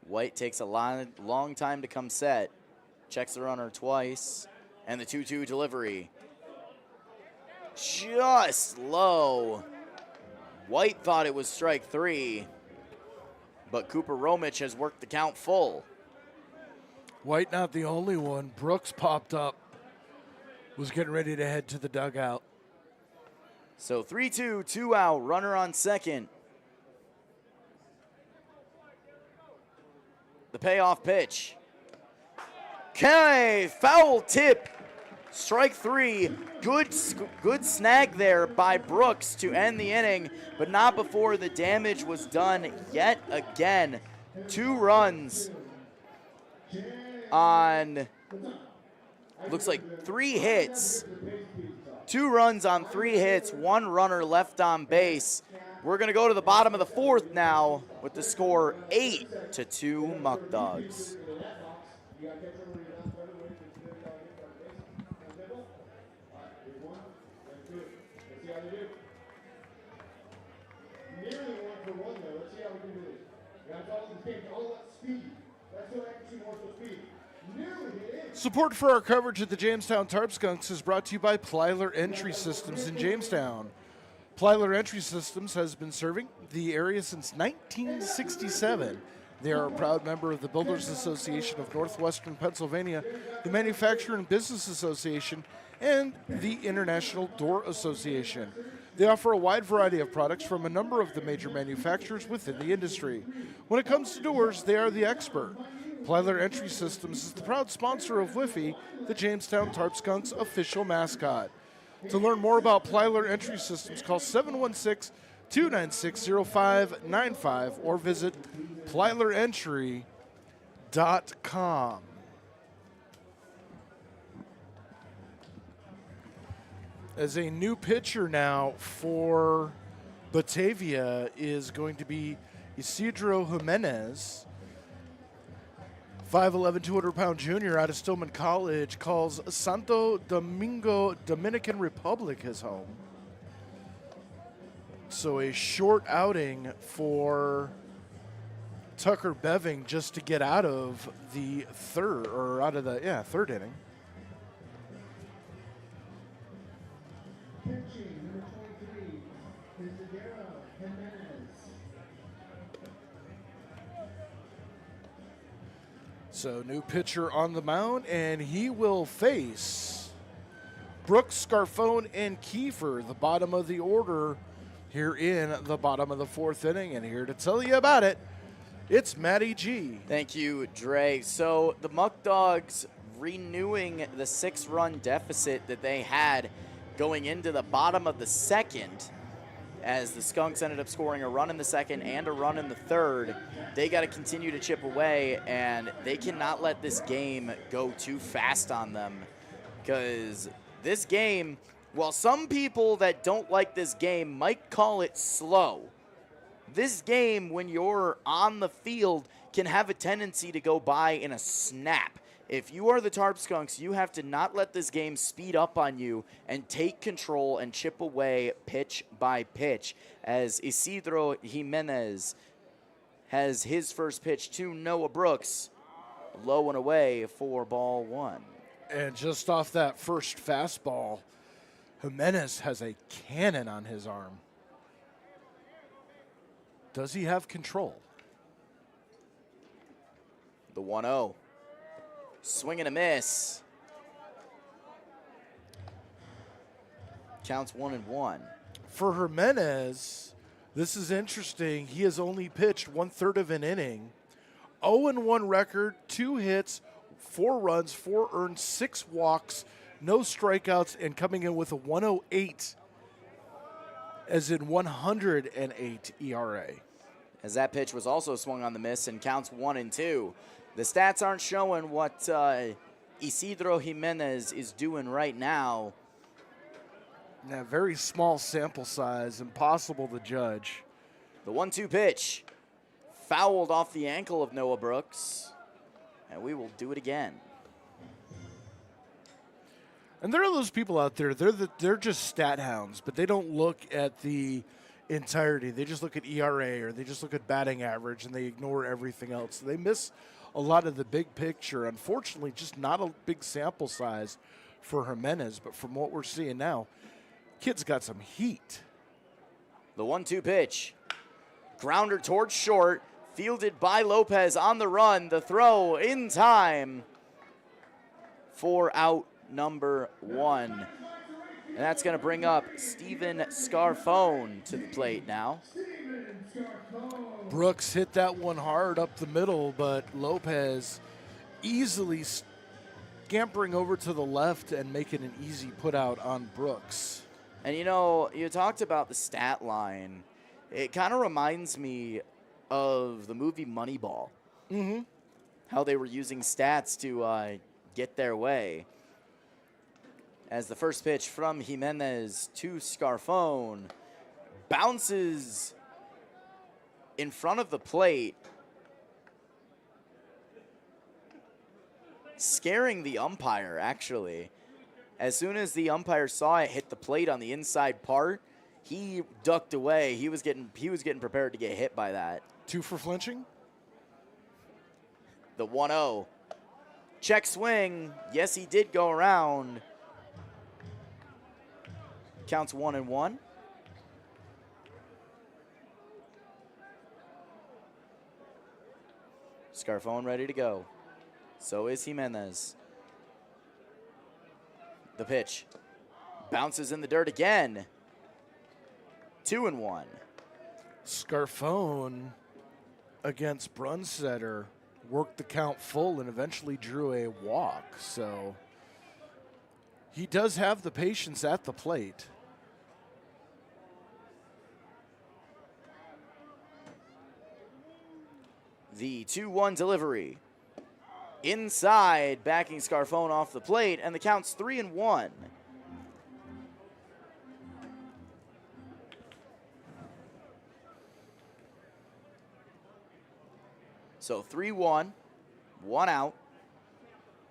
White takes a long time to come set. Checks the runner twice. And the 2-2 delivery. Just low. White thought it was strike 3. But Cooper Romich has worked the count full. White not the only one. Brooks popped up. Was getting ready to head to the dugout. So 3-2, 2 out. Runner on second. The payoff pitch. Okay, foul tip. Strike 3. Good snag there by Brooks to end the inning, but not before the damage was done yet again. 2 runs on, looks like 3 hits. 2 runs on 3 hits, 1 runner left on base. We're going to go to the bottom of the 4th now with the score 8-2 Muckdogs. Support for our coverage of the Jamestown Tarp Skunks is brought to you by Plyler Entry Systems in Jamestown. Plyler Entry Systems has been serving the area since 1967. They are a proud member of the Builders Association of Northwestern Pennsylvania, the Manufacturing Business Association, and the International Door Association. They offer a wide variety of products from a number of the major manufacturers within the industry. When it comes to doors, they are the expert. Plyler Entry Systems is the proud sponsor of Whiffy, the Jamestown Tarp Skunks official mascot. To learn more about Plyler Entry Systems, call 716-296-0595 or visit plylerentry.com. As a new pitcher now for Batavia is going to be Isidro Jimenez, 5'11", 200-pound junior out of Stillman College, calls Santo Domingo, Dominican Republic his home. So a short outing for Tucker Beving just to get out of the third inning. Pitching, number 23, Isidro Jimenez. So new pitcher on the mound, and he will face Brooks, Scarfone, and Kiefer, the bottom of the order here in the bottom of the fourth inning. And here to tell you about it, it's Matty G. Thank you, Dre. So the Muckdogs renewing the 6-run deficit that they had going into the bottom of the second, as the Skunks ended up scoring a run in the second and a run in the third. They got to continue to chip away, and they cannot let this game go too fast on them, because this game, while some people that don't like this game might call it slow, this game, when you're on the field, can have a tendency to go by in a snap. If you are the Tarp Skunks, you have to not let this game speed up on you and take control and chip away pitch by pitch, as Isidro Jimenez has his first pitch to Noah Brooks, low and away for ball one. And just off that first fastball, Jimenez has a cannon on his arm. Does he have control? The 1-0. Swing and a miss. Counts 1-1. For Jimenez, this is interesting. He has only pitched 1/3 of an inning. 0-1 record, 2 hits, 4 runs, 4 earned, 6 walks, no strikeouts, and coming in with a 108, as in 108 ERA. As that pitch was also swung on the miss and counts 1-2. The stats aren't showing what Isidro Jimenez is doing right now. Yeah, very small sample size, impossible to judge. The 1-2 pitch fouled off the ankle of Noah Brooks, and we will do it again. And there are those people out there, they're just stat hounds, but they don't look at the entirety. They just look at ERA or they just look at batting average, and they ignore everything else. They miss a lot of the big picture. Unfortunately, just not a big sample size for Jimenez, but from what we're seeing now, kid's got some heat. The 1-2 pitch. Grounder towards short, fielded by Lopez on the run. The throw in time for out number 1. And that's going to bring up Steven Scarfone to the plate now. Brooks hit that one hard up the middle, but Lopez easily scampering over to the left and making an easy put out on Brooks. And you know, you talked about the stat line. It kind of reminds me of the movie Moneyball. Mm-hmm. How they were using stats to get their way. As the first pitch from Jimenez to Scarfone bounces in front of the plate, scaring the umpire, actually. As soon as the umpire saw it hit the plate on the inside part, he ducked away. He was getting prepared to get hit by that. 2 for flinching? The 1-0. Check swing. Yes, he did go around. Counts 1-1. Scarfone ready to go. So is Jimenez. The pitch. Bounces in the dirt again. 2-1. Scarfone against Brunsetter worked the count full and eventually drew a walk. So he does have the patience at the plate. The 2-1 delivery. Inside, backing Scarfone off the plate, and the count's 3-1. So 3-1, 1 out.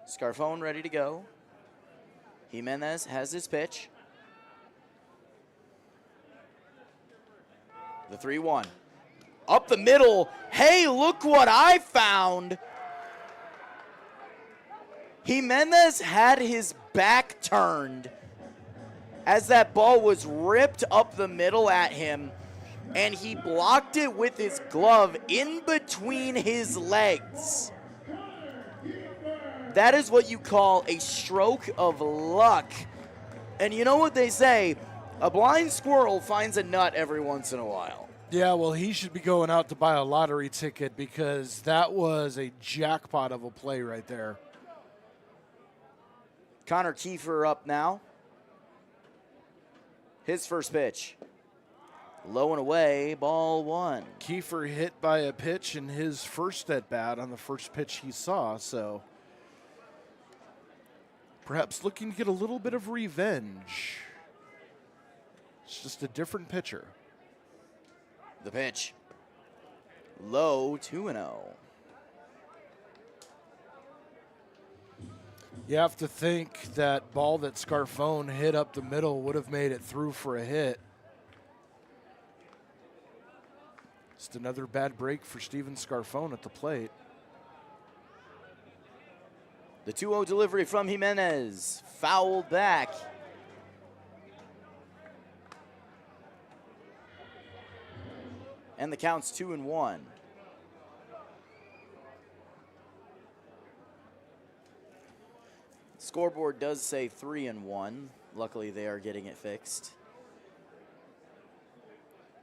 Scarfone ready to go. Jimenez has his pitch. The 3-1. Up the middle. Hey, look what I found. Jimenez had his back turned as that ball was ripped up the middle at him, and he blocked it with his glove in between his legs. That is what you call a stroke of luck. And you know what they say, a blind squirrel finds a nut every once in a while. Yeah, well, he should be going out to buy a lottery ticket because that was a jackpot of a play right there. Connor Kiefer up now. His first pitch. Low and away, ball 1. Kiefer hit by a pitch in his first at bat on the first pitch he saw, so perhaps looking to get a little bit of revenge. It's just a different pitcher. The pitch. Low, 2-0. You have to think that ball that Scarfone hit up the middle would have made it through for a hit. Just another bad break for Steven Scarfone at the plate. The 2-0 delivery from Jimenez. Fouled back. And the count's 2-1. Scoreboard does say 3-1. Luckily, they are getting it fixed.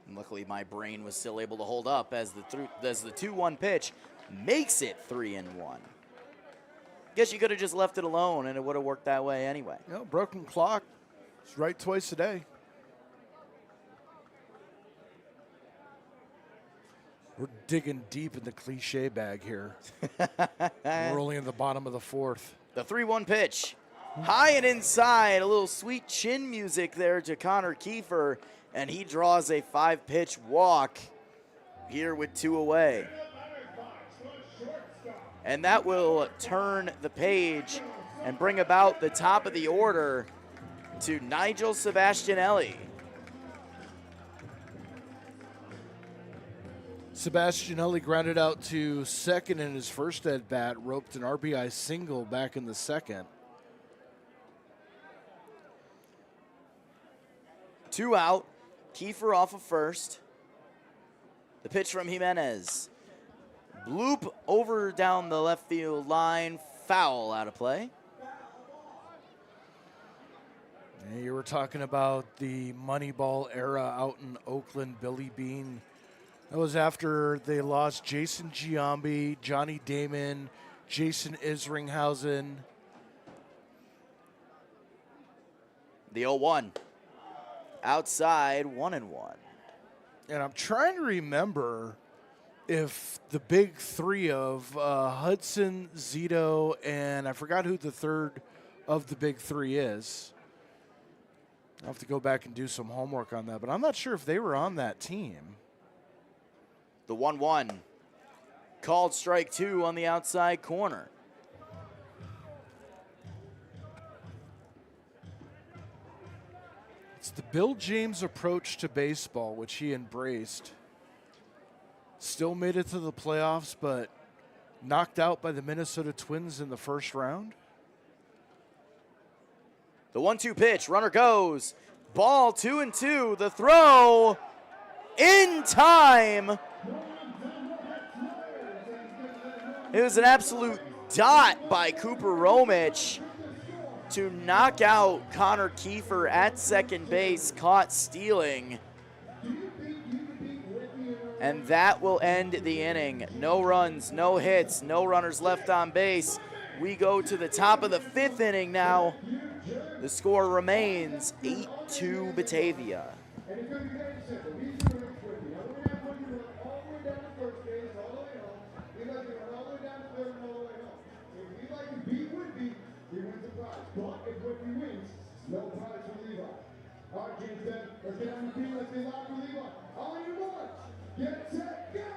And luckily, my brain was still able to hold up as the 2-1 pitch makes it 3-1. Guess you could have just left it alone, and it would have worked that way anyway. You know, broken clock. It's right twice a day. We're digging deep in the cliche bag here. We're only in the bottom of the fourth. The 3-1 pitch. High and inside. A little sweet chin music there to Connor Kiefer. And he draws a 5-pitch walk here with 2 away. And that will turn the page and bring about the top of the order to Nigel Sebastianelli. Sebastianelli grounded out to second in his first at-bat, roped an RBI single back in the second. 2 out. Kiefer off of first. The pitch from Jimenez. Bloop over down the left field line. Foul out of play. Yeah, you were talking about the Moneyball era out in Oakland, Billy Bean. That was after they lost Jason Giambi, Johnny Damon, Jason Isringhausen. The 0-1. Outside, 1-1. And I'm trying to remember if the big three of Hudson, Zito, and I forgot who the third of the big three is. I'll have to go back and do some homework on that, but I'm not sure if they were on that team. The 1-1. Called strike 2 on the outside corner. It's the Bill James approach to baseball, which he embraced. Still made it to the playoffs, but knocked out by the Minnesota Twins in the first round. The 1-2 pitch. Runner goes. Ball 2-2. The throw in time. It was an absolute dot by Cooper Romich to knock out Connor Kiefer at second base, caught stealing. And that will end the inning. No runs, no hits, no runners left on base. We go to the top of the 5th inning now. The score remains 8-2 Batavia. And it's going to be very simple. These are the race with you. Now, we're going to have one you run all the way down to first base, all the way home. You'd like to run all the way down to third and all the way home. If you'd like to beat Whitby, he wins the prize. But if Whitby wins, no prize for Levi. All right, Jamestown, let's get on the field. Let's get loud for Levi. On your march. Get set, go!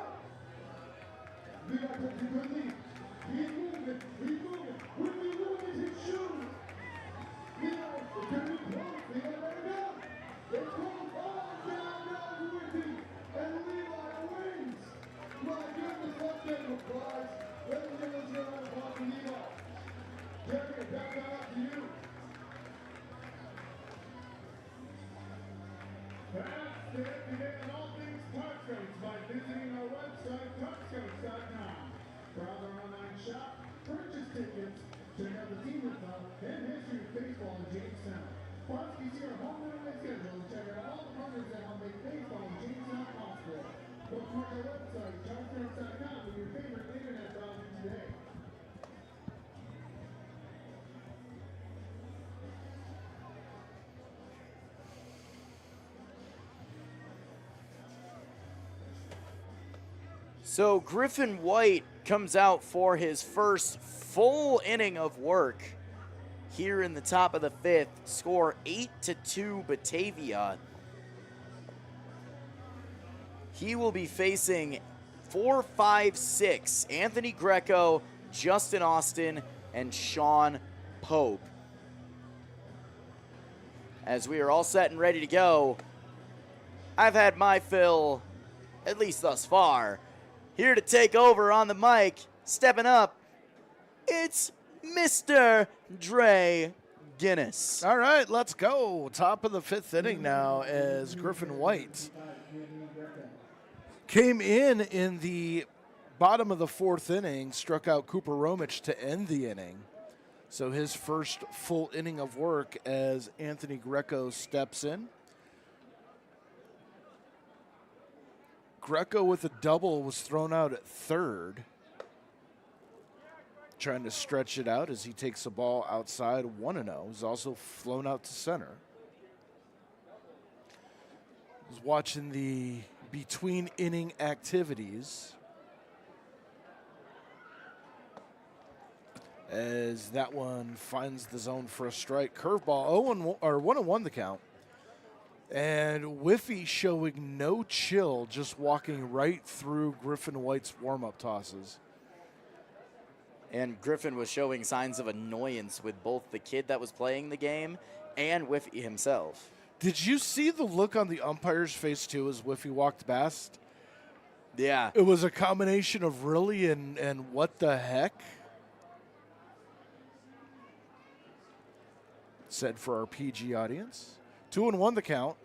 Levi takes a good lead. He's moving. He's moving. Whitby loses his shoes. Levi, it's going to be close. Levi, let it go. It's close. Oh, down goes Whitby. And Levi wins. My goodness, let's give him applause. Ladies and gentlemen, let's give a round of applause for Levi. Jeremy, back that up to you. That's it. Today on all things Tarp Skunks by visiting our website, tarpskunks.com. Browse our online shop, purchase tickets, check out the team info, and history of baseball in Jamestown. Plus, you see our home and away schedule and check out all the partners that help make baseball in Jamestown possible. Bookmark our website, tarpskunks.com, with your favorite internet browser today. So Griffin White comes out for his first full inning of work here in the top of the 5th. Score 8-2 Batavia. He will be facing 4, 5, 6. Anthony Greco, Justin Austin, and Sean Pope. As we are all set and ready to go, I've had my fill, at least thus far. Here to take over on the mic, stepping up, it's Mr. Dre Guinness. All right, let's go. Top of the 5th inning now as Griffin White came in the bottom of the 4th inning, struck out Cooper Romich to end the inning. So his first full inning of work as Anthony Greco steps in. Greco with a double was thrown out at 3rd. Trying to stretch it out as he takes the ball outside 1-0. He's also flown out to center. I was watching the between inning activities as that one finds the zone for a strike. Curveball, 1-1 the count. And Whiffy showing no chill, just walking right through Griffin White's warm-up tosses. And Griffin was showing signs of annoyance with both the kid that was playing the game and Whiffy himself. Did you see the look on the umpire's face, too, as Whiffy walked past? Yeah. It was a combination of really and what the heck? Said for our PG audience. 2-1 the count.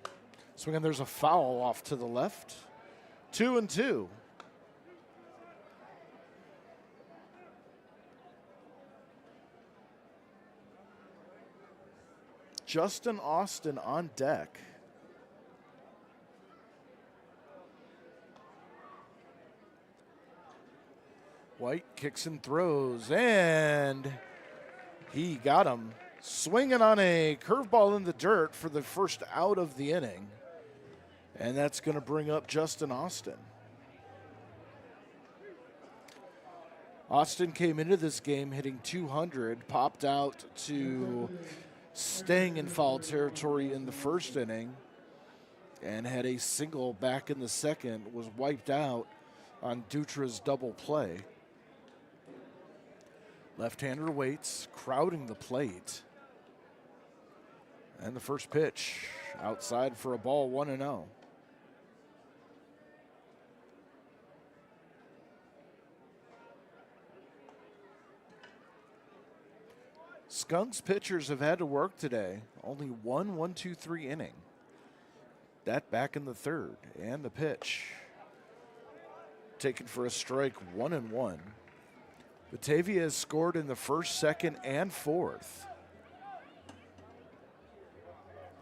Swinging, there's a foul off to the left. 2-2. Justin Austin on deck. White kicks and throws, and he got him. Swinging on a curveball in the dirt for the first out of the inning. And that's going to bring up Justin Austin. Austin came into this game hitting 200, popped out to staying in foul territory in the first inning, and had a single back in the second, was wiped out on Dutra's double play. Left-hander waits, crowding the plate. And the first pitch, outside for a ball, 1-0. Skunks pitchers have had to work today. Only 1-2-3 inning. That back in the 3rd. And the pitch. Taken for a strike, 1-1. Batavia has scored in the 1st, 2nd, and 4th.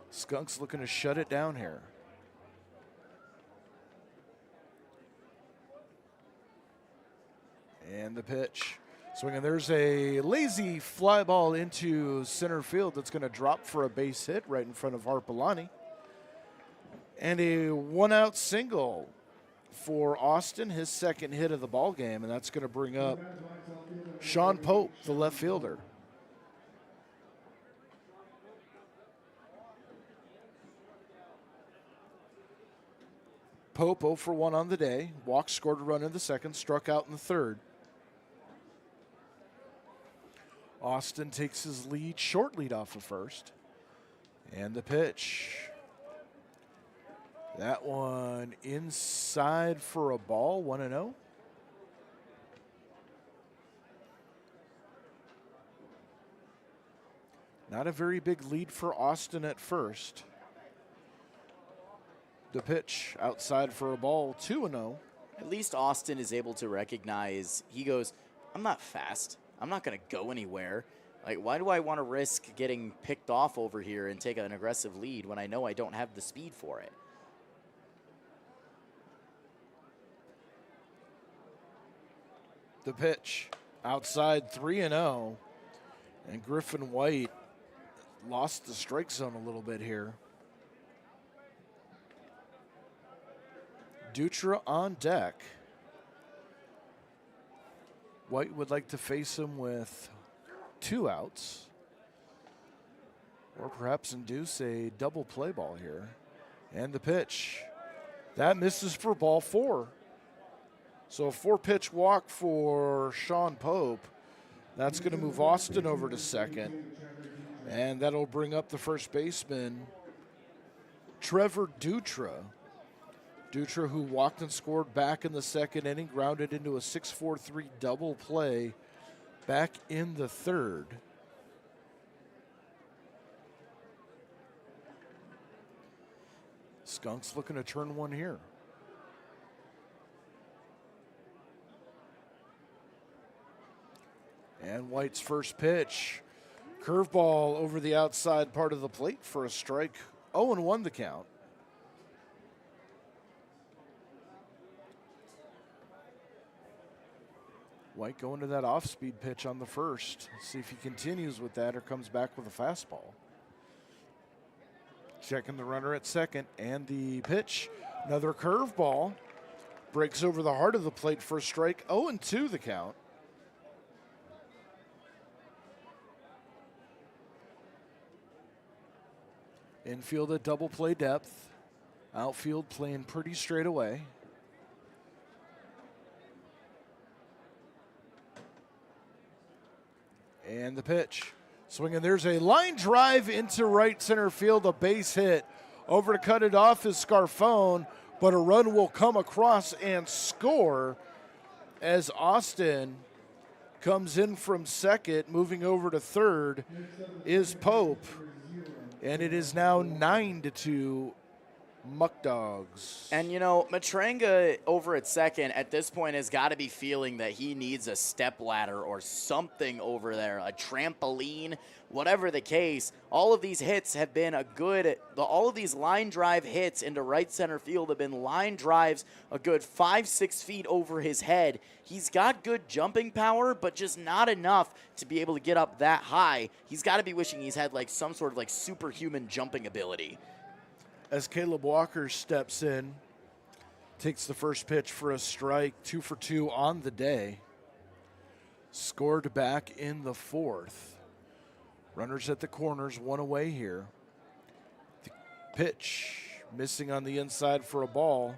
Skunks looking to shut it down here. And the pitch. Swinging. There's a lazy fly ball into center field that's going to drop for a base hit right in front of Harpalani. And a one-out single for Austin, his second hit of the ball game, and that's going to bring up Sean Pope, the left fielder. Pope 0 for 1 on the day. Walked, scored a run in the second, struck out in the third. Austin takes his lead, short lead off of first. And the pitch. That one inside for a ball, 1-0. Not a very big lead for Austin at first. The pitch outside for a ball, 2-0. At least Austin is able to recognize, he goes, I'm not fast. I'm not going to go anywhere. Like, why do I want to risk getting picked off over here and take an aggressive lead when I know I don't have the speed for it? The pitch outside, 3-0. And Griffin White lost the strike zone a little bit here. Dutra on deck. White would like to face him with 2 outs, or perhaps induce a double play ball here. And the pitch. That misses for ball 4. So a 4-pitch walk for Sean Pope. That's going to move Austin over to second. And that'll bring up the first baseman, Trevor Dutra. Dutra, who walked and scored back in the second inning, grounded into a 6-4-3 double play back in the third. Skunks looking to turn one here. And White's first pitch. Curveball over the outside part of the plate for a strike. 0-1 the count. White going to that off-speed pitch on the first. See if he continues with that or comes back with a fastball. Checking the runner at second, and the pitch. Another curveball. Breaks over the heart of the plate for a strike. 0-2 the count. Infield at double play depth. Outfield playing pretty straight away. And the pitch. Swinging. There's a line drive into right center field, a base hit. Over to cut it off is Scarfone, but a run will come across and score as Austin comes in from second. Moving over to third is Pope. And it is now 9-2 Muckdogs. And, you know, Matranga over at second at this point has got to be feeling that he needs a step ladder or something over there, a trampoline, whatever the case. All of these hits have been all of these line drive hits into right center field have been line drives a good 5-6 feet over his head. He's got good jumping power, but just not enough to be able to get up that high. He's got to be wishing he's had like some sort of like superhuman jumping ability. As Caleb Walker steps in, takes the first pitch for a strike, 2 for 2 on the day. Scored back in the fourth. Runners at the corners, 1 away here. The pitch missing on the inside for a ball.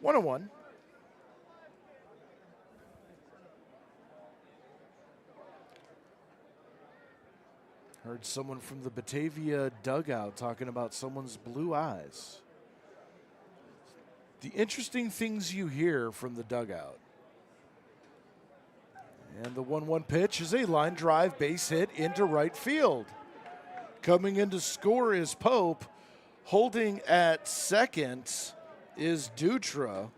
1-1. Heard someone from the Batavia dugout talking about someone's blue eyes. The interesting things you hear from the dugout. And the 1-1 pitch is a line drive base hit into right field. Coming in to score is Pope. Holding at second is Dutra.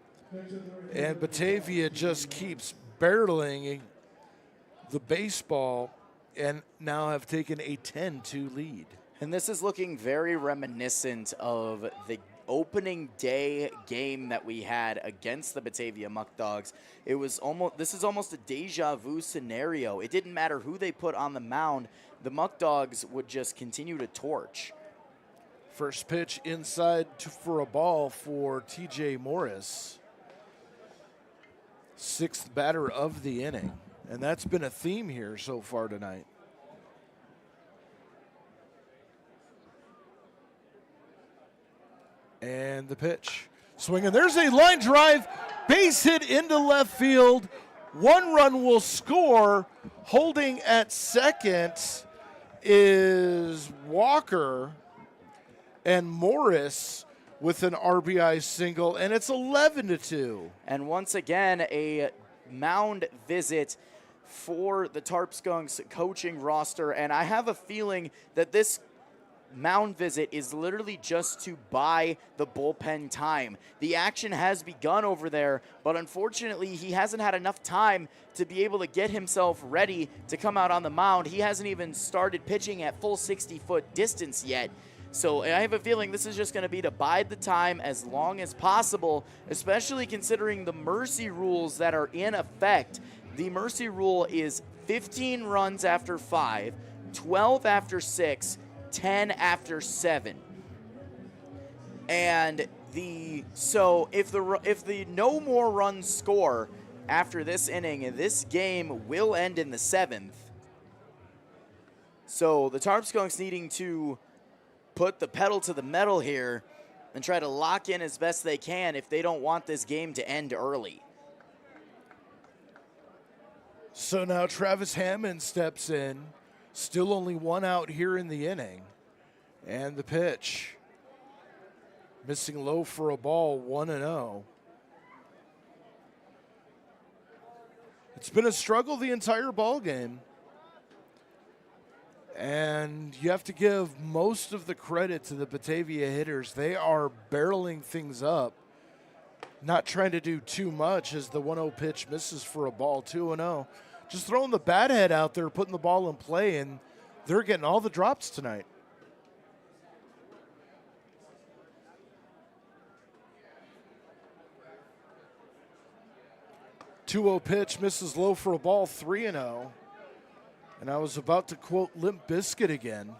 And Batavia just keeps barreling the baseball and now have taken a 10-2 lead. And this is looking very reminiscent of the opening day game that we had against the Batavia Muckdogs. This is almost a deja vu scenario. It didn't matter who they put on the mound. The Muckdogs would just continue to torch. First pitch inside for a ball for TJ Morris. 6th batter of the inning. And that's been a theme here so far tonight. And the pitch. Swinging. There's a line drive. Base hit into left field. 1 run will score. Holding at second is Walker. And Morris with an RBI single. And it's 11-2. And once again, a mound visit for the Tarp Skunks coaching roster. And I have a feeling that this mound visit is literally just to buy the bullpen time. The action has begun over there, but unfortunately he hasn't had enough time to be able to get himself ready to come out on the mound. He hasn't even started pitching at full 60-foot distance yet. So I have a feeling this is just going to be to bide the time as long as possible, especially considering the mercy rules that are in effect. The mercy rule is 15 runs after 5, 12 after 6, 10 after 7. And so if the no more runs score after this inning, this game will end in the 7th. So the Tarp Skunks needing to put the pedal to the metal here and try to lock in as best they can if they don't want this game to end early. So now Travis Hammond steps in. Still only 1 out here in the inning. And the pitch. Missing low for a ball, 1-0. It's been a struggle the entire ball game. And you have to give most of the credit to the Batavia hitters. They are barreling things up. Not trying to do too much as the 1-0 pitch misses for a ball, 2-0. Just throwing the bat head out there, putting the ball in play, and they're getting all the drops tonight. 2-0 pitch, misses low for a ball, 3-0. And I was about to quote Limp Bizkit again.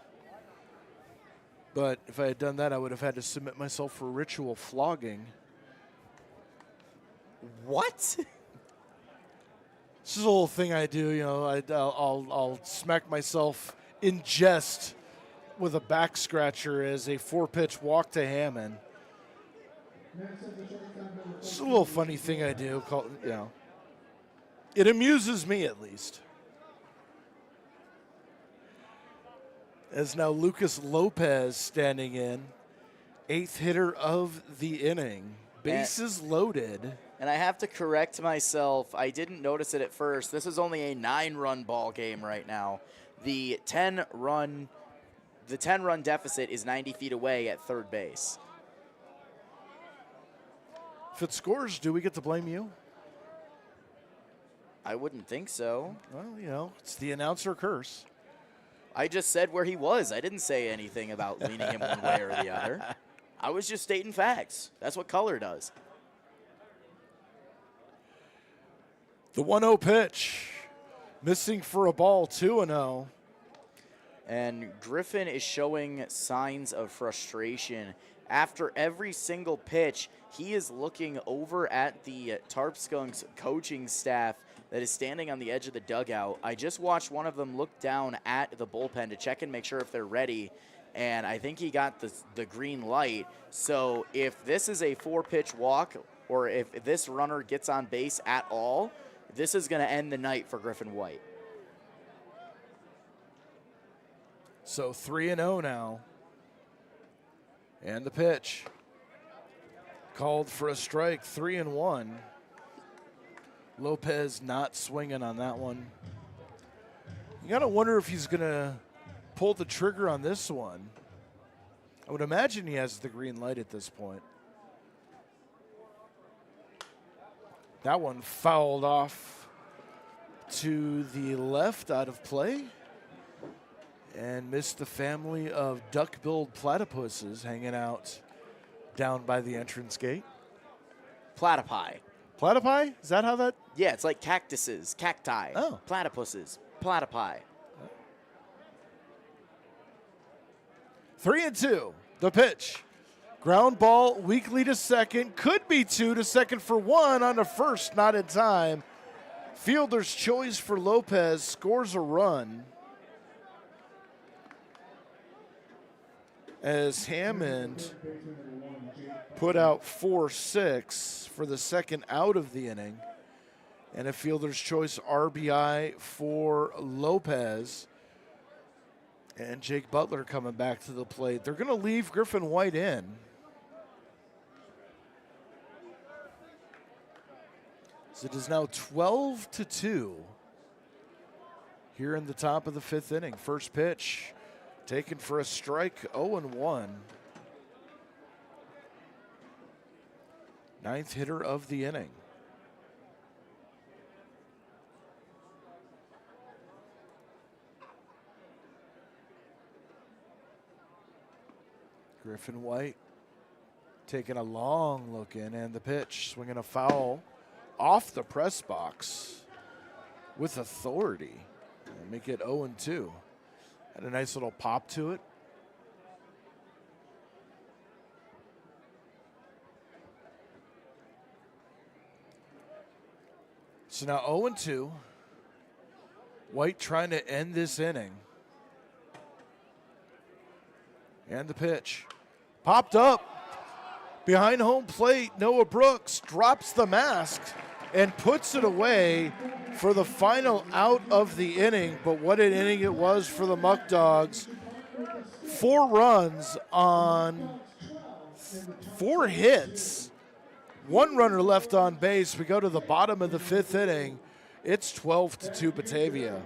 But if I had done that, I would have had to submit myself for ritual flogging. What? This is a little thing I do, you know. I'll smack myself in jest with a back scratcher as a 4-pitch walk to Hammond. It's a little funny thing I do. You know, it amuses me at least. As now Lucas Lopez standing in, 8th hitter of the inning. Bases loaded. And I have to correct myself. I didn't notice it at first. This is only a 9-run ball game right now. The 10-run deficit is 90 feet away at third base. If it scores, do we get to blame you? I wouldn't think so. Well, you know, it's the announcer curse. I just said where he was. I didn't say anything about leaning him one way or the other. I was just stating facts. That's what color does. The 1-0 pitch, missing for a ball, 2-0. And Griffin is showing signs of frustration. After every single pitch, he is looking over at the Tarp Skunks coaching staff that is standing on the edge of the dugout. I just watched one of them look down at the bullpen to check and make sure if they're ready, and I think he got the green light. So if this is a 4-pitch walk, or if this runner gets on base at all, this is going to end the night for Griffin White. So 3-0 now. And the pitch. Called for a strike, 3-1. Lopez not swinging on that one. You got to wonder if he's going to pull the trigger on this one. I would imagine he has the green light at this point. That one fouled off to the left, out of play. And missed the family of duck-billed platypuses hanging out down by the entrance gate. Platypi. Platypi? Is that how that? Yeah, it's like cactuses, cacti, Oh. platypuses, platypi. 3-2. The pitch. Ground ball, weakly to second. Could be 2 to second for 1 on the first, not in time. Fielder's choice for Lopez scores a run. As Hammond put out 4-6 for the second out of the inning. And a fielder's choice RBI for Lopez. And Jake Butler coming back to the plate. They're going to leave Griffin White in. So it is now 12-2 here in the top of the 5th inning. First pitch taken for a strike, 0-1. Ninth hitter of the inning. Griffin White taking a long look in, and the pitch, swinging a foul off the press box with authority. And make it 0-2. Had a nice little pop to it. So now 0-2. White trying to end this inning. And the pitch. Popped up. Behind home plate, Noah Brooks drops the mask and puts it away for the final out of the inning. But what an inning it was for the Muckdogs. 4 runs on 4 hits. 1 runner left on base. We go to the bottom of the 5th inning. It's 12-2 Batavia.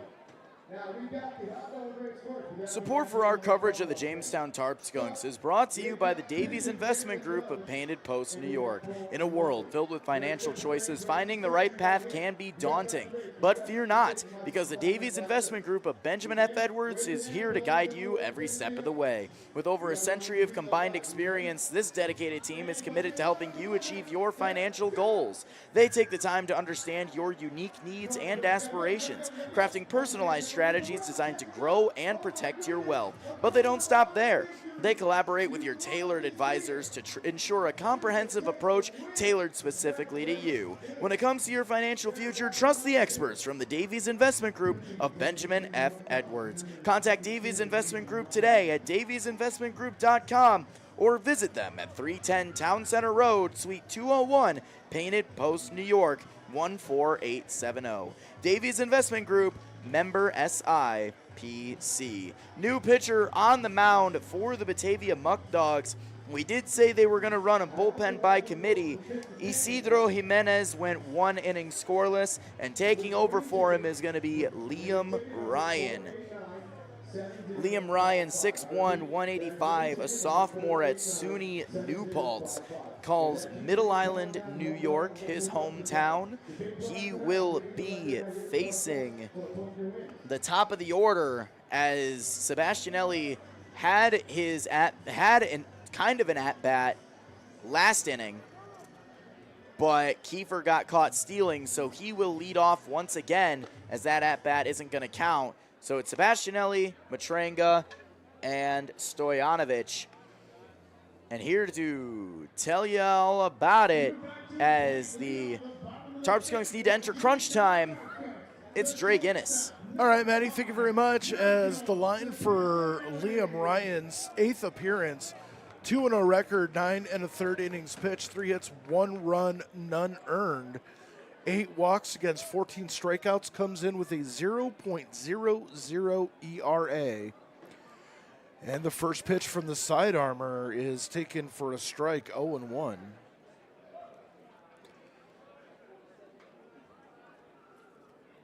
Support for our coverage of the Jamestown Tarp Skunks is brought to you by the Davies Investment Group of Painted Post, New York. In a world filled with financial choices, finding the right path can be daunting. But fear not, because the Davies Investment Group of Benjamin F. Edwards is here to guide you every step of the way. With over a century of combined experience, this dedicated team is committed to helping you achieve your financial goals. They take the time to understand your unique needs and aspirations, crafting personalized strategies designed to grow and protect your wealth. But they don't stop there. They collaborate with your tailored advisors to ensure a comprehensive approach tailored specifically to you. When it comes to your financial future, trust the experts from the Davies Investment Group of Benjamin F. Edwards. Contact Davies Investment Group today at daviesinvestmentgroup.com or visit them at 310 Town Center Road, Suite 201, Painted Post, New York, 14870. Davies Investment Group, member SIPC. New pitcher on the mound for the Batavia Muckdogs. We did say they were going to run a bullpen by committee. Isidro Jimenez went 1 inning scoreless, and taking over for him is going to be Liam Ryan. Liam Ryan, 6'1", 185, a sophomore at SUNY New Paltz, calls Middle Island, New York, his hometown. He will be facing the top of the order as Sebastianelli had kind of an at-bat last inning, but Kiefer got caught stealing, so he will lead off once again as that at-bat isn't going to count. So it's Sebastianelli, Matranga, and Stojanovic. And here to tell you all about it as the Tarp Skunks need to enter crunch time, it's Dre Guinness. All right, Maddie, thank you very much. As the line for Liam Ryan's 8th appearance, 2-0 record, 9 1/3 innings pitched, 3 hits, 1 run, none earned. 8 walks against 14 strikeouts, comes in with a 0.00 ERA. And the first pitch from the side armor is taken for a strike, 0-1.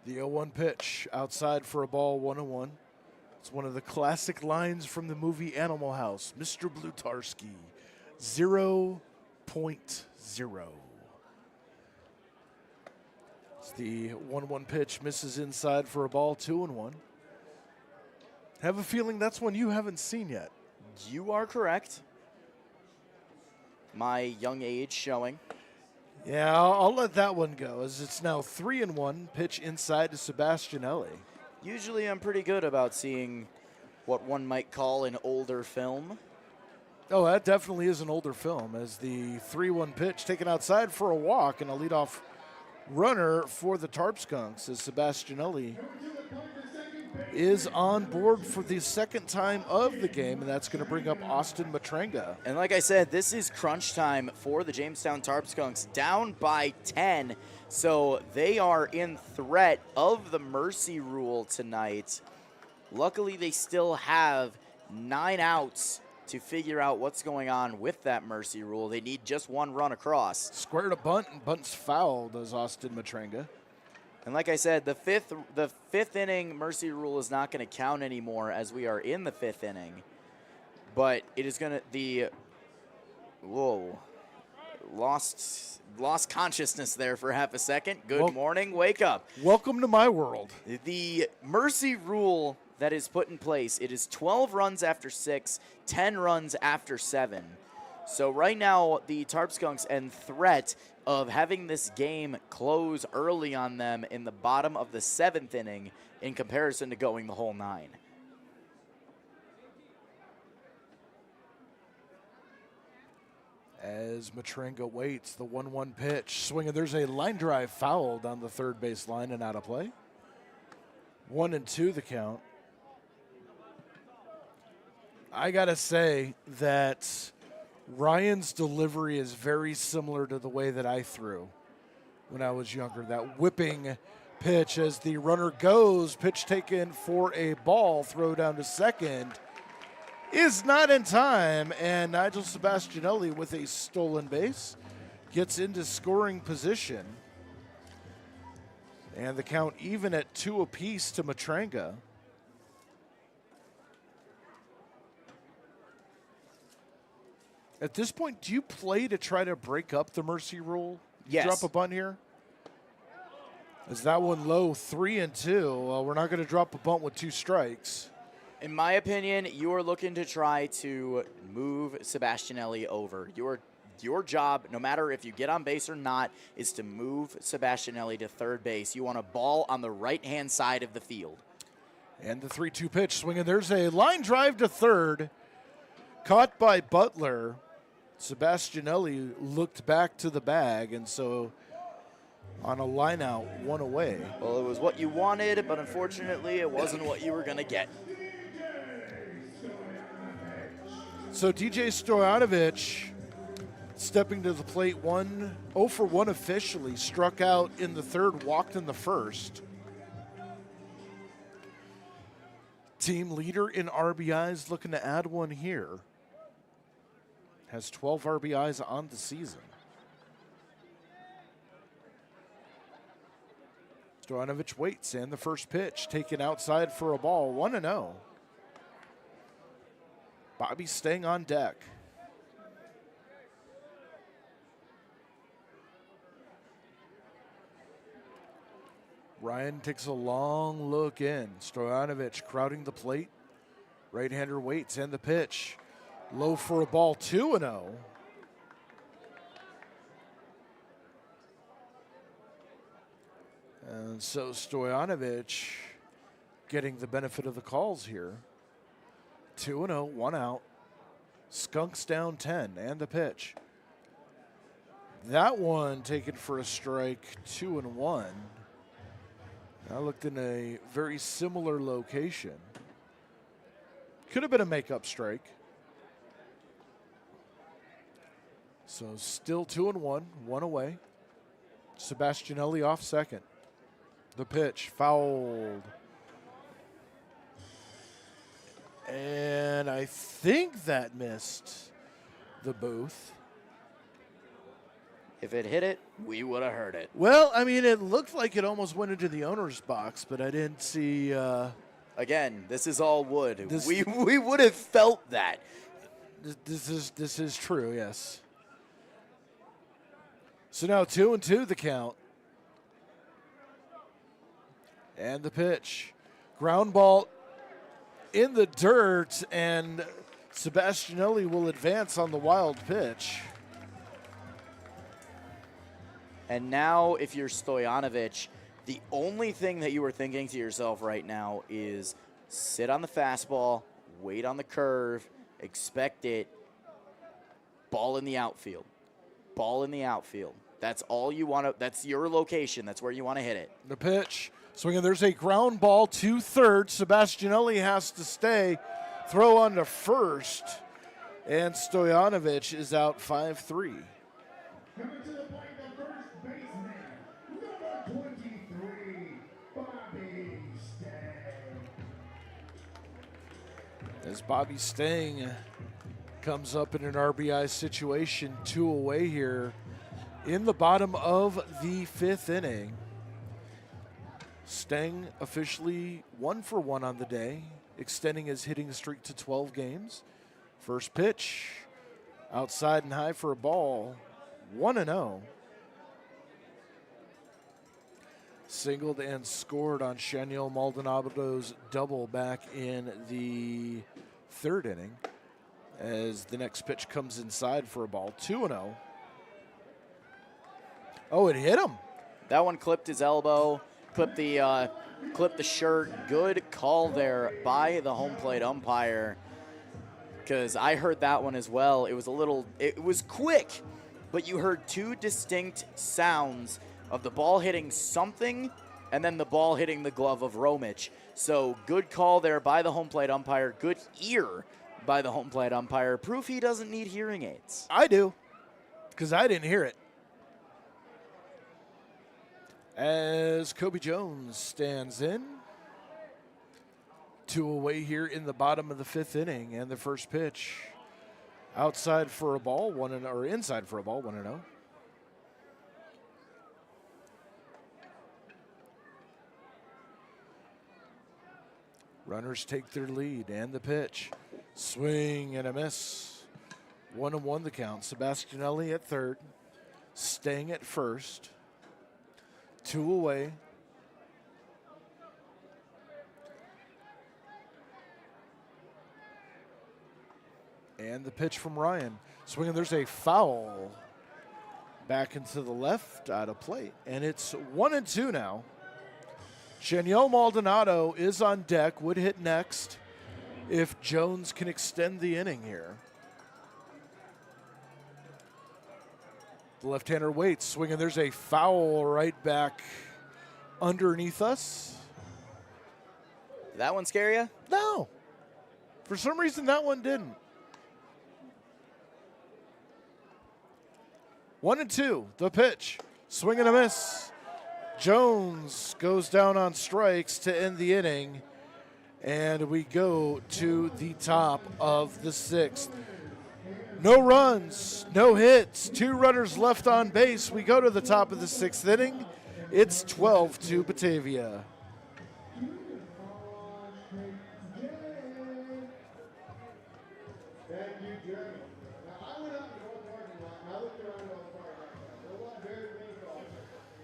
The 0-1 pitch outside for a ball, 1-1. It's one of the classic lines from the movie Animal House. Mr. Blutarski, 0.0. The 1-1 pitch misses inside for a ball, 2-1. Have a feeling that's one you haven't seen yet. You are correct. my young age showing. Yeah, I'll let that one go, as it's now 3-1. Pitch inside to Sebastianelli. Usually I'm pretty good about seeing what one might call an older film. Oh, that definitely is an older film, as the 3-1 pitch taken outside for a walk and a leadoff runner for the Tarp Skunks, as Sebastianelli is on board for the second time of the game, and that's going to bring up Austin Matranga. And like I said, this is crunch time for the Jamestown Tarp Skunks, down by 10. So they are in threat of the mercy rule tonight. Luckily, they still have 9 outs to figure out what's going on with that mercy rule. They need just one run across. Squared a bunt, and bunt's fouled, as Austin Matranga. And like I said, the fifth inning mercy rule is not going to count anymore, as we are in the 5th inning. But it is going to lost consciousness there for half a second. Good morning, wake up. Welcome to my world. The mercy rule that is put in place, it is 12 runs after 6, 10 runs after 7. So right now, the Tarp Skunks in threat of having this game close early on them in the bottom of the 7th inning in comparison to going the whole 9. As Matranga waits, the 1-1 pitch. Swinging, there's a line drive fouled on the third base line and out of play. 1-2 the count. I got to say that Ryan's delivery is very similar to the way that I threw when I was younger. That whipping pitch as the runner goes, pitch taken for a ball, throw down to second, is not in time, and Nigel Sebastianelli with a stolen base gets into scoring position. And the count even at 2 apiece to Matranga. At this point, do you play to try to break up the mercy rule? Yes. Drop a bunt here? Is that one low, 3-2? We're not going to drop a bunt with 2 strikes. In my opinion, you are looking to try to move Sebastianelli over. Your job, no matter if you get on base or not, is to move Sebastianelli to third base. You want a ball on the right-hand side of the field. And the 3-2 pitch swinging. There's a line drive to third. Caught by Butler. Sebastianelli looked back to the bag, and so on a line out, 1 away. Well, it was what you wanted, but unfortunately, it wasn't what you were going to get. So DJ Stoyanovich stepping to the plate, 0 for 1 officially, struck out in the third, walked in the first. Team leader in RBIs, looking to add one here. Has 12 RBIs on the season. Stoyanovich waits, and the first pitch taken outside for a ball, 1-0. Bobby staying on deck. Ryan takes a long look in. Stoyanovich crowding the plate. Right-hander waits, and the pitch. Low for a ball, 2-0. And so Stoyanovich getting the benefit of the calls here. 2-0, 1 out. Skunks down 10, and the pitch. That one taken for a strike, 2-1. I looked in a very similar location. Could have been a makeup strike. So still 2-1, 1 away. Sebastianelli off second. The pitch fouled. And I think that missed the booth. If it hit it, we would have heard it. Well, I mean, it looked like it almost went into the owner's box, but I didn't see. Again, this is all wood. We would have felt that. This is true, yes. So now 2-2 the count. And the pitch. Ground ball in the dirt, and Sebastianelli will advance on the wild pitch. And now if you're Stojanovic, the only thing that you are thinking to yourself right now is sit on the fastball, wait on the curve, expect it, ball in the outfield. Ball in the outfield. That's all you want to, that's your location. That's where you want to hit it. The pitch. Swinging, there's a ground ball to third. Sebastianelli has to stay. Throw on to first. And Stojanovic is out 5-3. Coming to the plate, the first baseman, number 23, Bobby Stang. As Bobby Stang comes up in an RBI situation, 2 away here in the bottom of the 5th inning. Stang officially 1 for 1 on the day, extending his hitting streak to 12 games. First pitch, outside and high for a ball, 1-0. Singled and scored on Shaniel Maldonado's double back in the 3rd inning. As the next pitch comes inside for a ball, 2-0. Oh, it hit him. That one clipped his elbow, clipped the shirt. Good call there by the home plate umpire, because I heard that one as well. It was quick, but you heard 2 distinct sounds of the ball hitting something and then the ball hitting the glove of Romich. So good call there by the home plate umpire. Good ear by the home plate umpire. Proof he doesn't need hearing aids. I do, because I didn't hear it. As Kobe Jones stands in. 2 away here in the bottom of the 5th inning, and the first pitch outside for a ball, or inside for a ball, 1-0. Runners take their lead, and the pitch. Swing and a miss. 1-1 the count. Sebastianelli at third. Stang at first. 2 away. And the pitch from Ryan. Swinging, there's a foul. Back into the left, out of play. And it's 1-2 now. Shaniel Maldonado is on deck, would hit next if Jones can extend the inning here. The left-hander waits, swinging. There's a foul right back underneath us. Did that one scare you? No. For some reason, that one didn't. 1-2, the pitch. Swing and a miss. Jones goes down on strikes to end the inning. And we go to the top of the 6th. No runs, no hits, 2 runners left on base. We go to the top of the 6th inning. It's 12-2 Batavia. Thank you, Jeremy. Now, I went out to the North parking lot and I looked around the North parking lot. There was a lot of very green cars.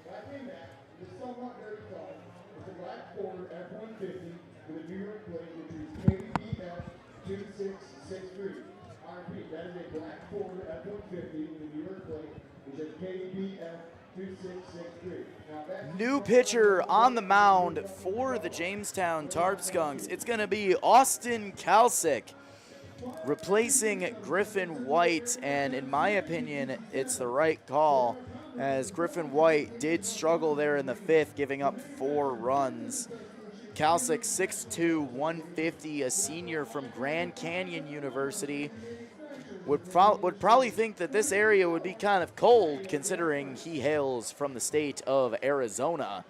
Back in that, the somewhat very tall. It's a black Ford F-150 with a New York plate, which is KBF 2663. I repeat, that is a black Ford F-150 with a New York plate, which is KBF 2663. New pitcher on the mound for the Jamestown Tarp Skunks. It's going to be Austin Kalsick replacing Griffin White, and in my opinion, it's the right call, as Griffin White did struggle there in the 5th, giving up 4 runs. Kalsick, 6'2", 150, a senior from Grand Canyon University. Would probably think that this area would be kind of cold, considering he hails from the state of Arizona.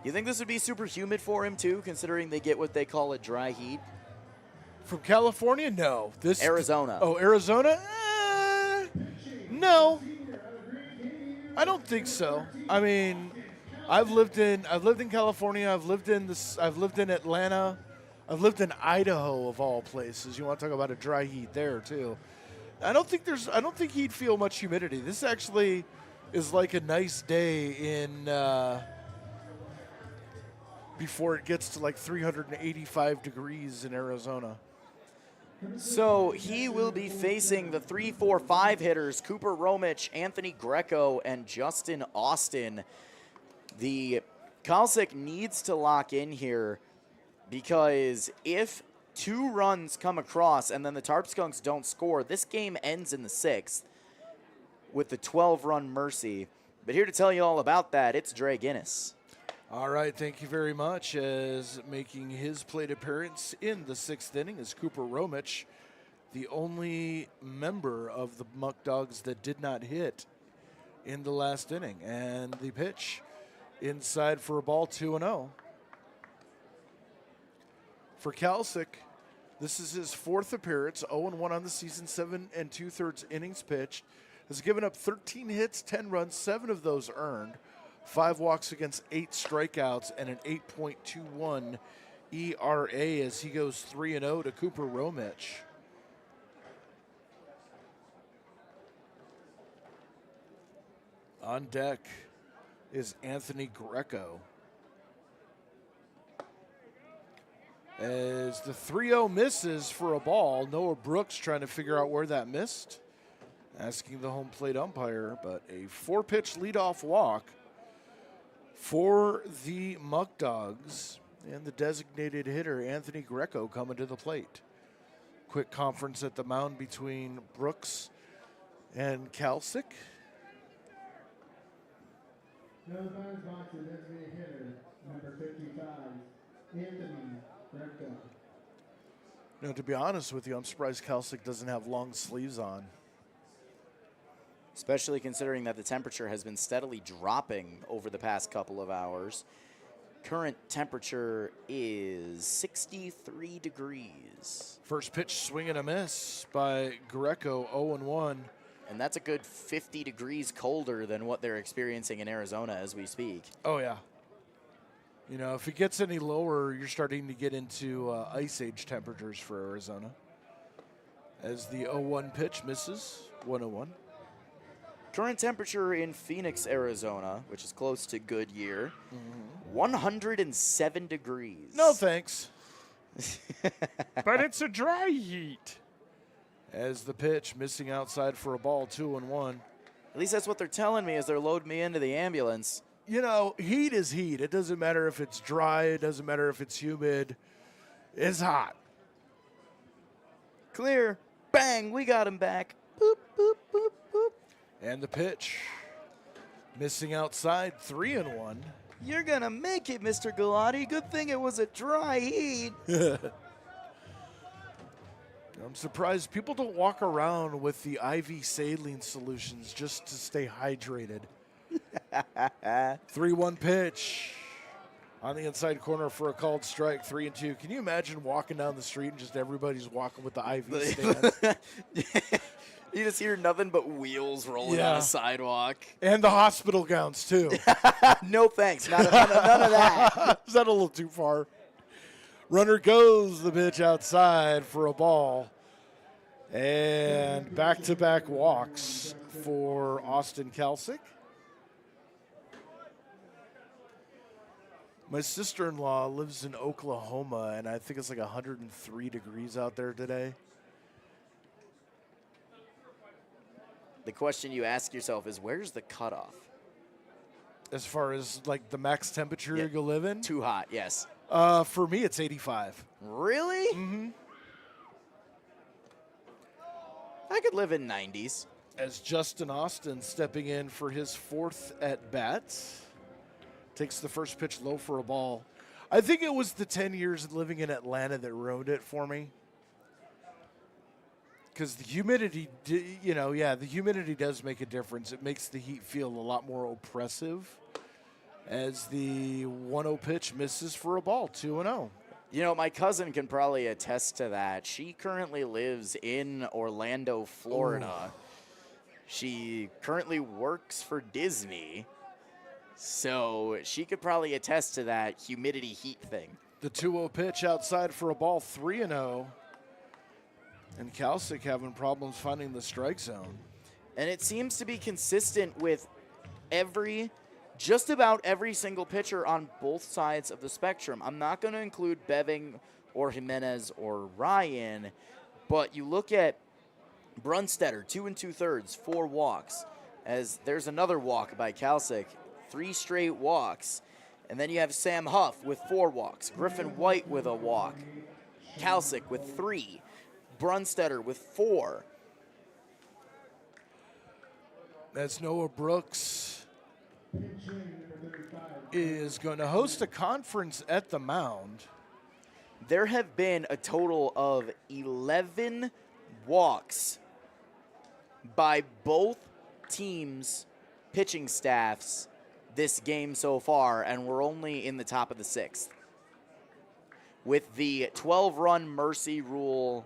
You think this would be super humid for him too, considering they get what they call a dry heat? From California? No. Arizona. Oh, Arizona? No. I don't think so. I mean, I've lived in California, I've lived in Atlanta. I've lived in Idaho of all places. You want to talk about a dry heat there too. I don't think he'd feel much humidity. This actually is like a nice day in before it gets to like 385 degrees in Arizona. So he will be facing the 3-4-5 hitters, Cooper Romich, Anthony Greco, and Justin Austin. The Kalsic needs to lock in here because if 2 runs come across and then the Tarp Skunks don't score, this game ends in the 6th with the 12-run mercy. But here to tell you all about that, it's Dre Guinness. All right, thank you very much. As making his plate appearance in the 6th inning is Cooper Romich, the only member of the Muckdogs that did not hit in the last inning. And the pitch inside for a ball, 2-0. For Kalsic, this is his 4th appearance, 0-1 on the season, 7 2/3 innings pitched. Has given up 13 hits, 10 runs, 7 of those earned, 5 walks against 8 strikeouts, and an 8.21 ERA as he goes 3-0 to Cooper Romich. On deck is Anthony Greco. As the 3-0 misses for a ball, Noah Brooks trying to figure out where that missed, asking the home plate umpire, but a 4-pitch leadoff walk for the Muckdogs and the designated hitter, Anthony Greco, coming to the plate. Quick conference at the mound between Brooks and Kalsic. No bounds boxer, designated hitter, number 55, Anthony Greco. You know, to be honest with you, I'm surprised Kalsic doesn't have long sleeves on. Especially considering that the temperature has been steadily dropping over the past couple of hours. Current temperature is 63 degrees. First pitch, swing and a miss by Greco, 0-1. And that's a good 50 degrees colder than what they're experiencing in Arizona as we speak. Oh, yeah. You know, if it gets any lower, you're starting to get into ice age temperatures for Arizona. As the 0-1 pitch misses, 1-0. Current temperature in Phoenix, Arizona, which is close to Goodyear, 107 degrees. No thanks. But it's a dry heat. As the pitch missing outside for a ball, 2-1. At least that's what they're telling me as they're loading me into the ambulance. You know, heat is heat. It doesn't matter if it's dry. It doesn't matter if it's humid. It's hot. Clear. Bang. We got him back. Boop, boop, boop, boop. And the pitch missing outside, 3-1. You're going to make it, Mr. Galati. Good thing it was a dry heat. I'm surprised people don't walk around with the IV saline solutions just to stay hydrated. 3-1 pitch on the inside corner for a called strike, 3-2. Can you imagine walking down the street and just everybody's walking with the IV stand? You just hear nothing but wheels rolling on Yeah. a sidewalk. And the hospital gowns, too. No thanks. None of that. Is that a little too far? Runner goes, the pitch outside for a ball. And back-to-back walks for Austin Kalsic. My sister-in-law lives in Oklahoma, and I think it's like 103 degrees out there today. The question you ask yourself is, where's the cutoff? As far as like the max temperature Yeah. you live in? Too hot, yes. For me, it's 85. Really? Mm-hmm. I could live in 90s. As Justin Austin stepping in for his 4th at-bat. Takes the first pitch low for a ball. I think it was the 10 years living in Atlanta that ruined it for me. Because the humidity, the humidity does make a difference. It makes the heat feel a lot more oppressive. As the 1-0 pitch misses for a ball, 2-0. You know, my cousin can probably attest to that. She currently lives in Orlando, Florida. She currently works for Disney. So she could probably attest to that humidity heat thing. The 2-0 pitch outside for a ball, 3-0. And Kalsic having problems finding the strike zone. And it seems to be consistent with just about every single pitcher on both sides of the spectrum. I'm not going to include Beving or Jimenez or Ryan, But you look at Brunstetter, 2 2/3, 4 walks. As there's another walk by Kalsick, 3 straight walks. And then you have Sam Huff with 4 walks, Griffin White with a walk, Kalsick with 3, Brunstetter with 4. As Noah Brooks is going to host a conference at the mound. There have been a total of 11 walks by both teams' pitching staffs this game so far, and we're only in the top of the 6th. With the 12-run mercy rule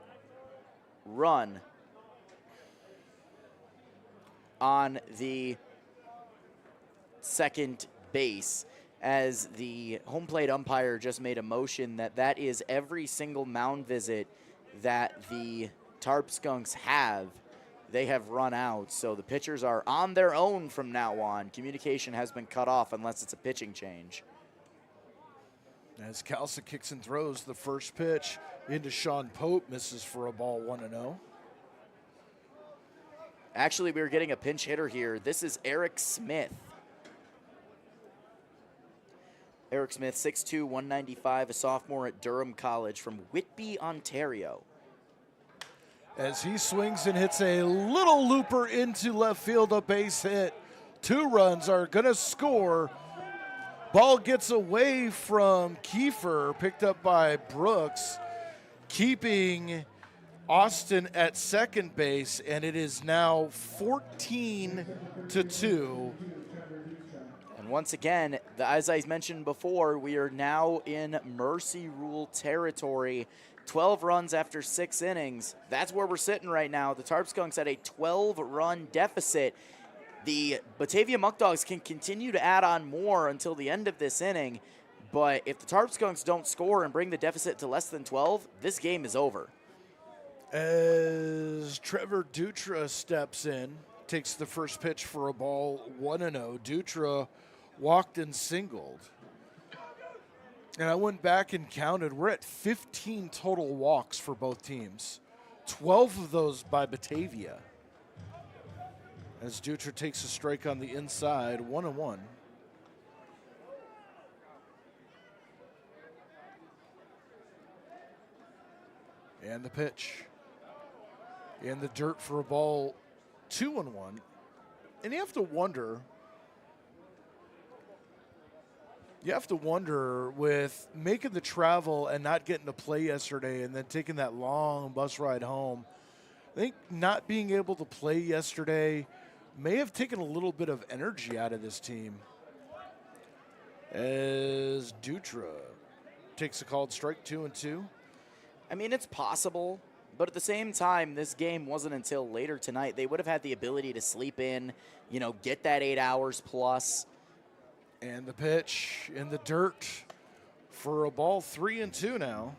run on the second base, as the home plate umpire just made a motion that is every single mound visit that the Tarp Skunks have. They have run out, so the pitchers are on their own from now on. Communication has been cut off unless it's a pitching change. As Kalsick kicks and throws the first pitch into Sean Pope, misses for a ball 1-0. Actually, we were getting a pinch hitter here. This is Eric Smith. Eric Smith, 6'2", 195, a sophomore at Durham College from Whitby, Ontario. As he swings and hits a little looper into left field, a base hit. 2 runs are going to score. Ball gets away from Kiefer, picked up by Brooks, keeping Austin at second base, and it is now 14-2. And once again, as I mentioned before, we are now in mercy rule territory. 12 runs after 6 innings. That's where we're sitting right now. The Tarp Skunks at a 12-run deficit. The Batavia Muckdogs can continue to add on more until the end of this inning, but if the Tarp Skunks don't score and bring the deficit to less than 12, this game is over. As Trevor Dutra steps in, takes the first pitch for a ball 1-0. Dutra walked and singled. And I went back and counted. We're at 15 total walks for both teams. 12 of those by Batavia. As Dutra takes a strike on the inside, 1-1. And the pitch. In the dirt for a ball, 2-1. And you have to wonder with making the travel and not getting to play yesterday and then taking that long bus ride home, I think not being able to play yesterday may have taken a little bit of energy out of this team. As Dutra takes a called strike, 2-2. I mean, it's possible, but at the same time, this game wasn't until later tonight. They would have had the ability to sleep in, get that 8 hours plus. And the pitch in the dirt for a ball, 3-2 now.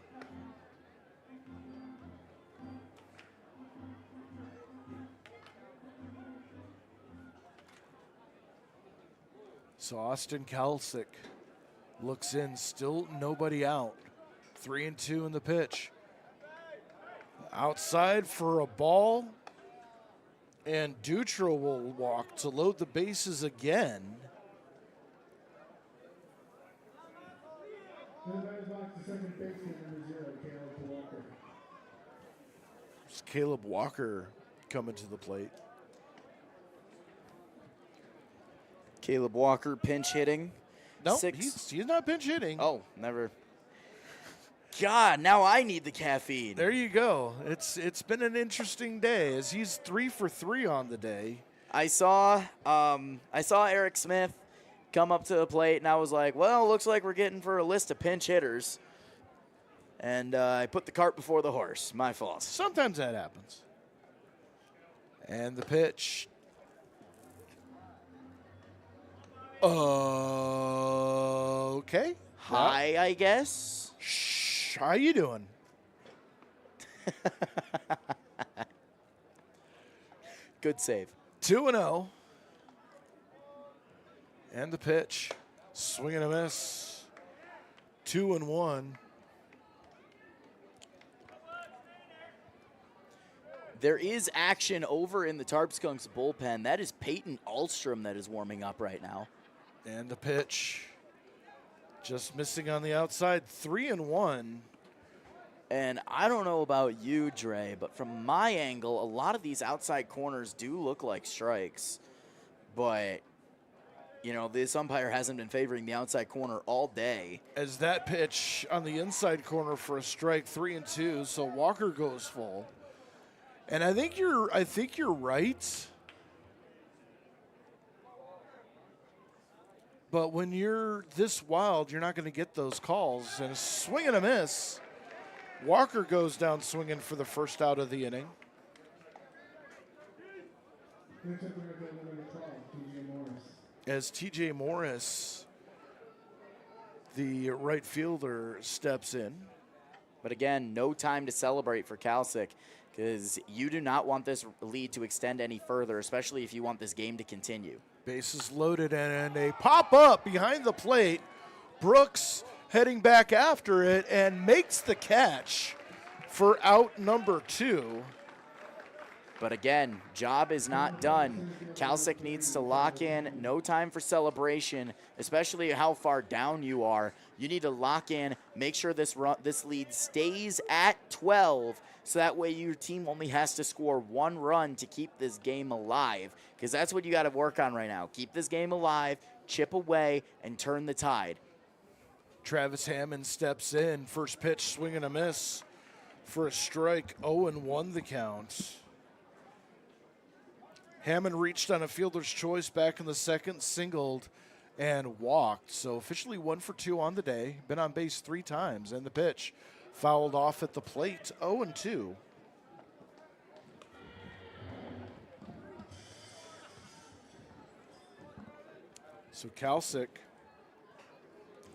So Austin Kalsick looks in, still nobody out. 3-2 in the pitch. Outside for a ball, and Dutra will walk to load the bases again. It's Caleb Walker coming to the plate. Caleb Walker pinch hitting. No, he's not pinch hitting. Oh, never. God, now I need the caffeine. There you go. It's been an interesting day as he's 3 for 3 on the day. I saw Eric Smith come up to the plate, and I was like, well, looks like we're getting for a list of pinch hitters. And I put the cart before the horse. My fault. Sometimes that happens. And the pitch. Okay. Hi, I guess. Shh. How you doing? Good save. 2-0. And the pitch. Swing and a miss. 2-1. There is action over in the Tarp Skunks bullpen. That is Peyton Ahlstrom that is warming up right now. And the pitch just missing on the outside, 3-1. And I don't know about you, Dre, but from my angle, a lot of these outside corners do look like strikes. But, you know, this umpire hasn't been favoring the outside corner all day. As that pitch on the inside corner for a strike, 3-2. So Walker goes full. And I think you're right. But when you're this wild, you're not going to get those calls. And a swing and a miss. Walker goes down swinging for the first out of the inning. As TJ Morris, the right fielder, steps in. But again, no time to celebrate for Kalsick because you do not want this lead to extend any further, especially if you want this game to continue. Bases loaded and a pop up behind the plate. Brooks heading back after it and makes the catch for out number 2. But again, job is not done. Kalsick needs to lock in. No time for celebration, especially how far down you are. You need to lock in, make sure this lead stays at 12, so that way your team only has to score 1 run to keep this game alive, because that's what you got to work on right now. Keep this game alive, chip away, and turn the tide. Travis Hammond steps in. First pitch, swing and a miss for a strike. 0-1 the count. Hammond reached on a fielder's choice back in the second, singled, and walked. So officially 1 for 2 on the day. Been on base 3 times. And the pitch fouled off at the plate. 0-2. So Kalsick,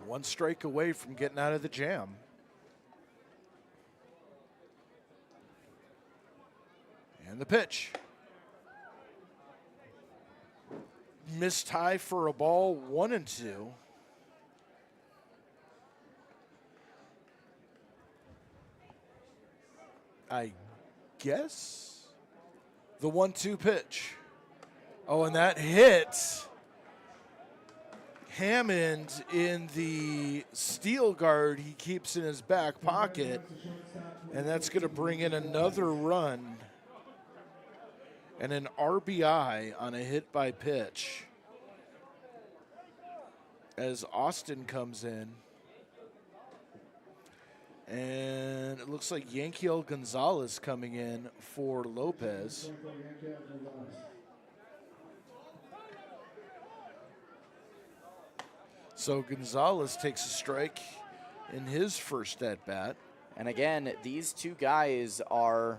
1 strike away from getting out of the jam. And the pitch. Missed high for a ball, 1-2. I guess the 1-2 pitch. Oh, and that hit Hammond in the steel guard he keeps in his back pocket, and that's going to bring in another run and an RBI on a hit by pitch as Austin comes in. And it looks like Yankiel Gonzalez coming in for Lopez. So Gonzalez takes a strike in his first at-bat. And again, these two guys are,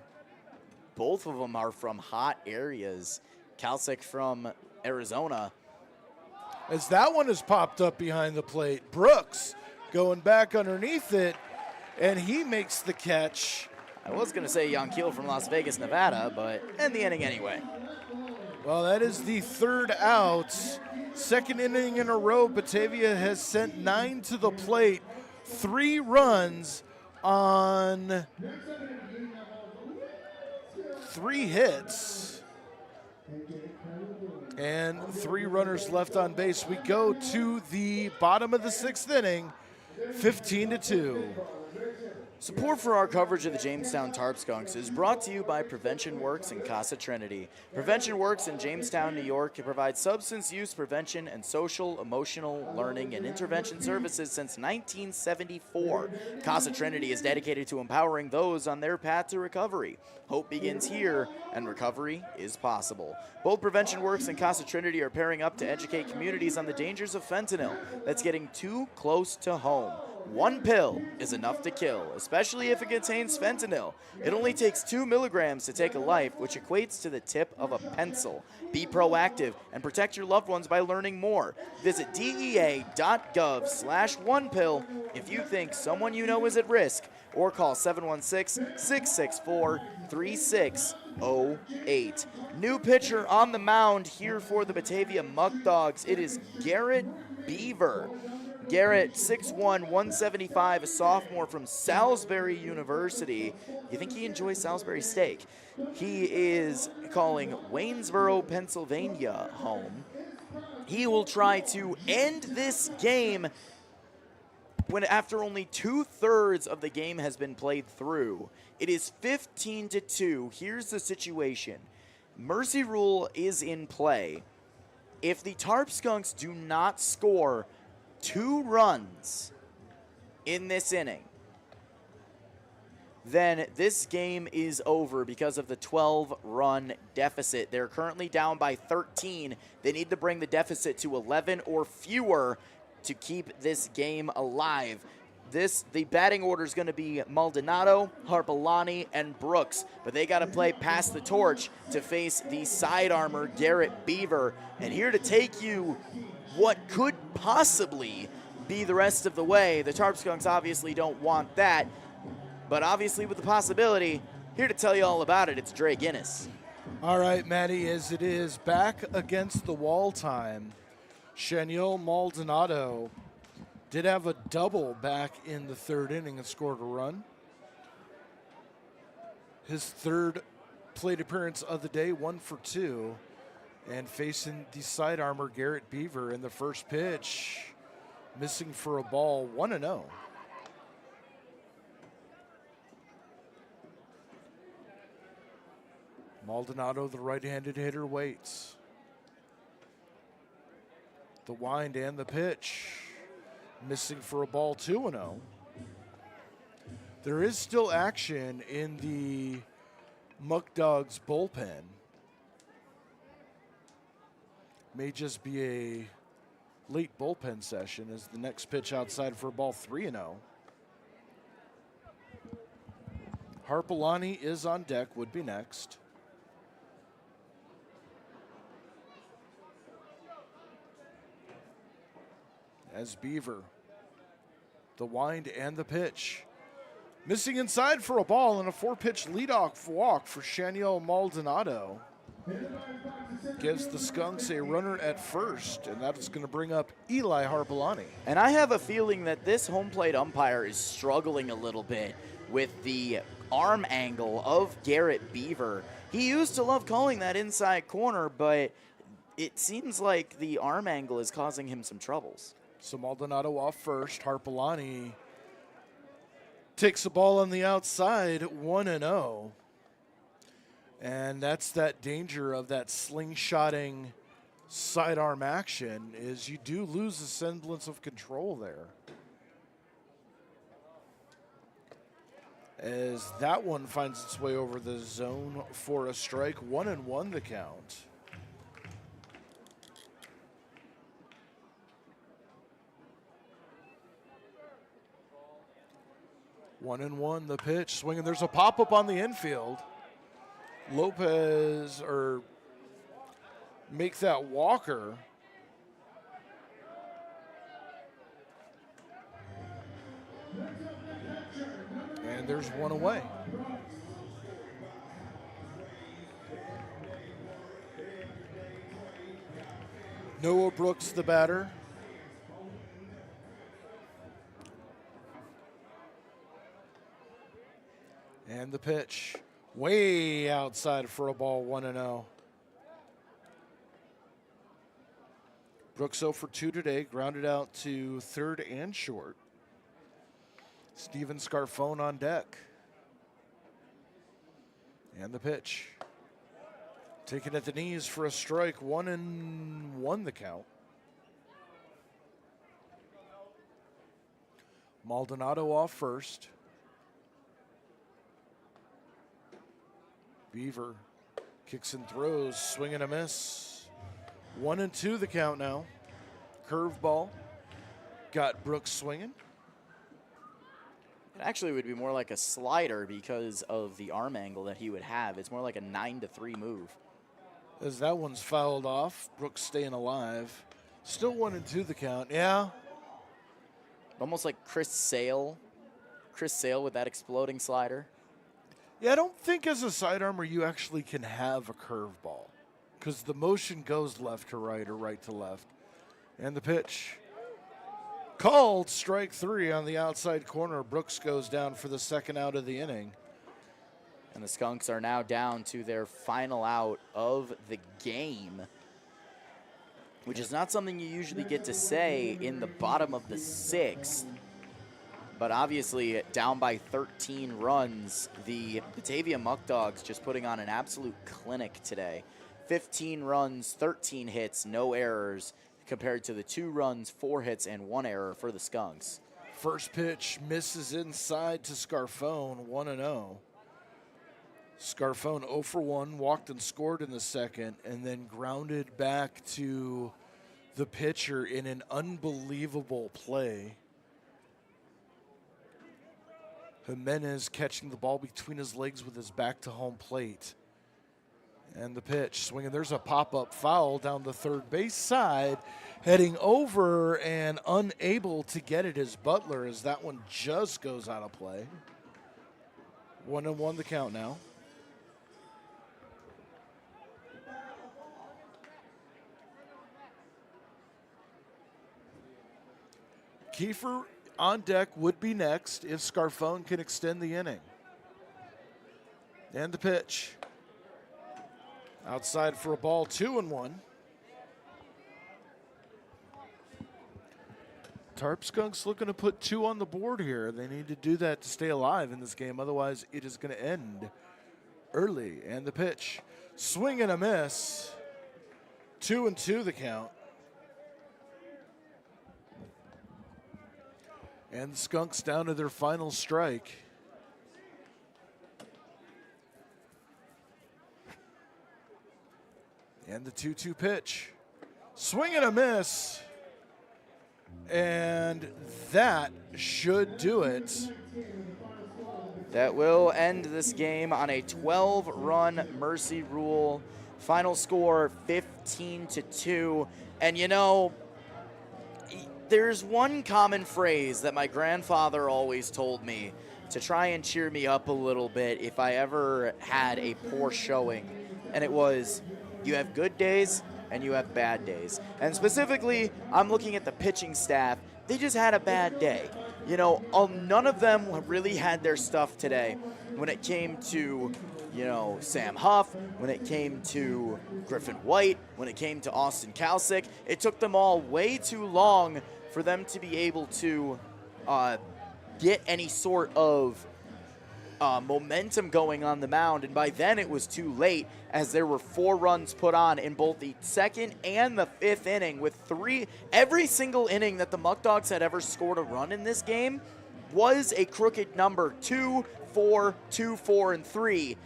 both of them are from hot areas. Kalsick from Arizona. As that one has popped up behind the plate, Brooks going back underneath it, and he makes the catch. I was going to say Yankiel from Las Vegas, Nevada, but end the inning anyway. Well, that is the 3rd out. 2nd inning in a row, Batavia has sent 9 to the plate. 3 runs on 3 hits. And 3 runners left on base. We go to the bottom of the 6th inning, 15-2. Support for our coverage of the Jamestown Tarp Skunks is brought to you by Prevention Works and Casa Trinity. Prevention Works in Jamestown, New York, can provide substance use prevention and social, emotional, learning, and intervention services since 1974. Casa Trinity is dedicated to empowering those on their path to recovery. Hope begins here, and recovery is possible. Both Prevention Works and Casa Trinity are pairing up to educate communities on the dangers of fentanyl that's getting too close to home. 1 pill is enough to kill, especially if it contains fentanyl. It only takes 2 milligrams to take a life, which equates to the tip of a pencil. Be proactive and protect your loved ones by learning more. Visit dea.gov/1pill if you think someone you know is at risk, or call 716-664-3608. New pitcher on the mound here for the Batavia Muckdogs. It is Garrett Beaver. Garrett, 6'1", 175, a sophomore from Salisbury University. You think he enjoys Salisbury steak? He is calling Waynesboro, Pennsylvania home. He will try to end this game when after only 2/3 of the game has been played through. It is 15-2. Here's the situation. Mercy rule is in play. If the Tarp Skunks do not score 2 runs in this inning, then this game is over because of the 12-run deficit. They're currently down by 13. They need to bring the deficit to 11 or fewer to keep this game alive. The batting order is going to be Maldonado, Harpelani, and Brooks, but they got to play past the torch to face the side armor Garrett Beaver. And here to take you what could possibly be the rest of the way. The Tarp Skunks obviously don't want that, but obviously with the possibility, here to tell you all about it, it's Dre Guinness. All right, Maddie, as it is back against the wall time, Shaniel Maldonado did have a double back in the 3rd inning and scored a run. His 3rd plate appearance of the day, 1 for 2. And facing the side armor, Garrett Beaver, in the first pitch, missing for a ball, 1-0. Maldonado, the right-handed hitter, waits. The wind and the pitch. Missing for a ball, 2-0. There is still action in the Muckdogs bullpen. May just be a late bullpen session as the next pitch outside for a ball, 3-0. Harpelani is on deck, would be next. As Beaver, the wind and the pitch. Missing inside for a ball and a 4-pitch leadoff walk for Shaniel Maldonado. Gives the Skunks a runner at first, and that is going to bring up Eli Harpelani. And I have a feeling that this home plate umpire is struggling a little bit with the arm angle of Garrett Beaver. He used to love calling that inside corner, but it seems like the arm angle is causing him some troubles. So Maldonado off first. Harpelani takes the ball on the outside, 1-0. And that's that danger of that slingshotting sidearm action, is you do lose a semblance of control there. As that one finds its way over the zone for a strike, 1-1 the count. One and one, the pitch, swinging. There's a pop-up on the infield. Lopez, or make that Walker. And there's one away. Noah Brooks, the batter. And the pitch, way outside for a ball, 1-0. Brooks 0 for 2 today, grounded out to third and short. Steven Scarfone on deck. And the pitch. Taken at the knees for a strike, 1-1 the count. Maldonado off first. Beaver kicks and throws, swing and a miss. 1-2 the count now. Curveball. Got Brooks swinging. It actually would be more like a slider because of the arm angle that he would have. It's more like a 9-3 move. As that one's fouled off, Brooks staying alive. Still 1-2 the count, yeah. Almost like Chris Sale. Chris Sale with that exploding slider. Yeah, I don't think as a sidearmer you actually can have a curveball because the motion goes left to right or right to left. And the pitch. Called strike 3 on the outside corner. Brooks goes down for the second out of the inning. And the Skunks are now down to their final out of the game, which is not something you usually get to say in the bottom of the 6th. But obviously, down by 13 runs, the Batavia Muckdogs just putting on an absolute clinic today. 15 runs, 13 hits, no errors, compared to the 2 runs, 4 hits, and 1 error for the Skunks. First pitch misses inside to Scarfone, 1-0. Scarfone 0 for 1, walked and scored in the second, and then grounded back to the pitcher in an unbelievable play. Jimenez catching the ball between his legs with his back to home plate. And the pitch swinging. There's a pop-up foul down the third base side. Heading over and unable to get it is Butler as that one just goes out of play. 1-1 the count now. Kiefer on deck would be next if Scarfone can extend the inning. And the pitch. Outside for a ball, 2-1. Tarp Skunks looking to put 2 on the board here. They need to do that to stay alive in this game. Otherwise, it is going to end early. And the pitch. Swing and a miss. 2-2 the count. And the Skunks down to their final strike. And the 2-2 pitch. Swing and a miss. And that should do it. That will end this game on a 12-run mercy rule. Final score 15-2. And you know, there's one common phrase that my grandfather always told me to try and cheer me up a little bit if I ever had a poor showing. And it was, you have good days and you have bad days. And specifically, I'm looking at the pitching staff. They just had a bad day. You know, none of them really had their stuff today. When it came to, you know, Sam Huff, when it came to Griffin White, when it came to Austin Kalsick, it took them all way too long for them to be able to get any sort of momentum going on the mound, and by then it was too late as there were 4 runs put on in both the 2nd and the 5th inning with 3. Every single inning that the Muckdogs had ever scored a run in this game was a crooked number, 2, 4, 2, 4, and 3,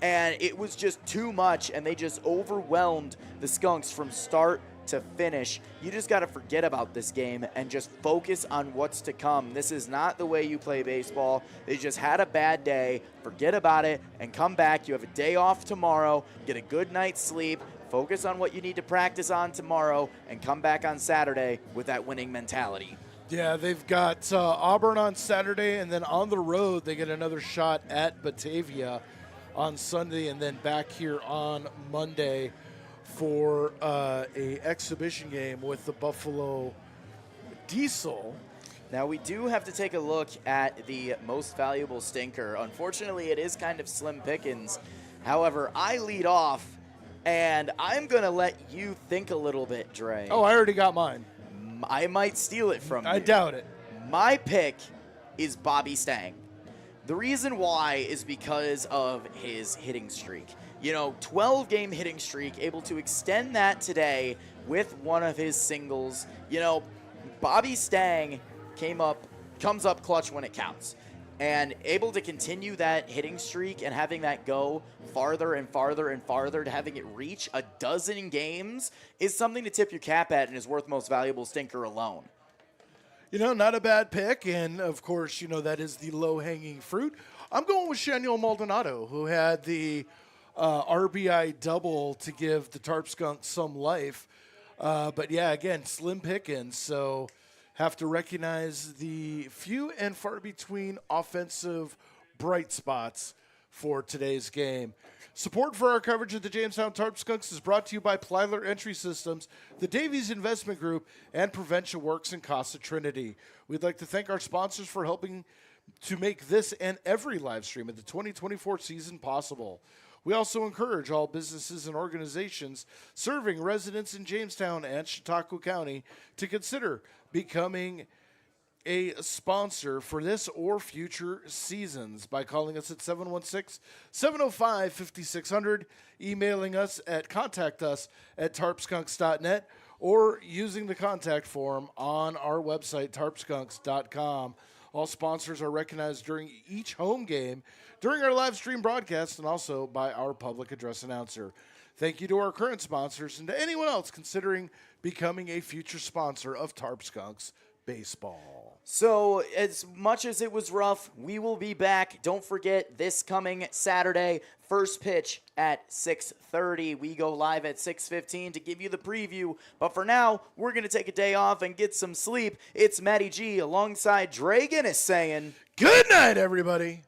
and it was just too much, and they just overwhelmed the Skunks from start to finish. You just got to forget about this game and just focus on what's to come. This is not the way you play baseball. They just had a bad day. Forget about it and come back. You have a day off tomorrow. Get a good night's sleep. Focus on what you need to practice on tomorrow and come back on Saturday with that winning mentality. Yeah, they've got Auburn on Saturday, and then on the road they get another shot at Batavia on Sunday, and then back here on Monday for a exhibition game with the Buffalo Diesel. Now, we do have to take a look at the most valuable stinker. Unfortunately, it is kind of slim pickings. However, I lead off, and I'm going to let you think a little bit, Dre. Oh, I already got mine. I might steal it from you. I doubt it. My pick is Bobby Stang. The reason why is because of his hitting streak. You know, 12-game hitting streak, able to extend that today with one of his singles. You know, Bobby Stang comes up clutch when it counts. And able to continue that hitting streak and having that go farther and farther and farther to having it reach a dozen games is something to tip your cap at and is worth most valuable stinker alone. You know, not a bad pick, and of course, you know, that is the low-hanging fruit. I'm going with Shaniel Maldonado, who had the RBI double to give the Tarp Skunks some life. But yeah, again, slim pickings, so have to recognize the few and far between offensive bright spots for today's game. Support for our coverage of the Jamestown Tarp Skunks is brought to you by Plyler Entry Systems, the Davies Investment Group, and Prevention Works in Casa Trinity. We'd like to thank our sponsors for helping to make this and every live stream of the 2024 season possible. We also encourage all businesses and organizations serving residents in Jamestown and Chautauqua County to consider becoming a sponsor for this or future seasons by calling us at 716-705-5600, emailing us at contactus@tarpskunks.net, or using the contact form on our website, tarpskunks.com. All sponsors are recognized during each home game, during our live stream broadcast, and also by our public address announcer. Thank you to our current sponsors and to anyone else considering becoming a future sponsor of Tarp Skunks Baseball. So, as much as it was rough, we will be back. Don't forget, this coming Saturday, first pitch at 6:30. We go live at 6:15 to give you the preview. But for now, we're going to take a day off and get some sleep. It's Matty G alongside Dre Guinness saying, Good night, everybody.